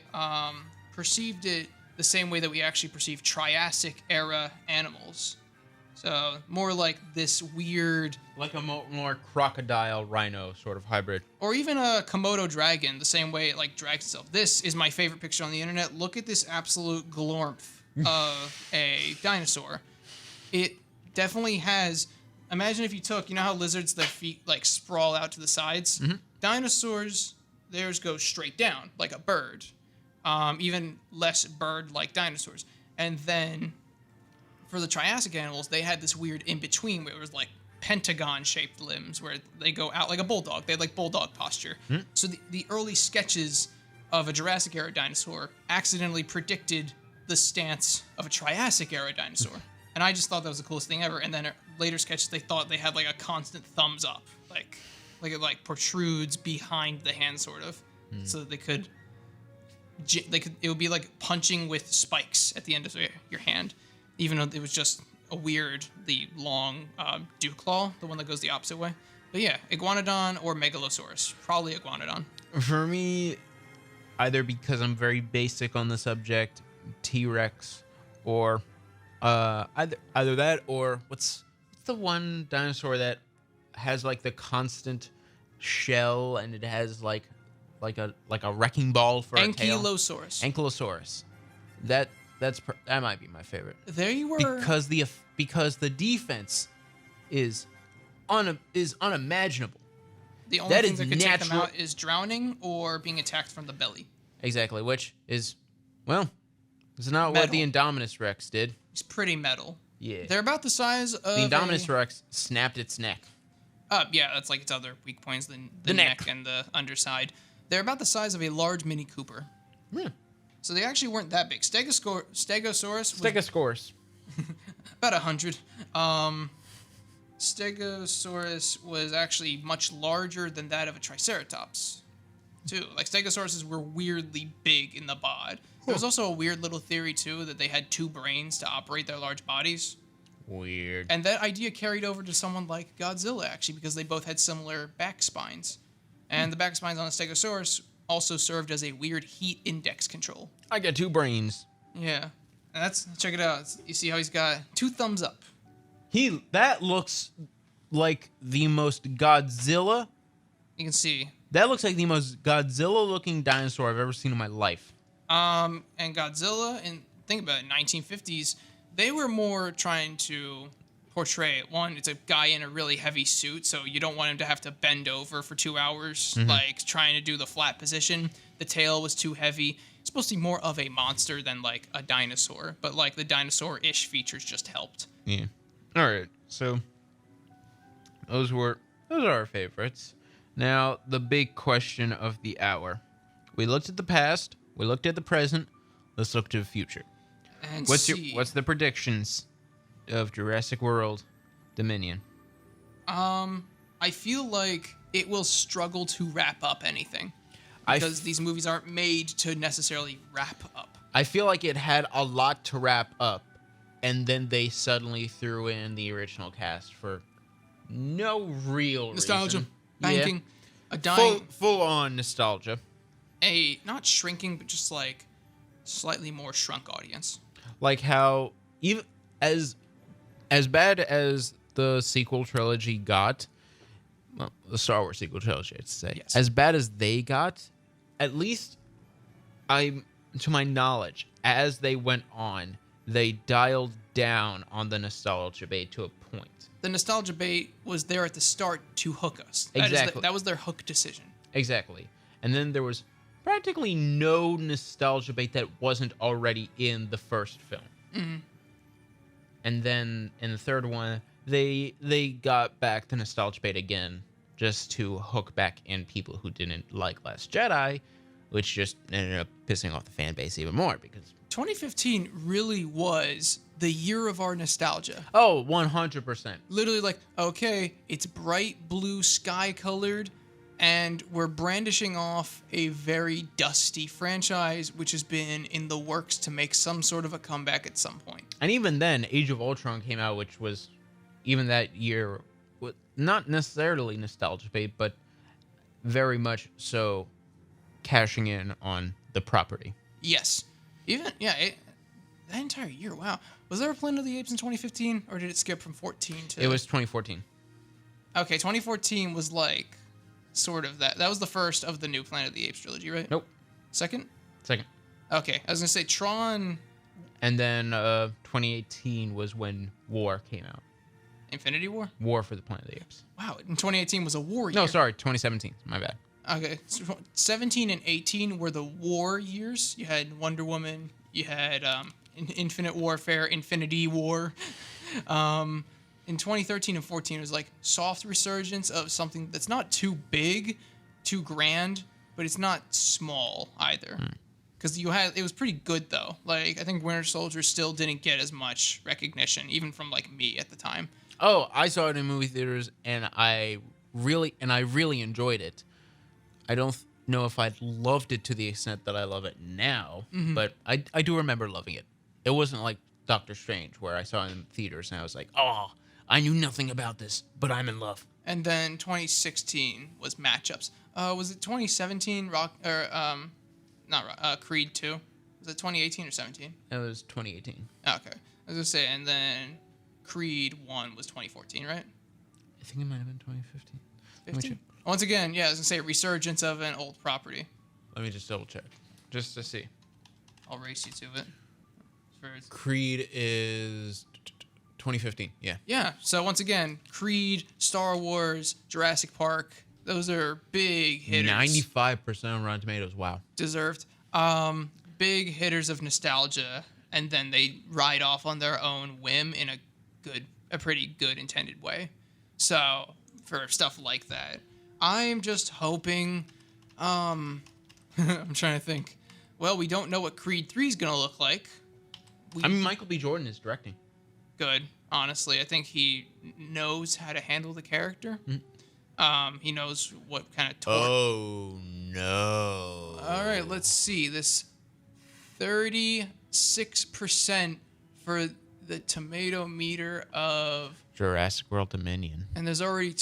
B: perceived it the same way that we actually perceive Triassic era animals. So more like this weird,
A: like a more crocodile rhino sort of hybrid,
B: or even a Komodo dragon, the same way it like drags itself. This is my favorite picture on the internet. Look at this absolute glorph of a dinosaur. It definitely has. Imagine if you took, you know how lizards, their feet like sprawl out to the sides.
A: Mm-hmm.
B: Dinosaurs, theirs go straight down like a bird. Even less bird-like dinosaurs, and then. For the Triassic animals, they had this weird in-between where it was like pentagon-shaped limbs where they go out like a bulldog. They had like bulldog posture. So the early sketches of a Jurassic-era dinosaur accidentally predicted the stance of a Triassic-era dinosaur. And I just thought that was the coolest thing ever. And then later sketches, they thought they had like a constant thumbs up. Like it like protrudes behind the hand sort of. So that they could, it would be like punching with spikes at the end of your hand. Even though it was just a weirdly long dew claw, the one that goes the opposite way. But yeah, Iguanodon or Megalosaurus. Probably Iguanodon.
A: For me, either because I'm very basic on the subject, T-Rex, or either that or what's the one dinosaur that has like the constant shell and it has like a wrecking ball for a tail?
B: Ankylosaurus.
A: That might be my favorite.
B: There you were.
A: Because the defense is unimaginable.
B: The only thing that could take them out is drowning or being attacked from the belly.
A: Exactly, which is, well, it's not
B: Metal.
A: what the Indominus Rex did.
B: It's pretty metal.
A: Yeah.
B: They're about the size of
A: the Indominus Rex snapped its neck.
B: Yeah, that's like its other weak points, the neck and the underside. They're about the size of a large Mini Cooper.
A: Yeah.
B: So they actually weren't that big. Stegosaurus
A: Stegosaurus.
B: About 100. Stegosaurus was actually much larger than that of a Triceratops, too. Like, Stegosauruses were weirdly big in the bod. There was also a weird little theory, too, that they had 2 brains to operate their large bodies.
A: Weird.
B: And that idea carried over to someone like Godzilla, actually, because they both had similar back spines. And the back spines on the Stegosaurus also served as a weird heat index control.
A: I got 2 brains.
B: Yeah. And check it out. You see how he's got 2 thumbs up.
A: That looks like the most Godzilla.
B: You can see.
A: That looks like the most Godzilla-looking dinosaur I've ever seen in my life.
B: And Godzilla, and think about it, 1950s, they were more trying to portray it. One, it's a guy in a really heavy suit, so you don't want him to have to bend over for 2 hours, like trying to do the flat position. The tail was too heavy. It's supposed to be more of a monster than like a dinosaur, but like the dinosaur-ish features just helped.
A: Yeah. All right. So those are our favorites. Now, the big question of the hour. We looked at the past, we looked at the present, let's look to the future.
B: And
A: What's the predictions of Jurassic World Dominion?
B: I feel like it will struggle to wrap up anything because these movies aren't made to necessarily wrap up.
A: I feel like it had a lot to wrap up, and then they suddenly threw in the original cast for no real
B: Nostalgia,
A: reason.
B: banking, a dying,
A: Full on nostalgia.
B: a not shrinking, but just like slightly more shrunk audience.
A: Like how even as bad as the sequel trilogy got, well, the Star Wars sequel trilogy, I'd say,
B: Yes.
A: as bad as they got, at least to my knowledge, as they went on, they dialed down on the nostalgia bait to a point.
B: The nostalgia bait was there at the start to hook us.
A: Exactly.
B: That was their hook decision.
A: Exactly. And then there was practically no nostalgia bait that wasn't already in the first film.
B: Mm-hmm.
A: And then in the third one, they got back the nostalgia bait again just to hook back in people who didn't like Last Jedi, which just ended up pissing off the fan base even more because
B: 2015 really was the year of our nostalgia.
A: 100%.
B: Literally like, okay, it's bright blue sky colored and we're brandishing off a very dusty franchise which has been in the works to make some sort of a comeback at some point.
A: And even then, Age of Ultron came out, which was even that year, not necessarily nostalgia bait, but very much so cashing in on the property.
B: Yes. Even, yeah, that entire year, wow. Was there a Planet of the Apes in 2015 or did it skip from 14 to...
A: It was 2014.
B: Okay, 2014 was like sort of that. That was the first of the new Planet of the Apes trilogy, right?
A: Nope.
B: Second?
A: Second.
B: Okay, I was going to say Tron...
A: And then 2018 was when War came out.
B: Infinity War?
A: War for the Planet of the Apes.
B: Wow, and 2018 was a war year.
A: No, sorry, 2017. My bad.
B: Okay, so 17 and 18 were the war years. You had Wonder Woman, you had Infinite Warfare, Infinity War. In 2013 and 14, it was like soft resurgence of something that's not too big, too grand, but it's not small either. Because it was pretty good though. Like I think Winter Soldier still didn't get as much recognition, even from like me at the time.
A: Oh, I saw it in movie theaters, and I really enjoyed it. I don't know if I loved it to the extent that I love it now, but I do remember loving it. It wasn't like Doctor Strange, where I saw it in theaters and I was like, oh, I knew nothing about this, but I'm in love.
B: And then 2016 was matchups. Was it 2017 Creed 2? Was it 2018 or 17?
A: It was 2018.
B: Okay. I was gonna say, and then Creed 1 was 2014, right?
A: I think it might have been 2015.
B: 15? Once again, yeah, I was gonna say resurgence of an old property.
A: Let me just double check, just to see.
B: I'll race you to it. First.
A: Creed is 2015. Yeah.
B: Yeah. So once again, Creed, Star Wars, Jurassic Park. Those are big hitters.
A: 95% on Rotten Tomatoes. Wow.
B: Deserved. Big hitters of nostalgia, and then they ride off on their own whim in a pretty good intended way. So for stuff like that, I'm just hoping. I'm trying to think. Well, we don't know what Creed 3 is gonna look like.
A: I mean, Michael B. Jordan is directing.
B: Good. Honestly, I think he knows how to handle the character. He knows what kind of torque.
A: Oh no!
B: All right, let's see. This 36% for the tomato meter of
A: Jurassic World Dominion.
B: and there's already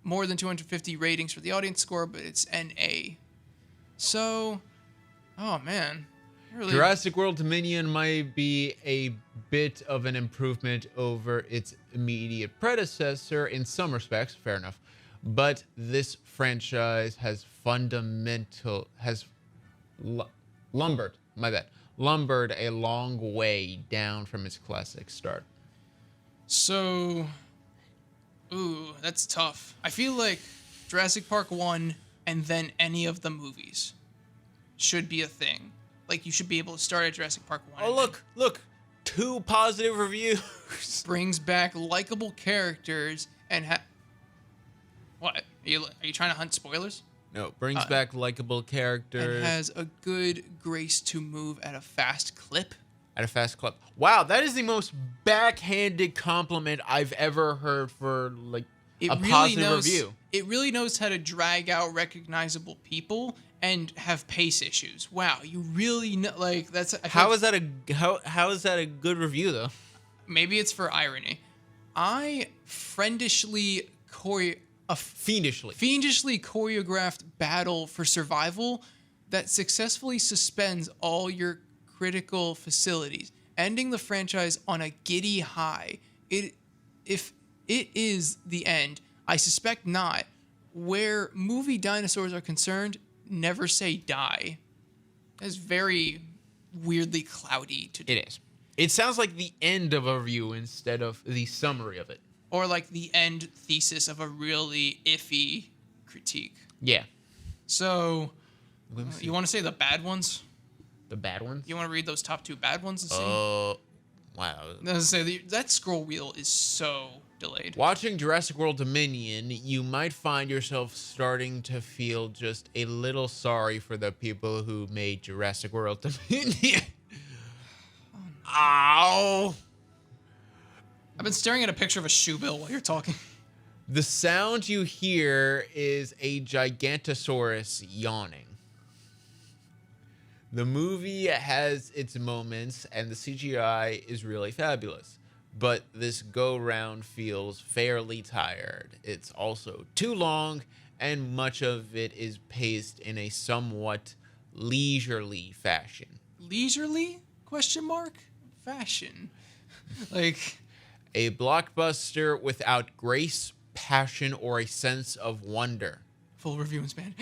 B: more than 250 ratings for the audience score, but it's NA. So, oh man. Really,
A: Jurassic World Dominion might be a bit of an improvement over its immediate predecessor in some respects, fair enough. But this franchise has lumbered a long way down from its classic start.
B: So, that's tough. I feel like Jurassic Park 1 and then any of the movies should be a thing. Like, you should be able to start at Jurassic Park 1.
A: Oh, look. 2 positive reviews.
B: Brings back likable characters and What? Are you trying to hunt spoilers?
A: No, brings back likable characters.
B: And has a good grace to move at a fast clip.
A: At a fast clip. Wow, that is the most backhanded compliment I've ever heard for, like,
B: It
A: A
B: really
A: positive
B: knows,
A: review.
B: It really knows how to drag out recognizable people and have pace issues. Wow, you really know, like that's.
A: How is that a good review though?
B: Maybe it's for irony. I fiendishly choreographed battle for survival that successfully suspends all your critical facilities, ending the franchise on a giddy high. If it is the end, I suspect not. Where movie dinosaurs are concerned, never say die. That's very weirdly cloudy to do.
A: It is. It sounds like the end of a review instead of the summary of it.
B: Or like the end thesis of a really iffy critique.
A: Yeah.
B: So, you want to say the bad ones?
A: The bad ones?
B: You want to read those top 2 bad ones and see?
A: Wow.
B: I was gonna say, that scroll wheel is so delayed.
A: Watching Jurassic World Dominion, you might find yourself starting to feel just a little sorry for the people who made Jurassic World Dominion. Ow!
B: I've been staring at a picture of a shoe bill while you're talking.
A: The sound you hear is a Gigantosaurus yawning. The movie has its moments, and the CGI is really fabulous. But this go-round feels fairly tired. It's also too long, and much of it is paced in a somewhat leisurely fashion.
B: Leisurely? Question mark? Fashion. Like...
A: A blockbuster without grace, passion, or a sense of wonder.
B: Full review and span.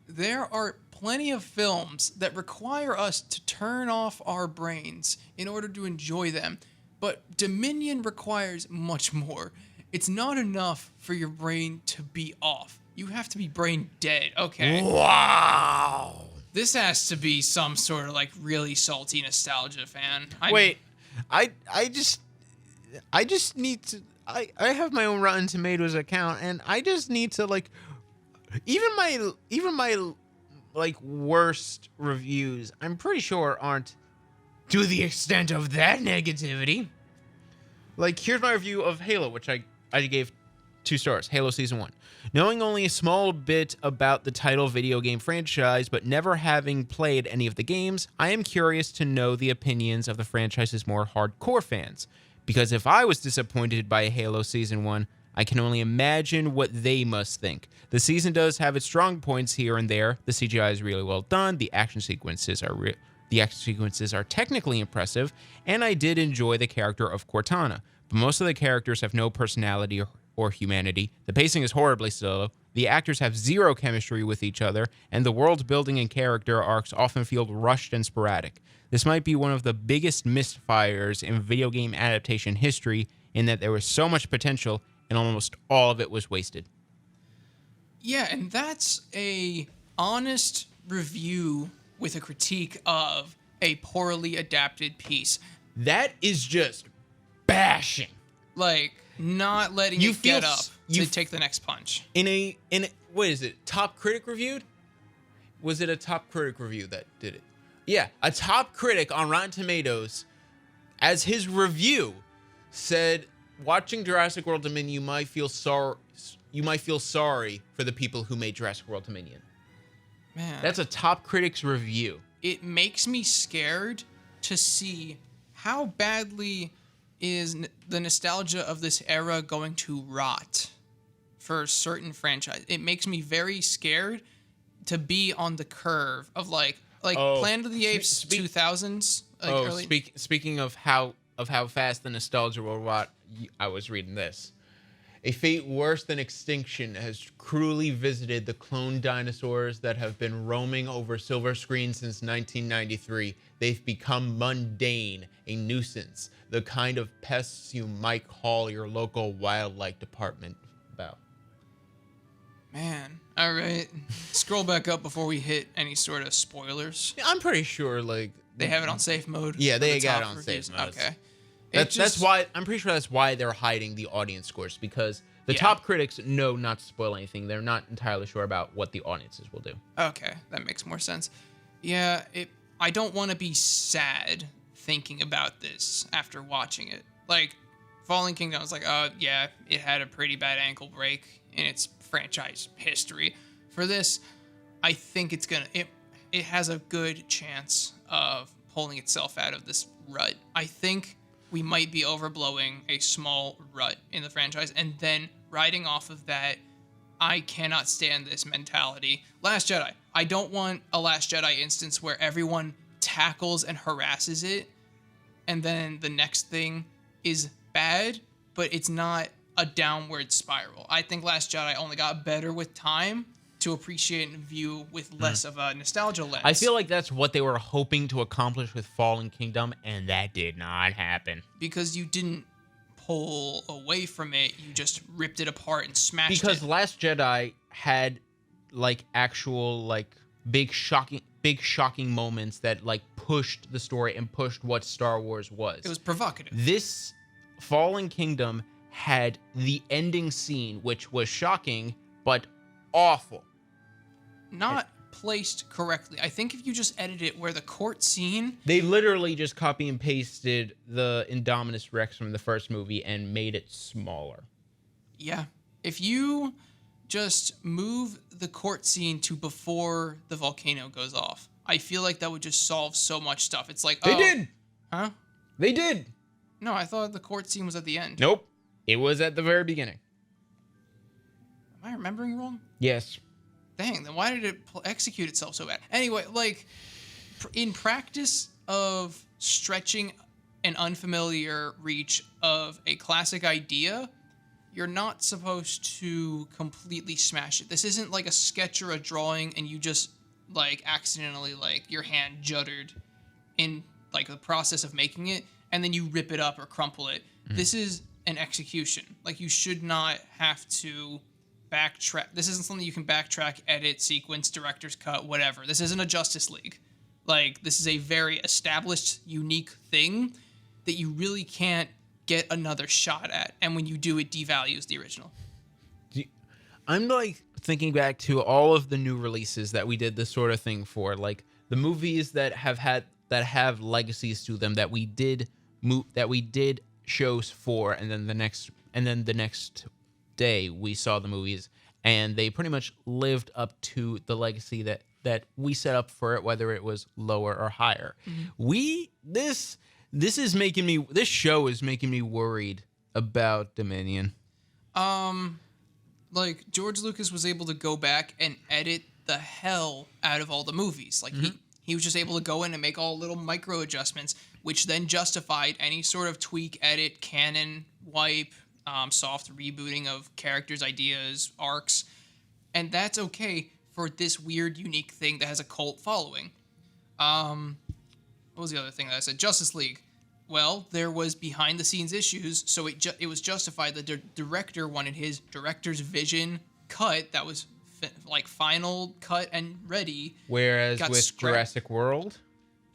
B: There are plenty of films that require us to turn off our brains in order to enjoy them, but Dominion requires much more. It's not enough for your brain to be off. You have to be brain dead. Okay.
A: Wow.
B: This has to be some sort of like really salty nostalgia fan.
A: Wait, I just need to. I have my own Rotten Tomatoes account, and I just need to like, even my like worst reviews, I'm pretty sure aren't to the extent of that negativity. Like, here's my review of Halo, which I gave 2 stars. Halo Season 1. Knowing only a small bit about the title video game franchise, but never having played any of the games, I am curious to know the opinions of the franchise's more hardcore fans. Because if I was disappointed by Halo Season 1, I can only imagine what they must think. The season does have its strong points here and there. The CGI is really well done. The action sequences are technically impressive, and I did enjoy the character of Cortana. But most of the characters have no personality or humanity. The pacing is horribly slow. The actors have zero chemistry with each other, and the world building and character arcs often feel rushed and sporadic. This might be one of the biggest misfires in video game adaptation history, in that there was so much potential and almost all of it was wasted.
B: Yeah, and that's a honest review with a critique of a poorly adapted piece.
A: That is just bashing.
B: Like, not letting
A: You
B: it get
A: feel
B: up to take the next punch.
A: In a what is it? Top critic reviewed? Was it a top critic review that did it? Yeah, a top critic on Rotten Tomatoes, as his review said, watching Jurassic World Dominion, you might feel sorry for the people who made Jurassic World Dominion.
B: Man,
A: That's a top critic's review.
B: it makes me scared to see how badly is the nostalgia of this era going to rot for certain franchise. It makes me very scared to be on the curve of like Planet of the Apes 2000s.
A: Speaking of how fast the nostalgia will rot, I was reading this. A fate worse than extinction has cruelly visited the cloned dinosaurs that have been roaming over silver screens since 1993. They've become mundane, a nuisance, the kind of pests you might call your local wildlife department about.
B: Man, all right. Scroll back up before we hit any sort of spoilers.
A: I'm pretty sure, like,
B: They have it on safe mode.
A: Yeah,
B: for
A: they
B: the
A: got
B: top
A: it on
B: reviews.
A: safe mode.
B: Okay.
A: That's why I'm pretty sure that's why they're hiding the audience scores, because the top critics know not to spoil anything. They're not entirely sure about what the audiences will do.
B: Okay, that makes more sense. Yeah, I don't want to be sad thinking about this after watching it. Like, Fallen Kingdom, I was like, yeah, it had a pretty bad ankle break in its franchise history. For this, I think it has a good chance of pulling itself out of this rut. I think we might be overblowing a small rut in the franchise, and then riding off of that, I cannot stand this mentality. Last Jedi. I don't want a Last Jedi instance where everyone tackles and harasses it, and then the next thing is bad, but it's not a downward spiral. I think Last Jedi only got better with time to appreciate and view with less of a nostalgia lens.
A: I feel like that's what they were hoping to accomplish with Fallen Kingdom, and that did not happen.
B: Because you didn't pull away from it, you just ripped it apart and smashed it.
A: Because Last Jedi had like actual like big shocking moments that like pushed the story and pushed what Star Wars was.
B: It was provocative.
A: This Fallen Kingdom had the ending scene, which was shocking but awful.
B: Not placed correctly. I think if you just edit it where the court scene...
A: They literally just copy and pasted the Indominus Rex from the first movie and made it smaller.
B: Yeah. If you just move the court scene to before the volcano goes off, I feel like that would just solve so much stuff. It's like,
A: They did!
B: Huh?
A: They did!
B: No, I thought the court scene was at the end.
A: Nope. It was at the very beginning.
B: Am I remembering wrong?
A: Yes.
B: Dang, then why did it execute itself so bad? Anyway, like, in practice of stretching an unfamiliar reach of a classic idea, you're not supposed to completely smash it. This isn't like a sketch or a drawing and you just, like, accidentally, like, your hand juddered in, like, the process of making it, and then you rip it up or crumple it. Mm-hmm. This is an execution. Like, you should not have to backtrack. This isn't something you can backtrack, edit, sequence, director's cut, whatever. This isn't a Justice League. Like, this is a very established, unique thing that you really can't get another shot at. And when you do, it devalues the original.
A: I'm like thinking back to all of the new releases that we did this sort of thing for, like the movies that have legacies to them that we did shows for, and then the next day we saw the movies and they pretty much lived up to the legacy that we set up for it, whether it was lower or higher. Mm-hmm. This show is making me worried about Dominion.
B: Like, George Lucas was able to go back and edit the hell out of all the movies. Like, mm-hmm. he was just able to go in and make all little micro adjustments, which then justified any sort of tweak, edit, canon, wipe, soft rebooting of characters, ideas, arcs. And that's okay for this weird, unique thing that has a cult following. What was the other thing that I said? Justice League. Well, there was behind-the-scenes issues, so it was justified. The director wanted his director's vision cut that was final cut and ready.
A: Whereas with
B: scrapped.
A: Jurassic World,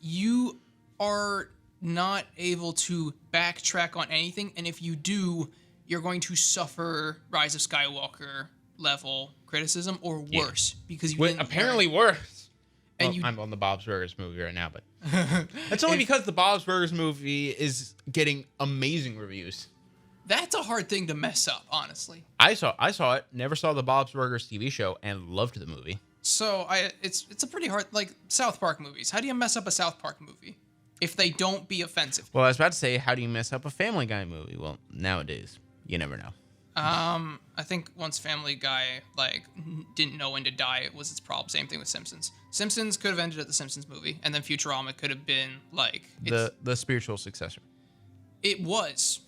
B: you are not able to backtrack on anything, and if you do, you're going to suffer Rise of Skywalker level criticism or worse because you didn't
A: apparently worse.
B: And
A: I'm on the Bob's Burgers movie right now, but that's only because the Bob's Burgers movie is getting amazing reviews.
B: That's a hard thing to mess up, honestly.
A: I saw it. Never saw the Bob's Burgers TV show and loved the movie.
B: So it's a pretty hard, like South Park movies. How do you mess up a South Park movie if they don't be offensive?
A: Well, I was about to say, how do you mess up a Family Guy movie? Well, nowadays you never know.
B: I think once Family Guy didn't know when to die, it was its problem. Same thing with Simpsons. Simpsons could have ended at the Simpsons movie, and then Futurama could have been
A: the spiritual successor.
B: It was.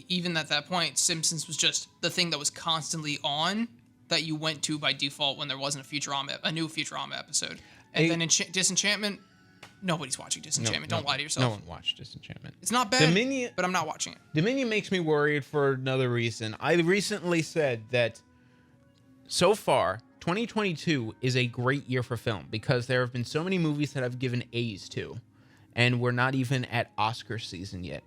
B: Even at that point, Simpsons was just the thing that was constantly on that you went to by default when there wasn't a new Futurama episode. And then Disenchantment, nobody's watching Disenchantment. Don't lie to yourself.
A: No one watched Disenchantment.
B: It's not bad, but I'm not watching it.
A: Dominion makes me worried for another reason. I recently said that so far, 2022 is a great year for film because there have been so many movies that I've given A's to, and we're not even at Oscar season yet.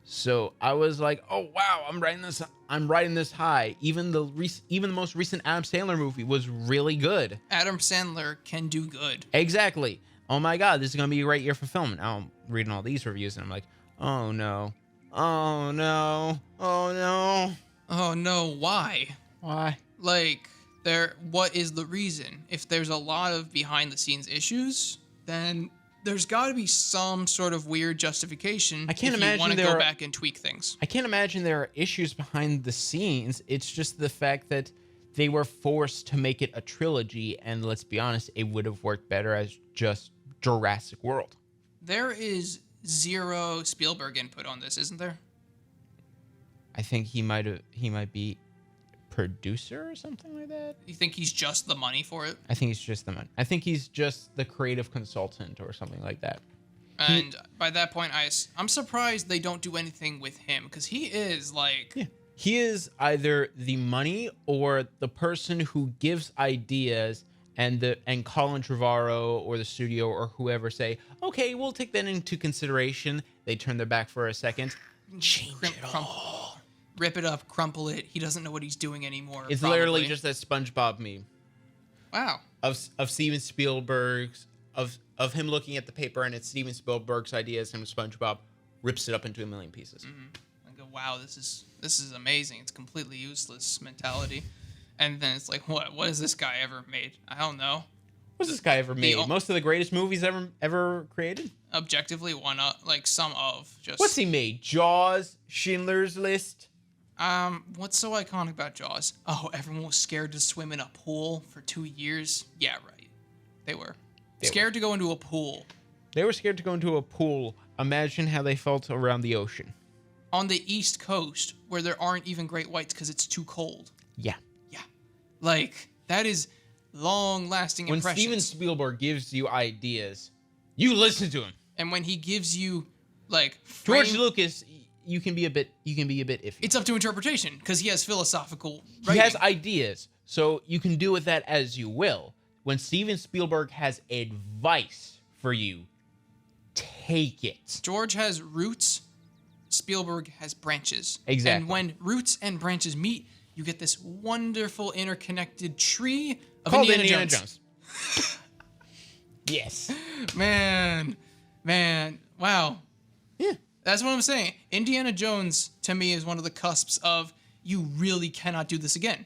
A: So I was like, "Oh wow, I'm riding this high." Even the most recent Adam Sandler movie was really good.
B: Adam Sandler can do good.
A: Exactly. Oh my God, this is gonna be a great year for film. And now I'm reading all these reviews and I'm like, oh no, Oh no. Oh no.
B: Oh no, why?
A: Why?
B: Like, what is the reason? If there's a lot of behind the scenes issues, then there's got to be some sort of weird justification
A: I can't
B: if you
A: imagine
B: want to
A: there
B: go
A: are-
B: back and tweak things.
A: I can't imagine there are issues behind the scenes. It's just the fact that they were forced to make it a trilogy, and let's be honest, it would have worked better as just Jurassic World.
B: There is zero Spielberg input on this, isn't there?
A: I think he might be producer or something like that.
B: You think he's just the money for it?
A: I think he's just the man. I think he's just the creative consultant or something like that.
B: And by that point, I'm surprised they don't do anything with him, because he is like...
A: Yeah. He is either the money or the person who gives ideas, and Colin Trevorrow or the studio or whoever say, okay, we'll take that into consideration. They turn their back for a second. Change it all.
B: Rip it up, crumple it. He doesn't know what he's doing anymore.
A: It's
B: probably.
A: literally just that SpongeBob meme.
B: Wow.
A: Of Steven Spielberg's of him looking at the paper, and it's Steven Spielberg's ideas, and SpongeBob rips it up into a million pieces.
B: I go, wow, this is amazing. It's completely useless mentality. And then it's like, what has this guy ever made? I don't know.
A: What's this guy ever made? Most of the greatest movies ever created?
B: Objectively, one of, like some of just.
A: What's he made? Jaws, Schindler's List.
B: What's so iconic about Jaws? Oh, everyone was scared to swim in a pool for 2 years. Yeah, right. They were scared to go into a pool.
A: They were scared to go into a pool. Imagine how they felt around the ocean.
B: On the East Coast, where there aren't even great whites because it's too cold.
A: Yeah.
B: Yeah. Like, that is long-lasting
A: When
B: impressions.
A: Steven Spielberg gives you ideas, you listen to him.
B: And when he gives you, like,
A: George Lucas, you can be a bit iffy.
B: It's up to interpretation, because he has philosophical
A: He
B: writing.
A: has ideas, so you can do with that as you will. When Steven Spielberg has advice for you, take it.
B: George has roots, Spielberg has branches.
A: Exactly.
B: And when roots and branches meet, you get this wonderful interconnected tree of
A: Called
B: Indiana Jones.
A: Yes.
B: Man, wow.
A: Yeah.
B: That's what I'm saying. Indiana Jones, to me, is one of the cusps of you really cannot do this again.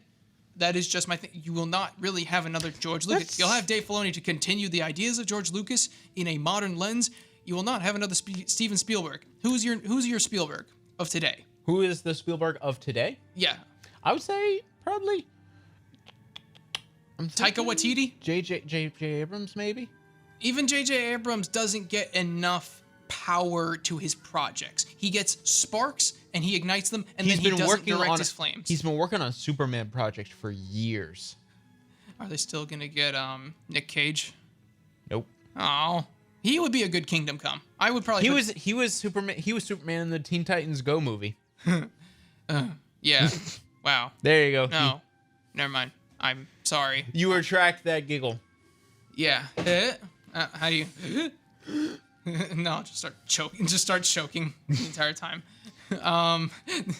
B: That is just my thing. You will not really have another George Lucas. You'll have Dave Filoni to continue the ideas of George Lucas in a modern lens. You will not have another Steven Spielberg. Who's your Spielberg of today?
A: Who is the Spielberg of today?
B: Yeah.
A: I would say probably
B: Taika Waititi?
A: J.J. Abrams, maybe?
B: Even J.J. Abrams doesn't get enough power to his projects. He gets sparks and he ignites them, and then he doesn't direct his flames.
A: He's been working on Superman project for years.
B: Are they still gonna get Nick Cage?
A: Nope.
B: Oh, he would be a good Kingdom Come. I would probably.
A: He was Superman. He was Superman in the Teen Titans Go movie.
B: Yeah. Wow.
A: There you go.
B: No. Never mind. I'm sorry.
A: You retract that giggle.
B: Yeah. How do you? No, just start choking. Just start choking the entire time.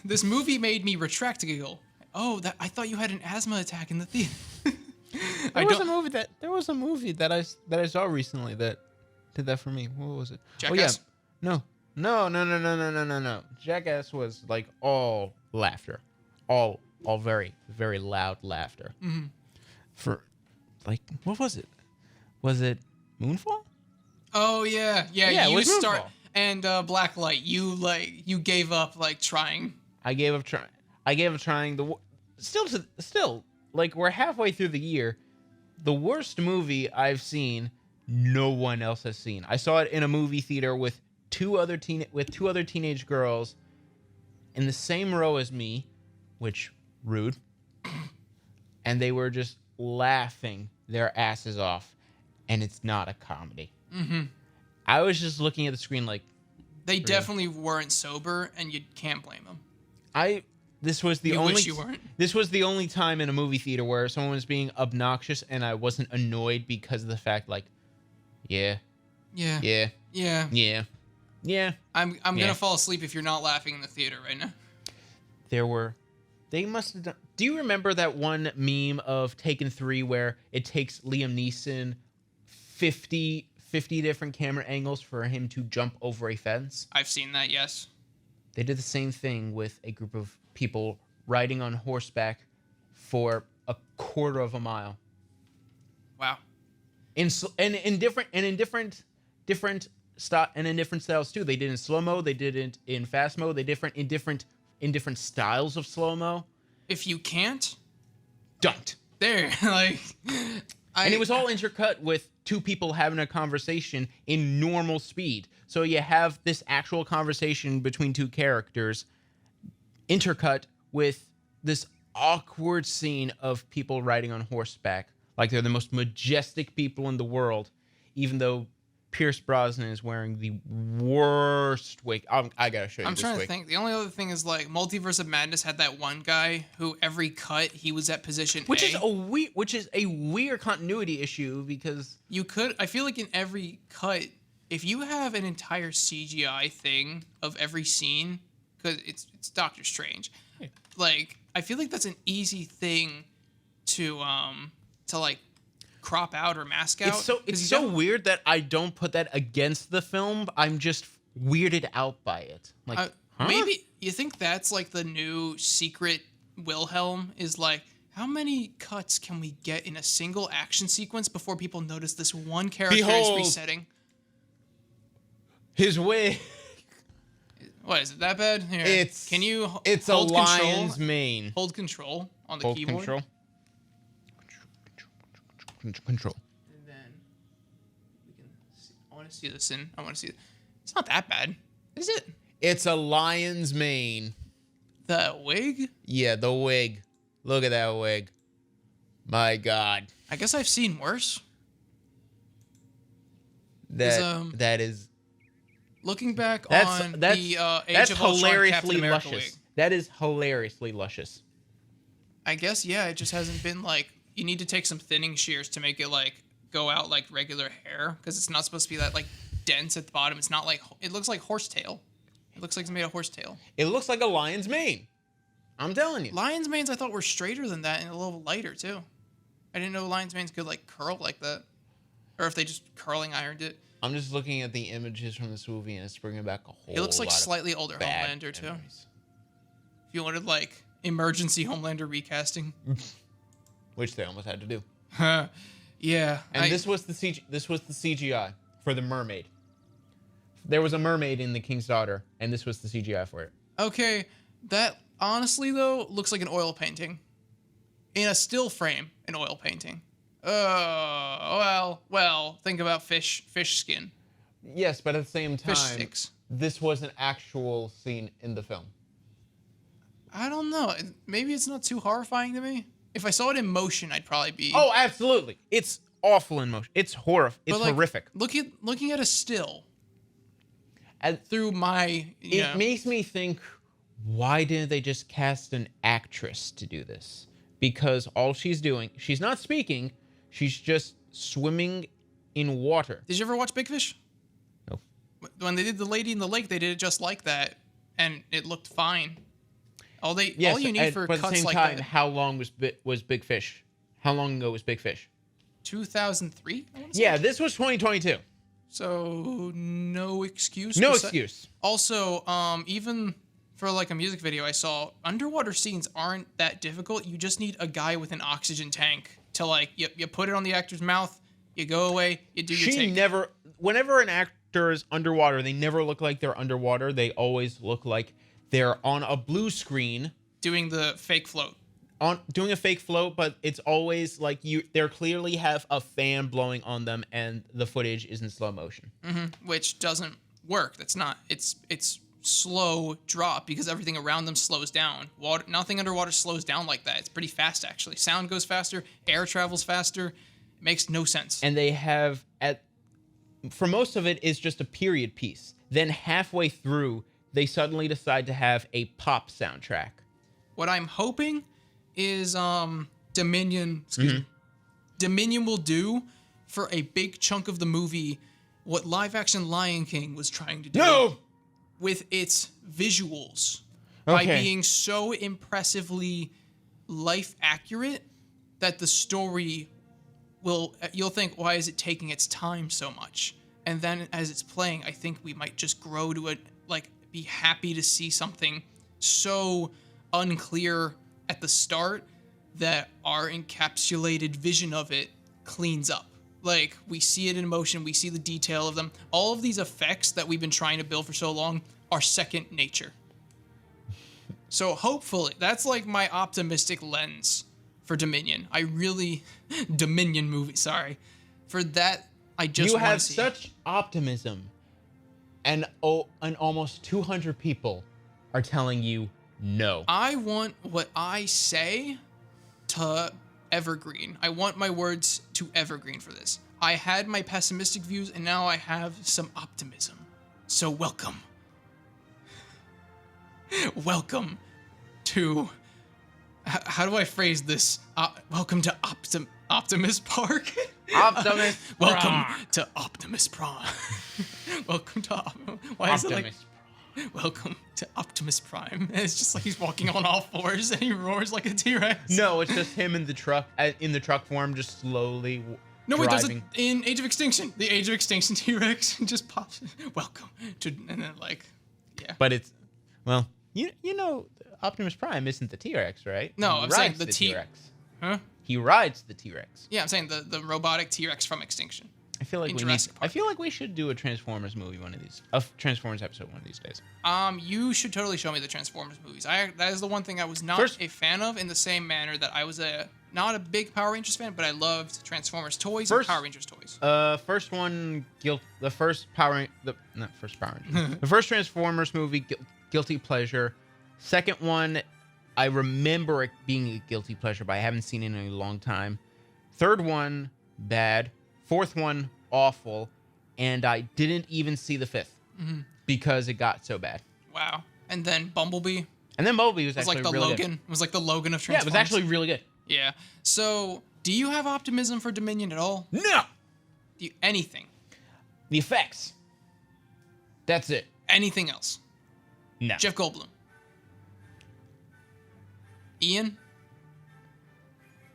B: This movie made me retract a giggle. Oh, I thought you had an asthma attack in the theater.
A: There was a movie that I saw recently that did that for me. What was it?
B: Jackass?
A: Oh yeah. No. Jackass was like all laughter, all very very loud laughter. Mm-hmm. For like, what was it? Was it Moonfall?
B: Oh yeah.
A: Yeah, it
B: You
A: was
B: start
A: Moonfall.
B: and Blacklight. You gave up trying.
A: I gave up trying. Still, like, we're halfway through the year. The worst movie I've seen, no one else has seen. I saw it in a movie theater with two other teenage girls in the same row as me, which rude. And they were just laughing their asses off, and it's not a comedy. Mm-hmm. I was just looking at the screen like,
B: They definitely weren't sober, and you can't blame them.
A: This was the
B: You
A: only
B: wish you weren't.
A: This was the only time in a movie theater where someone was being obnoxious and I wasn't annoyed because of the fact, like, yeah.
B: I'm gonna fall asleep if you're not laughing in the theater right now.
A: They must have done. Do you remember that one meme of Taken 3 where it takes Liam Neeson 50 different camera angles for him to jump over a fence?
B: I've seen that, yes.
A: They did the same thing with a group of people riding on horseback for a quarter of a mile.
B: Wow.
A: In different styles too. They did it in slow mo. They did it in fast mo. They in different styles of slow mo.
B: If you can't,
A: don't.
B: There, like,
A: and it was all intercut with two people having a conversation in normal speed. So you have this actual conversation between two characters intercut with this awkward scene of people riding on horseback like they're the most majestic people in the world, even though Pierce Brosnan is wearing the worst wig. I gotta show you.
B: I'm
A: this
B: trying
A: wig.
B: to think. The only other thing is like Multiverse of Madness had that one guy who every cut he was at position
A: which
B: A.
A: is a weird continuity issue because
B: you could. I feel like in every cut, if you have an entire CGI thing of every scene, because it's Doctor Strange, like I feel like that's an easy thing to like crop out or mask out.
A: It's so weird that I don't put that against the film. I'm just weirded out by it. Like, huh?
B: Maybe you think that's like the new secret Wilhelm is like, how many cuts can we get in a single action sequence before people notice this one character is resetting?
A: His wig.
B: What, is it that bad? Here, can you
A: it's
B: hold
A: a lion's mane.
B: Hold control on the keyboard.
A: Control. Control.
B: And then we can see. I want to see this in. I want to see it. It's not that bad, is it?
A: It's a lion's mane.
B: The wig?
A: Yeah, the wig. Look at that wig. My God.
B: I guess I've seen worse.
A: That is.
B: Looking back on the Age of Ultron Captain America wig.
A: That is hilariously luscious.
B: I guess, yeah, it just hasn't been like, you need to take some thinning shears to make it like go out like regular hair, because it's not supposed to be that like dense at the bottom. It's not like, it looks like horsetail. It looks like it's made of horsetail.
A: It looks like a lion's mane. I'm telling you.
B: Lion's manes I thought were straighter than that and a little lighter too. I didn't know lion's manes could like curl like that, or if they just curling ironed it.
A: I'm just looking at the images from this movie and it's bringing back a whole lot.
B: It looks like slightly older Homelander too. If you wanted like emergency Homelander recasting,
A: which they almost had to do.
B: Yeah.
A: And this was the CGI for the mermaid. There was a mermaid in The King's Daughter, and this was the CGI for it.
B: Okay, that honestly though looks like an oil painting. In a still frame, an oil painting. Well, think about fish skin.
A: Yes, but at the same time,
B: fish sticks.
A: This was an actual scene in the film.
B: I don't know. Maybe it's not too horrifying to me. If I saw it in motion, I'd probably be.
A: Oh, absolutely! It's awful in motion. It's horrific. It's horrific.
B: Looking at a still.
A: And
B: through my,
A: it makes me think, why didn't they just cast an actress to do this? Because all she's doing, she's not speaking, she's just swimming in water.
B: Did you ever watch Big Fish?
A: No.
B: When they did The Lady in the Lake, they did it just like that, and it looked fine. All you need for cuts like that. But at the same time,
A: how long was Big Fish? How long ago was Big Fish?
B: 2003.
A: Yeah, this was 2022.
B: So no excuse.
A: No excuse.
B: Also, even for like a music video I saw, underwater scenes aren't that difficult. You just need a guy with an oxygen tank to like you put it on the actor's mouth, you go away, you do your take.
A: Whenever an actor is underwater, they never look like they're underwater. They always look like they're on a blue screen
B: doing the fake float.
A: Doing a fake float, but it's always like they clearly have a fan blowing on them, and the footage is in slow motion,
B: which doesn't work. That's not. It's slow drop because everything around them slows down. Nothing underwater slows down like that. It's pretty fast actually. Sound goes faster, air travels faster. It makes no sense.
A: And they have for most of it is just a period piece. Then halfway through, they suddenly decide to have a pop soundtrack.
B: What I'm hoping is Dominion. Excuse me. Dominion will do for a big chunk of the movie what live-action Lion King was trying to do with its visuals by being so impressively life accurate that the story you'll think, why is it taking its time so much? And then as it's playing, I think we might just grow to be happy to see something so unclear at the start that our encapsulated vision of it cleans up. Like, we see it in motion, we see the detail of them. All of these effects that we've been trying to build for so long are second nature. So hopefully, that's like my optimistic lens for Dominion. Dominion movie, sorry. For that, I just
A: You
B: want to
A: have
B: see.
A: such optimism, and almost 200 people are telling you no.
B: I want what I say to evergreen. I want my words to evergreen for this. I had my pessimistic views, and now I have some optimism. So welcome. Welcome to... How do I phrase this? Welcome to Optimus Park.
A: Optimus
B: Welcome
A: Prime.
B: to Optimus Prime. Welcome to... Why is it like...
A: Optimus.
B: Welcome to Optimus Prime. And it's just like he's walking on all fours and he roars like a T-Rex.
A: No, it's just him in the truck form, just slowly
B: No, he does it
A: driving.
B: in Age of Extinction. The Age of Extinction T-Rex just pops. Welcome to... And then like... Yeah.
A: But it's, well, you know, Optimus Prime isn't the T-Rex, right?
B: No,
A: He
B: I'm saying
A: rides
B: the
A: T-Rex.
B: Huh?
A: He rides the T-Rex.
B: Yeah, I'm saying the robotic T-Rex from Extinction.
A: I feel like
B: In
A: we
B: Jurassic
A: need.
B: Park.
A: I feel like we should do a Transformers movie a Transformers episode one of these days.
B: You should totally show me the Transformers movies. That is the one thing I was not
A: First-
B: a fan of, in the same manner that I was not a big Power Rangers fan, but I loved Transformers toys
A: First-
B: and Power Rangers toys.
A: First one, the first Transformers movie, guilty pleasure. Second one, I remember it being a guilty pleasure, but I haven't seen it in a long time. Third one, bad. Fourth one, awful. And I didn't even see the fifth because it got so bad.
B: Wow. And then Bumblebee
A: And then Bumblebee was
B: was
A: actually
B: like the
A: really
B: Logan.
A: good.
B: It was like the Logan of
A: Yeah,
B: Transformers.
A: it was actually really good.
B: Yeah. So, do you have optimism for Dominion at all?
A: No!
B: Anything?
A: The effects. That's it.
B: Anything else?
A: No.
B: Jeff Goldblum. Ian?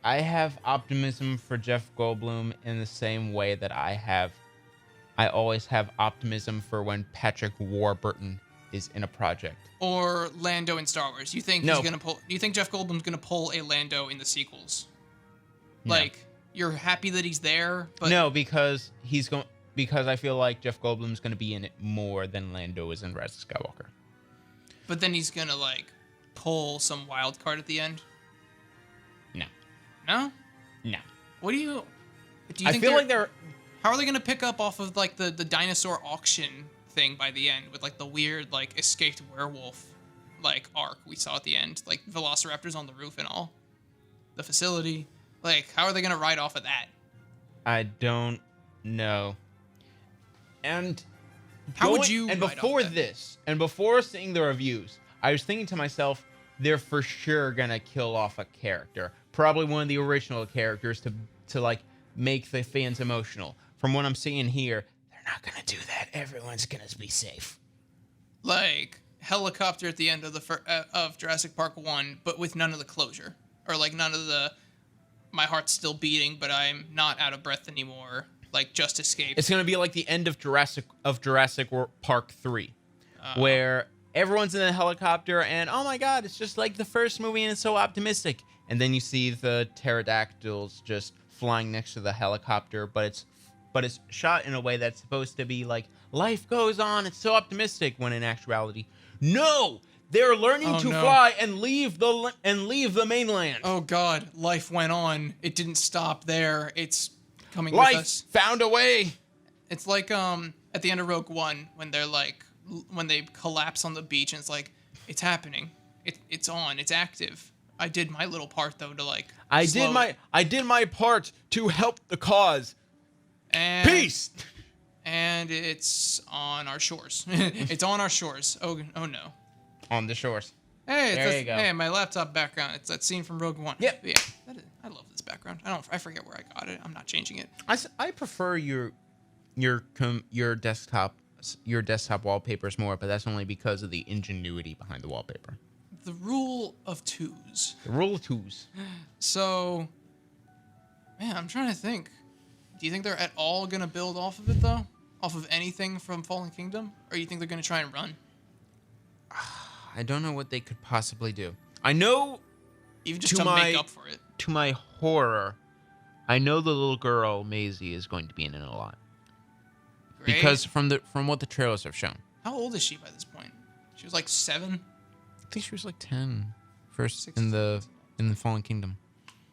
A: I have optimism for Jeff Goldblum in the same way that I always have optimism for when Patrick Warburton is in a project.
B: Or Lando in Star Wars? You think
A: No.
B: he's gonna pull? Do you think Jeff Goldblum's gonna pull a Lando in the sequels?
A: No.
B: Like, you're happy that he's there, but
A: No, because I feel like Jeff Goldblum's going to be in it more than Lando is in Rise of Skywalker.
B: but then he's gonna like pull some wild card at the end.
A: No.
B: No?
A: No.
B: What do you
A: I
B: think?
A: feel like they're
B: How are they gonna pick up off of like the dinosaur auction thing by the end with like the weird like escaped werewolf like arc we saw at the end, like velociraptors on the roof and all, the facility? Like, how are they gonna ride off of that?
A: I don't know. And
B: How would you
A: And
B: ride off
A: before
B: that?
A: this, and before seeing the reviews, I was thinking to myself, they're for sure gonna kill off a character, probably one of the original characters, to like make the fans emotional. From what I'm seeing here, they're not gonna do that. Everyone's gonna be safe.
B: Like helicopter at the end of of Jurassic Park 1, but with none of the closure, or like none of the my heart's still beating, but I'm not out of breath anymore. Like just escaped.
A: It's gonna be like the end of Jurassic Park 3, where everyone's in a helicopter and oh my god, it's just like the first movie and it's so optimistic. And then you see the pterodactyls just flying next to the helicopter, but it's shot in a way that's supposed to be like life goes on. It's so optimistic. When in actuality, no, they're learning to
B: no.
A: fly and leave the mainland.
B: Oh god, life went on. It didn't stop there. It's coming with
A: Life
B: us.
A: found a way.
B: It's like at the end of Rogue One when they're like when they collapse on the beach and it's like it's happening. It's on. It's active. I did my little part though to like
A: I
B: slow it.
A: did my part to help the cause.
B: And,
A: Peace.
B: And it's on our shores. It's on our shores. Oh no.
A: On the shores.
B: Hey,
A: There you go.
B: Hey, my laptop background. It's that scene from Rogue One.
A: Yep.
B: Yeah, I love this background. I forget where I got it. I'm not changing it.
A: I prefer your desktop wallpapers more, but that's only because of the ingenuity behind the wallpaper.
B: The rule of twos.
A: The rule of twos.
B: So, man, I'm trying to think. Do you think they're at all gonna build off of it though? Off of anything from Fallen Kingdom, or you think they're gonna try and run?
A: I don't know what they could possibly do. I know,
B: Even just to make up for it.
A: to my horror, I know the little girl Maisie is going to be in it a lot.
B: Great.
A: Because from what the trailers have shown.
B: How old is she by this point? She was like 7.
A: I think she was like 10 first
B: 16.
A: in the Fallen Kingdom.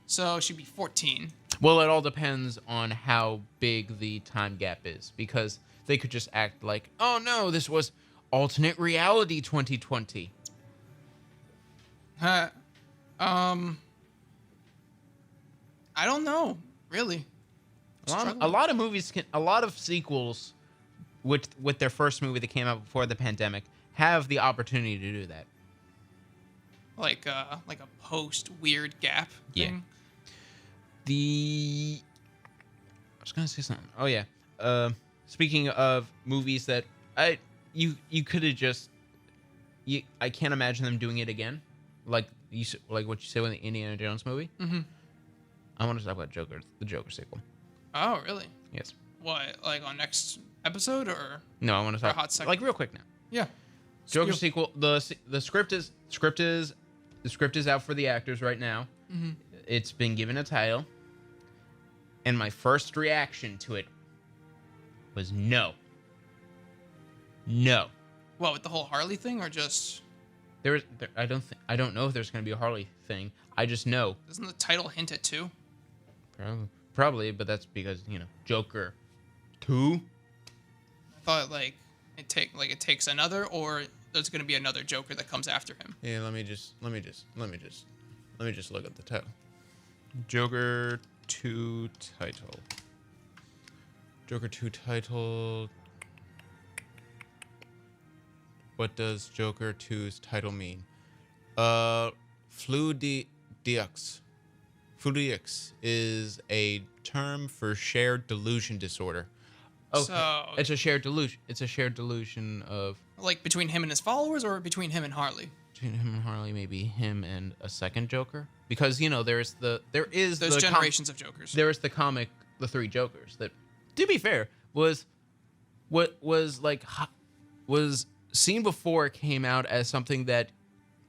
B: So she'd be 14.
A: Well, it all depends on how big the time gap is, because they could just act like, oh no, this was alternate reality 2020.
B: I don't know, really.
A: A lot of movies a lot of sequels with their first movie that came out before the pandemic have the opportunity to do that.
B: Like a post weird gap thing.
A: I was gonna say something. Oh yeah. Speaking of movies that you could have just I can't imagine them doing it again. Like what you said with the Indiana Jones movie.
B: Mm-hmm.
A: I want to talk about the Joker sequel.
B: Oh, really?
A: Yes.
B: What, like on next episode or?
A: No, I want to talk
B: a hot second?
A: like real quick now.
B: Yeah.
A: Joker sequel. The script is out for the actors right now.
B: Mm-hmm.
A: It's been given a title, and my first reaction to it was no. No.
B: What, with the whole Harley thing, or just?
A: I don't know if there's going to be a Harley thing. I just know.
B: Doesn't the title hint at 2?
A: Probably, but that's because Joker 2.
B: I thought it takes another, or there's going to be another Joker that comes after him.
A: Yeah, let me just look at the title. Joker 2 title. Joker 2 title. What does Joker 2's title mean? Fluidix. Fluidix is a term for shared delusion disorder. Okay.
B: So,
A: It's a shared delusion of
B: like between him and his followers, or between him and Harley?
A: between him and Harley, maybe him and a second Joker, because there's
B: generations of Jokers.
A: There is the comic, The Three Jokers, that, to be fair, was seen before it came out as something that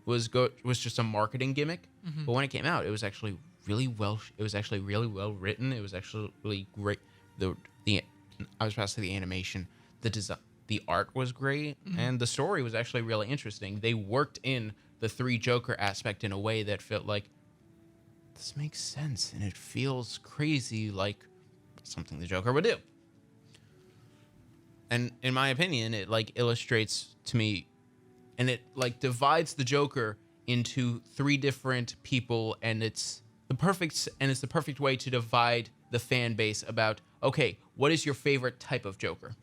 A: was just a marketing gimmick.
B: Mm-hmm.
A: But when it came out, it was actually really well. It was actually really well written. It was actually really great. I was about to say the animation, the design, the art was great,
B: Mm-hmm.
A: and the story was actually really interesting. They worked in the Three Joker aspect in a way that felt like this makes sense, and it feels crazy like something the Joker would do. And in my opinion, it illustrates to me, and it divides the Joker into 3 different people, and it's the perfect way to divide the fan base about, okay, what is your favorite type of Joker?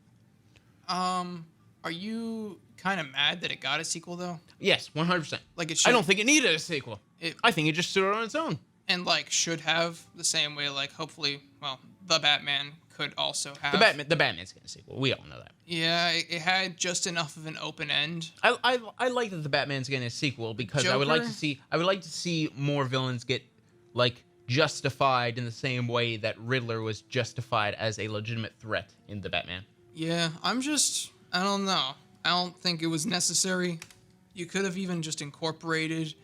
B: Are you kind of mad that it got a sequel though?
A: Yes, 100%.
B: Like it should.
A: I don't think it needed a sequel. I think it just stood on its own.
B: And should have the same way. Hopefully, the Batman could also have
A: The Batman's getting a sequel. We all know that.
B: Yeah, it had just enough of an open end.
A: I like that the Batman's getting a sequel because
B: Joker?
A: I would like to see more villains get justified in the same way that Riddler was justified as a legitimate threat in the Batman.
B: Yeah, I don't know. I don't think it was necessary. You could have even just incorporated,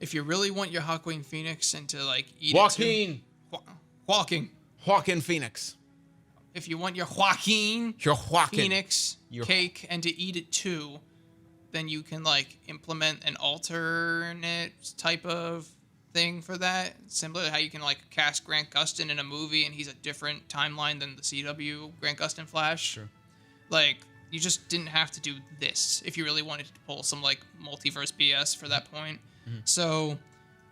B: if you really want your Joaquin Phoenix and to eat
A: Joaquin! Joaquin Phoenix.
B: If you want your Joaquin Phoenix cake and to eat it too, then you can implement an alternate type of thing for that. Similar to how you can cast Grant Gustin in a movie and he's a different timeline than the CW Grant Gustin Flash.
A: Sure.
B: You just didn't have to do this if you really wanted to pull some multiverse BS for that point. Mm-hmm. So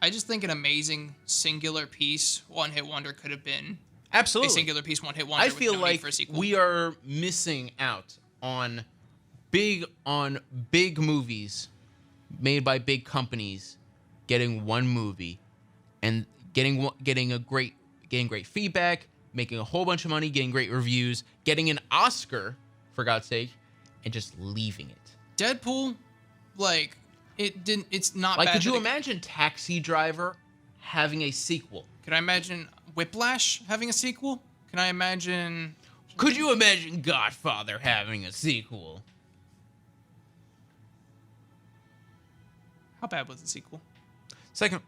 B: I just think an amazing singular piece one-hit wonder could have been
A: absolutely
B: a singular piece one-hit wonder.
A: I feel like
B: for a sequel.
A: we are missing out on big movies made by big companies getting one movie and getting great feedback, making a whole bunch of money, getting great reviews, getting an Oscar, for God's sake, and just leaving it.
B: Deadpool, it's not bad.
A: Could you imagine Taxi Driver having a sequel?
B: Could I imagine Whiplash having a sequel?
A: Could you imagine Godfather having a sequel?
B: How bad was the sequel?
A: Second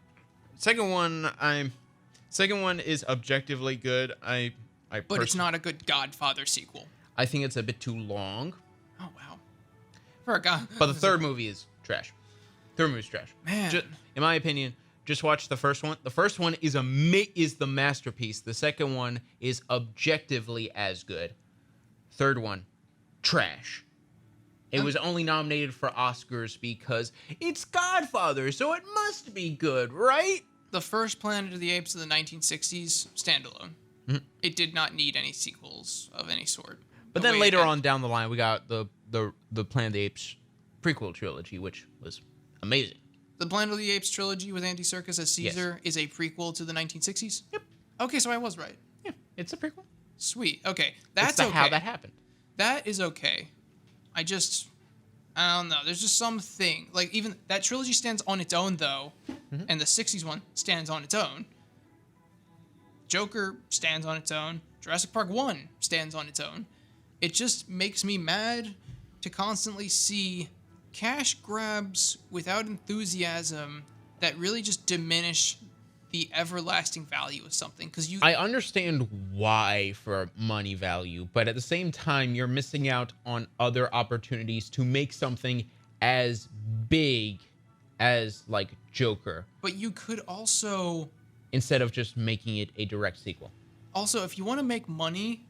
A: one is objectively good.
B: But it's not a good Godfather sequel.
A: I think it's a bit too long.
B: Oh wow. For a god.
A: But the third movie is trash. Third movie's trash.
B: Man.
A: In my opinion, just watch the first one. The first one is the masterpiece. The second one is objectively as good. Third one, trash. It was only nominated for Oscars because it's Godfather, so it must be good, right?
B: The first Planet of the Apes of the 1960s, standalone. Mm-hmm. It did not need any sequels of any sort.
A: But then later on down the line, we got the Planet of the Apes prequel trilogy, which was amazing.
B: The Planet of the Apes trilogy with Andy Serkis as Caesar is a prequel to the 1960s?
A: Yep.
B: Okay, so I was right.
A: Yeah, it's a prequel.
B: Sweet. Okay, that's
A: okay. How
B: okay.
A: that happened.
B: That is okay. I don't know. There's just something. Like, even that trilogy stands on its own, though, and the 60s one stands on its own. Joker stands on its own. Jurassic Park 1 stands on its own. It just makes me mad to constantly see cash grabs without enthusiasm that really just diminish the everlasting value of something. Because
A: I understand why for money value, but at the same time, you're missing out on other opportunities to make something as big as like Joker.
B: But you could also,
A: instead of just making it a direct sequel.
B: Also, if you want to make money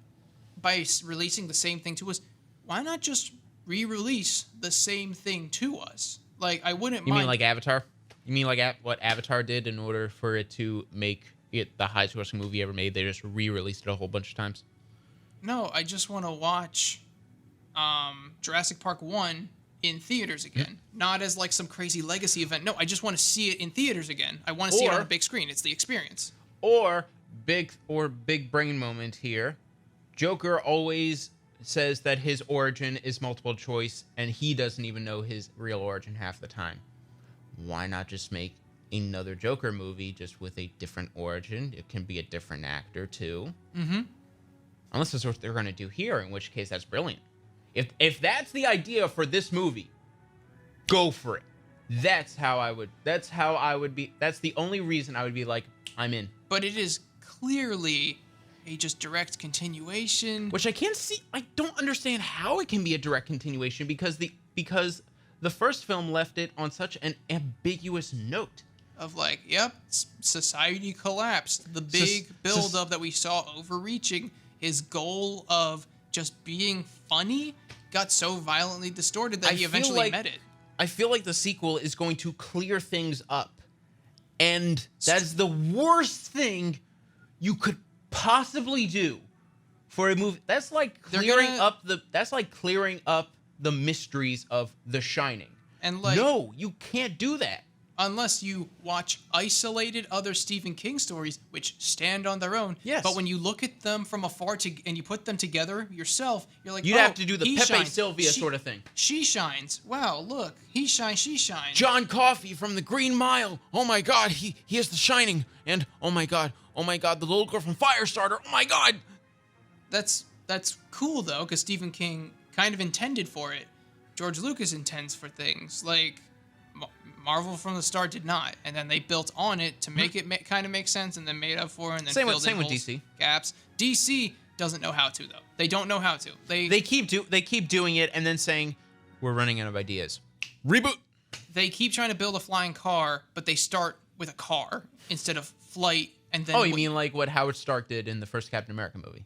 B: by releasing the same thing to us, why not just re-release the same thing to us? Like, I wouldn't mind.
A: You mean like Avatar? You mean like what Avatar did in order for it to make it the highest grossing movie ever made? They just re-released it a whole bunch of times?
B: No, I just want to watch Jurassic Park 1 in theaters again. Not as like some crazy legacy event. No, I just want to see it in theaters again. I want to see it on a big screen. It's the experience.
A: Or big brain moment here. Joker always says that his origin is multiple choice, and he doesn't even know his real origin half the time. Why not just make another Joker movie just with a different origin? It can be a different actor, too.
B: Mm-hmm.
A: Unless that's what they're going to do here, in which case that's brilliant. If that's the idea for this movie, go for it. That's the only reason I would be like, I'm in.
B: But it is clearly a just direct continuation.
A: Which I can't see. I don't understand how it can be a direct continuation because the first film left it on such an ambiguous note.
B: Of like, yep, society collapsed. The big build-up that we saw overreaching, his goal of just being funny got so violently distorted that he eventually met it.
A: I feel like the sequel is going to clear things up. And that's the worst thing you could possibly do for a movie. That's like clearing up the mysteries of The Shining.
B: And like,
A: no, you can't do that.
B: Unless you watch isolated other Stephen King stories, which stand on their own.
A: Yes.
B: But when you look at them from afar and you put them together yourself, you're like,
A: you'd have to do the Pepe Sylvia sort of thing.
B: She shines. Wow, look. He shines, she shines.
A: John Coffey from the Green Mile. Oh my God, he is The Shining. And oh my God, the little girl from Firestarter. Oh my God.
B: That's cool, though, because Stephen King kind of intended for it. George Lucas intends for things. Like, Marvel from the start did not, and then they built on it to make it kind of make sense, and then made up for it, and then
A: same
B: filled in
A: with
B: holes,
A: DC
B: gaps. DC doesn't know how to, though. They don't know how to.
A: They keep doing it and then saying, we're running out of ideas. Reboot.
B: They keep trying to build a flying car, but they start with a car instead of flight, and then.
A: Oh, you mean like what Howard Stark did in the first Captain America movie?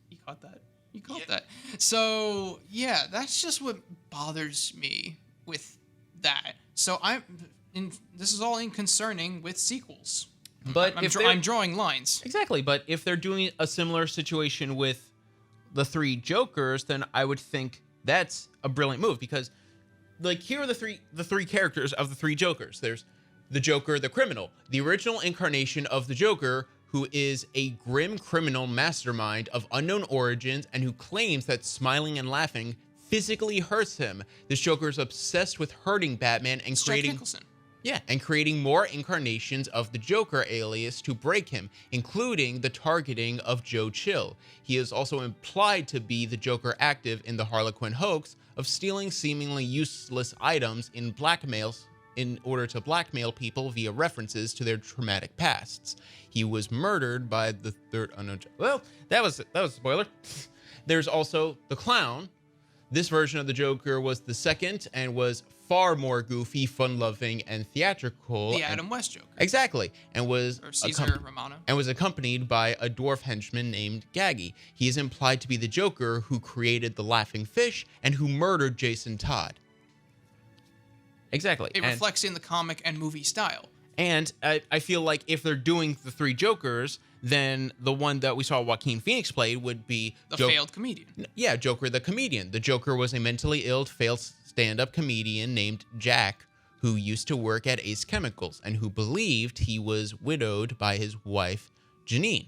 B: You caught that. You caught that. So yeah, that's just what bothers me with that. So this is all inconcerning with sequels.
A: But
B: I'm drawing lines.
A: Exactly, but if they're doing a similar situation with the three Jokers, then I would think that's a brilliant move because, like, here are the three characters of the three Jokers. There's the Joker, the criminal, the original incarnation of the Joker, who is a grim criminal mastermind of unknown origins and who claims that smiling and laughing physically hurts him. This Joker is obsessed with hurting Batman and creating...
B: Jack Nicholson.
A: Yeah, and creating more incarnations of the Joker alias to break him, including the targeting of Joe Chill. He is also implied to be the Joker active in the Harlequin hoax of stealing seemingly useless items in order to blackmail people via references to their traumatic pasts. He was murdered by the third unknown. Well, that was a spoiler. There's also the Clown. This version of the Joker was the second and was far more goofy, fun-loving, and theatrical.
B: The Adam West Joker.
A: Exactly, and was
B: Or Caesar Romano.
A: and was accompanied by a dwarf henchman named Gaggy. He is implied to be the Joker who created the laughing fish and who murdered Jason Todd. Exactly.
B: It reflects in the comic and movie style.
A: And I feel like if they're doing the three Jokers, then the one that we saw Joaquin Phoenix played would be
B: the failed comedian.
A: Yeah, Joker the comedian. The Joker was a mentally ill, failed stand-up comedian named Jack who used to work at Ace Chemicals and who believed he was widowed by his wife, Janine.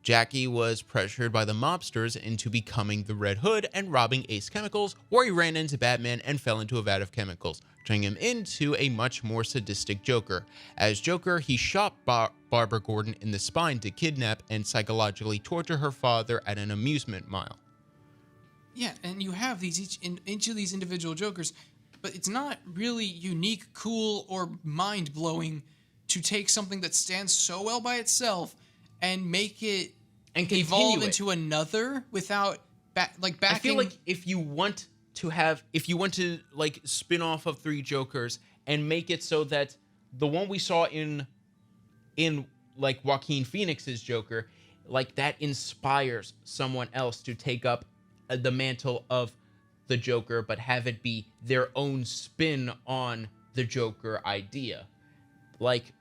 A: Jackie was pressured by the mobsters into becoming the Red Hood and robbing Ace Chemicals, where he ran into Batman and fell into a vat of chemicals, turning him into a much more sadistic Joker. As Joker, he shot Barbara Gordon in the spine to kidnap and psychologically torture her father at an amusement mile.
B: Yeah, and you have each of these individual Jokers, but it's not really unique, cool, or mind-blowing to take something that stands so well by itself and make it
A: and
B: evolve into another without backing.
A: I feel like if you want to like spin off of three Jokers and make it so that the one we saw in like Joaquin Phoenix's Joker, like that inspires someone else to take up the mantle of the Joker, but have it be their own spin on the Joker idea. Like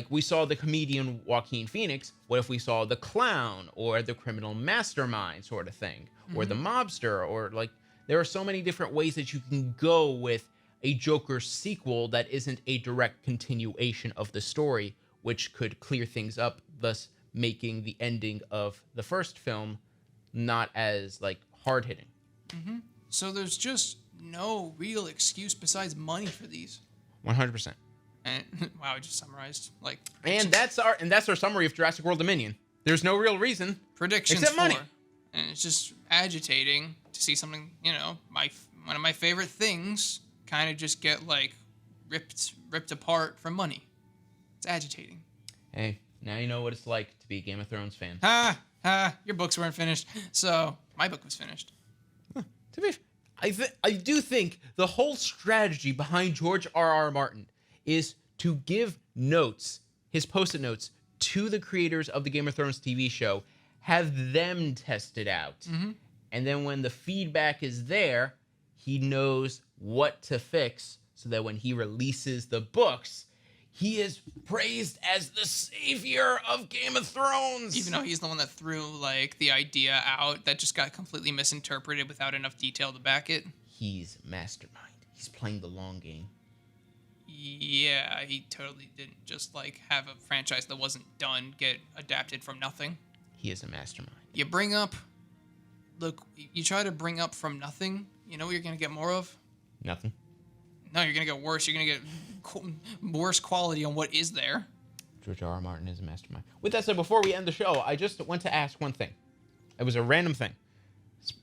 A: we saw the comedian Joaquin Phoenix. What if we saw the Clown or the criminal mastermind sort of thing, or the mobster, or like there are so many different ways that you can go with a Joker sequel that isn't a direct continuation of the story, which could clear things up, thus making the ending of the first film not as like hard hitting.
B: So there's just no real excuse besides money for these.
A: 100%.
B: And wow, I just summarized like.
A: And that's our summary of Jurassic World Dominion. There's no real reason
B: Predictions
A: except money.
B: And it's just agitating to see something, one of my favorite things kind of just get like ripped apart from money. It's agitating.
A: Hey, now you know what it's like to be a Game of Thrones fan.
B: Your books weren't finished, so my book was finished.
A: To be, I do think the whole strategy behind George R.R. Martin is to give notes, his post-it notes, to the creators of the Game of Thrones TV show, have them test it out. And then when the feedback is there, he knows what to fix so that when he releases the books, he is praised as the savior of Game of Thrones.
B: Even though he's the one that threw like the idea out that just got completely misinterpreted without enough detail to back it.
A: He's mastermind. He's playing the long game.
B: Yeah, he totally didn't just like have a franchise that wasn't done get adapted from nothing.
A: He is a mastermind.
B: You try to bring up from nothing, you know what you're going to get more of?
A: Nothing.
B: No, you're going to get worse. You're going to get worse quality on what is there.
A: George R.R. Martin is a mastermind. With that said, before we end the show, I just want to ask one thing. It was a random thing.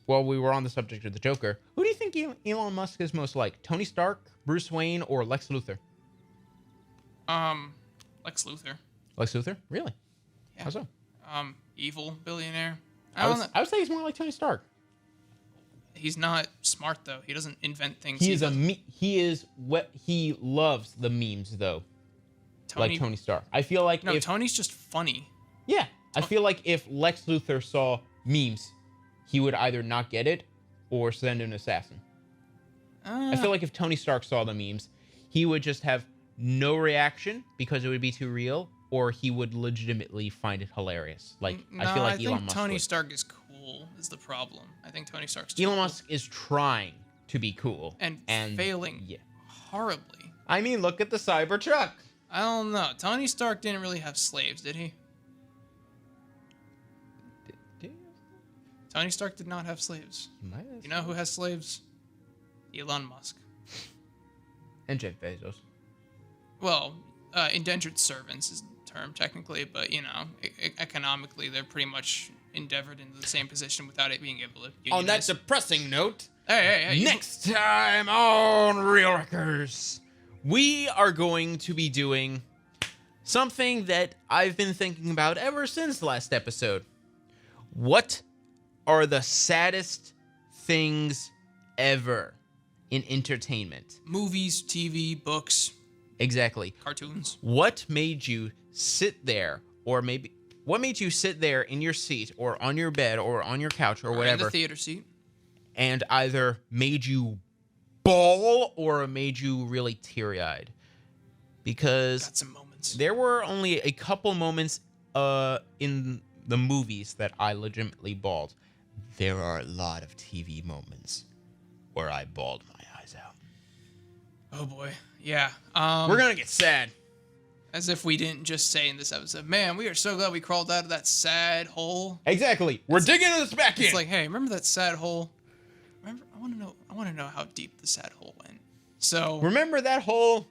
A: While we were on the subject of the Joker, who do you think Elon Musk is most like? Tony Stark, Bruce Wayne, or Lex Luthor?
B: Lex Luthor.
A: Lex Luthor? Really?
B: Yeah.
A: How so?
B: Evil billionaire.
A: I would say he's more like Tony Stark.
B: He's not smart though. He doesn't invent things.
A: He loves the memes though. Like Tony Stark. I feel like
B: Tony's just funny.
A: Yeah. I feel like if Lex Luthor saw memes, he would either not get it or send an assassin. I feel like if Tony Stark saw the memes, he would just have no reaction because it would be too real, or he would legitimately find it hilarious. Like I feel like Elon Musk.
B: Tony Stark is cool is the problem. I think Tony Stark's
A: Elon Musk is trying to be cool
B: and failing horribly.
A: I mean, look at the Cybertruck.
B: I don't know. Tony Stark didn't really have slaves, did he? Tony Stark did not have slaves. You know who has slaves? Elon Musk.
A: And Jeff Bezos.
B: well, indentured servants is the term technically, but economically they're pretty much endeavored into the same position without it being able to
A: On that
B: unionize.
A: depressing note,
B: Hey,
A: next time on Real Wreckers, we are going to be doing something that I've been thinking about ever since last episode. What are the saddest things ever in entertainment?
B: Movies, TV, books,
A: Exactly.
B: cartoons.
A: What made you sit there, or maybe what made you sit there in your seat or on your bed or on your couch or
B: In
A: whatever,
B: the theater seat.
A: and either made you bawl or made you really teary-eyed? Because
B: Got some moments.
A: there were only a couple moments in the movies that I legitimately bawled. There are a lot of TV moments where I bawled my eyes out.
B: Oh boy. Yeah.
A: We're gonna get sad.
B: As if we didn't just say in this episode, man, we are so glad we crawled out of that sad hole.
A: Exactly. We're digging this back in.
B: It's like, hey, remember that sad hole? Remember, I want to know how deep the sad hole went. So,
A: Remember that hole?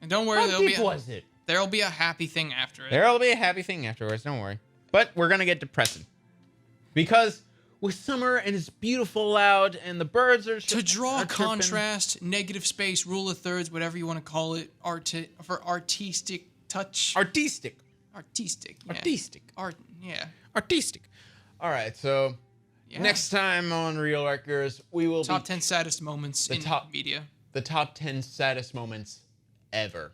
B: and don't worry,
A: How deep was it?
B: there'll be a happy thing after it.
A: There'll be a happy thing afterwards, don't worry. But we're gonna get depressing. Because with summer and it's beautiful out and the birds are
B: To draw a
A: chirping.
B: contrast, negative space, rule of thirds, whatever you want to call it, for artistic touch.
A: Artistic.
B: Artistic. Yeah.
A: Artistic.
B: Art. Yeah.
A: Artistic. Alright, so
B: Yeah.
A: next time on Real Wreckers, we will
B: Top
A: be
B: 10 saddest moments in
A: top-
B: media.
A: the top 10 saddest moments ever.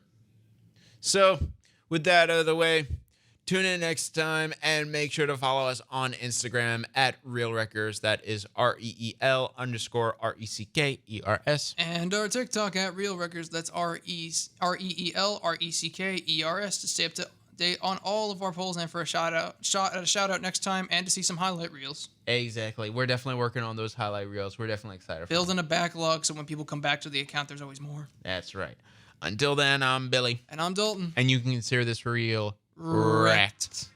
A: So, with that out of the way, tune in next time and make sure to follow us on Instagram at Real Wreckers. That is REEL_RECKERS.
B: And our TikTok at Real Records. That's REELRECKERS to stay up to date on all of our polls and for a shout out next time and to see some highlight reels.
A: Exactly. We're definitely working on those highlight reels. We're definitely excited for them.
B: Building a backlog so when people come back to the account, there's always more.
A: That's right. Until then, I'm Billy.
B: And I'm Dalton.
A: And you can consider this real
B: Wrecked.
A: wrecked.